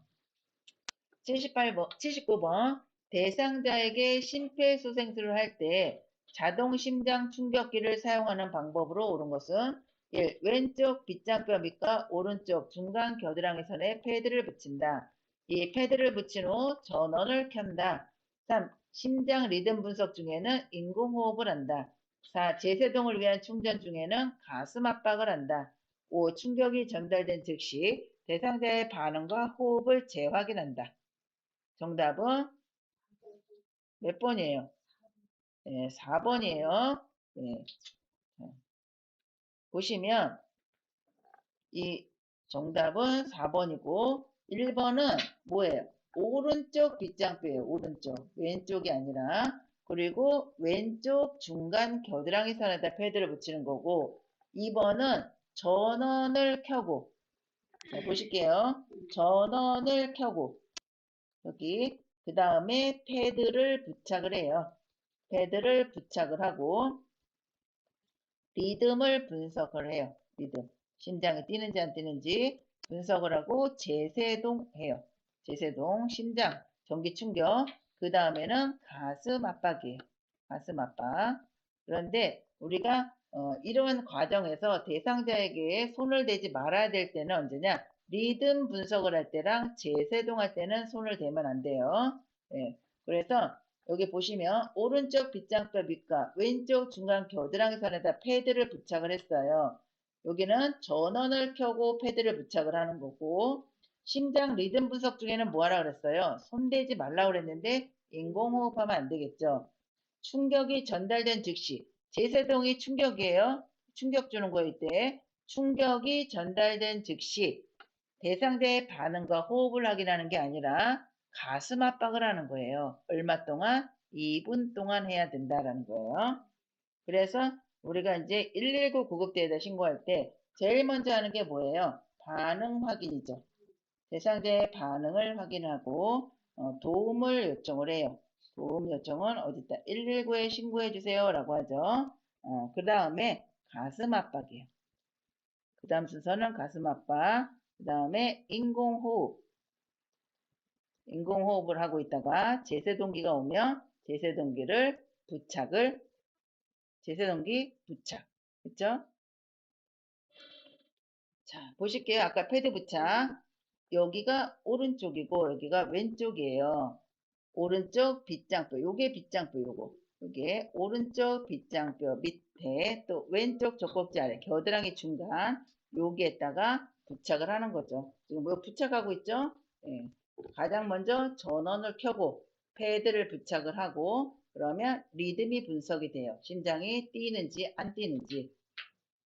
78번, 79번 대상자에게 심폐소생술을 할 때 자동 심장 충격기를 사용하는 방법으로 옳은 것은 1. 왼쪽 빗장뼈 밑과 오른쪽 중간 겨드랑이 선에 패드를 붙인다. 2. 패드를 붙인 후 전원을 켠다. 3. 심장 리듬 분석 중에는 인공호흡을 한다. 4. 제세동을 위한 충전 중에는 가슴 압박을 한다. 5. 충격이 전달된 즉시 대상자의 반응과 호흡을 재확인한다. 정답은 몇 번이에요? 네, 4번이에요. 네. 보시면 이 정답은 4번이고 1번은 뭐예요? 오른쪽 빗장뼈예요. 오른쪽. 왼쪽이 아니라. 그리고 왼쪽 중간 겨드랑이 선에다 패드를 붙이는 거고 2번은 전원을 켜고 자, 보실게요. 전원을 켜고 여기 그 다음에 패드를 부착을 해요. 패드를 부착을 하고 리듬을 분석을 해요. 리듬. 심장이 뛰는지 안 뛰는지 분석을 하고 재세동해요. 재세동, 심장, 전기 충격. 그 다음에는 가슴 압박이에요. 가슴 압박. 그런데 우리가 이런 과정에서 대상자에게 손을 대지 말아야 될 때는 언제냐? 리듬 분석을 할 때랑 제세동할 때는 손을 대면 안 돼요. 예, 그래서 여기 보시면 오른쪽 빗장뼈 밑과 왼쪽 중간 겨드랑이 선에다 패드를 부착을 했어요. 여기는 전원을 켜고 패드를 부착을 하는 거고, 심장 리듬 분석 중에는 뭐 하라 그랬어요? 손대지 말라 그랬는데 인공호흡하면 안 되겠죠. 충격이 전달된 즉시, 제세동이 충격이에요. 충격 주는 거 이때 충격이 전달된 즉시 대상자의 반응과 호흡을 확인하는 게 아니라 가슴 압박을 하는 거예요. 얼마 동안? 2분 동안 해야 된다라는 거예요. 그래서 우리가 이제 119 구급대에다 신고할 때 제일 먼저 하는 게 뭐예요? 반응 확인이죠. 대상자의 반응을 확인하고 도움을 요청을 해요. 도움 요청은 어디다 119에 신고해 주세요 라고 하죠. 그 다음에 가슴 압박이에요. 그 다음 순서는 가슴 압박, 그 다음에 인공호흡. 인공호흡을 하고 있다가 제세동기가 오면 제세동기 부착. 그쵸? 자, 보실게요. 아까 패드 부착. 여기가 오른쪽이고 여기가 왼쪽이에요. 오른쪽 빗장뼈, 요게 빗장뼈 요거. 요게 오른쪽 빗장뼈 밑에 또 왼쪽 젖꼭지 아래 겨드랑이 중간 여기에다가 부착을 하는 거죠. 지금 뭐 부착하고 있죠? 예. 가장 먼저 전원을 켜고 패드를 부착을 하고 그러면 리듬이 분석이 돼요. 심장이 뛰는지 안 뛰는지.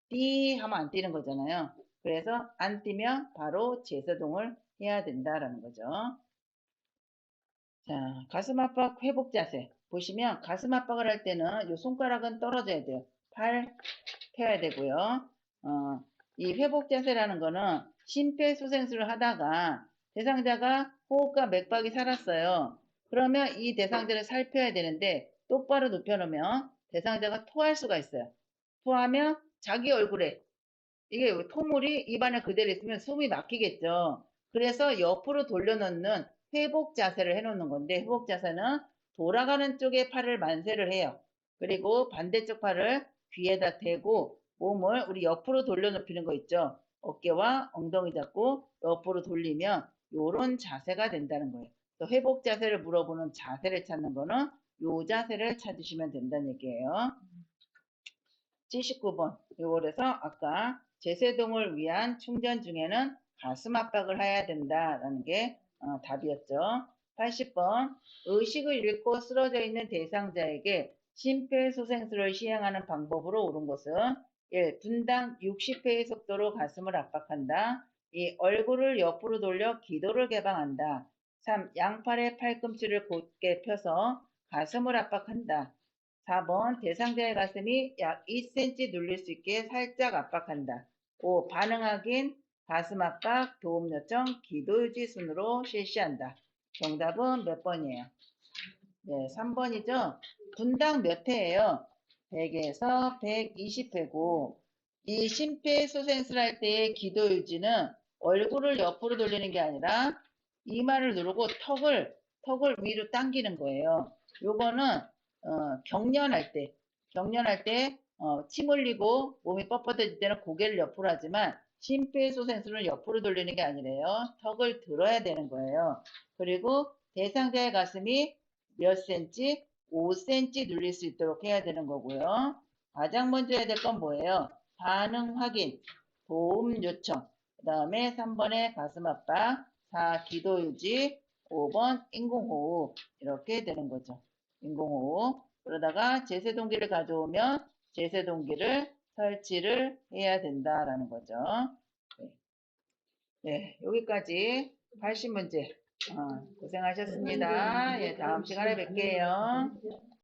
뛰 하면 안 뛰는 거잖아요. 그래서 안 뛰면 바로 제세동을 해야 된다라는 거죠. 자, 가슴 압박 회복 자세. 보시면 가슴 압박을 할 때는 이 손가락은 떨어져야 돼요. 팔 펴야 되고요. 이 회복 자세라는 거는 심폐소생술을 하다가 대상자가 호흡과 맥박이 살았어요. 그러면 이 대상자를 살펴야 되는데 똑바로 눕혀놓으면 대상자가 토할 수가 있어요. 토하면 자기 얼굴에 이게 토물이 입안에 그대로 있으면 숨이 막히겠죠. 그래서 옆으로 돌려놓는 회복 자세를 해놓는 건데 회복 자세는 돌아가는 쪽에 팔을 만세를 해요. 그리고 반대쪽 팔을 귀에다 대고 몸을 우리 옆으로 돌려놓히는 거 있죠. 어깨와 엉덩이 잡고 옆으로 돌리면 요런 자세가 된다는 거예요. 회복 자세를 물어보는 자세를 찾는 거는 요 자세를 찾으시면 된다는 얘기예요. 79번. 요거래서 아까 제세동을 위한 충전 중에는 가슴 압박을 해야 된다라는 게 답이었죠. 80번. 의식을 잃고 쓰러져 있는 대상자에게 심폐소생술을 시행하는 방법으로 옳은 것은 1. 분당 60회의 속도로 가슴을 압박한다. 2. 얼굴을 옆으로 돌려 기도를 개방한다. 3. 양팔의 팔꿈치를 곧게 펴서 가슴을 압박한다. 4번 대상자의 가슴이 약 2cm 눌릴 수 있게 살짝 압박한다. 5. 반응 확인, 가슴 압박, 도움 요청, 기도 유지 순으로 실시한다. 정답은 몇 번이에요? 네, 3번이죠. 분당 몇 회예요? 100에서 120회고 이 심폐소생술 할 때의 기도 유지는 얼굴을 옆으로 돌리는 게 아니라 이마를 누르고 턱을 위로 당기는 거예요. 요거는 경련할 때 침 흘리고 몸이 뻣뻣해질 때는 고개를 옆으로 하지만 심폐소생술은 옆으로 돌리는 게 아니래요. 턱을 들어야 되는 거예요. 그리고 대상자의 가슴이 몇 cm? 5cm 눌릴 수 있도록 해야 되는 거고요. 가장 먼저 해야 될 건 뭐예요? 반응 확인, 도움 요청, 그 다음에 3번에 가슴 압박, 4 기도 유지, 5번 인공호흡 이렇게 되는 거죠. 인공호흡. 그러다가 제세동기를 가져오면 제세동기를 설치를 해야 된다라는 거죠. 네, 네, 여기까지 80문제. 고생하셨습니다. 예, 다음 시간에 뵐게요.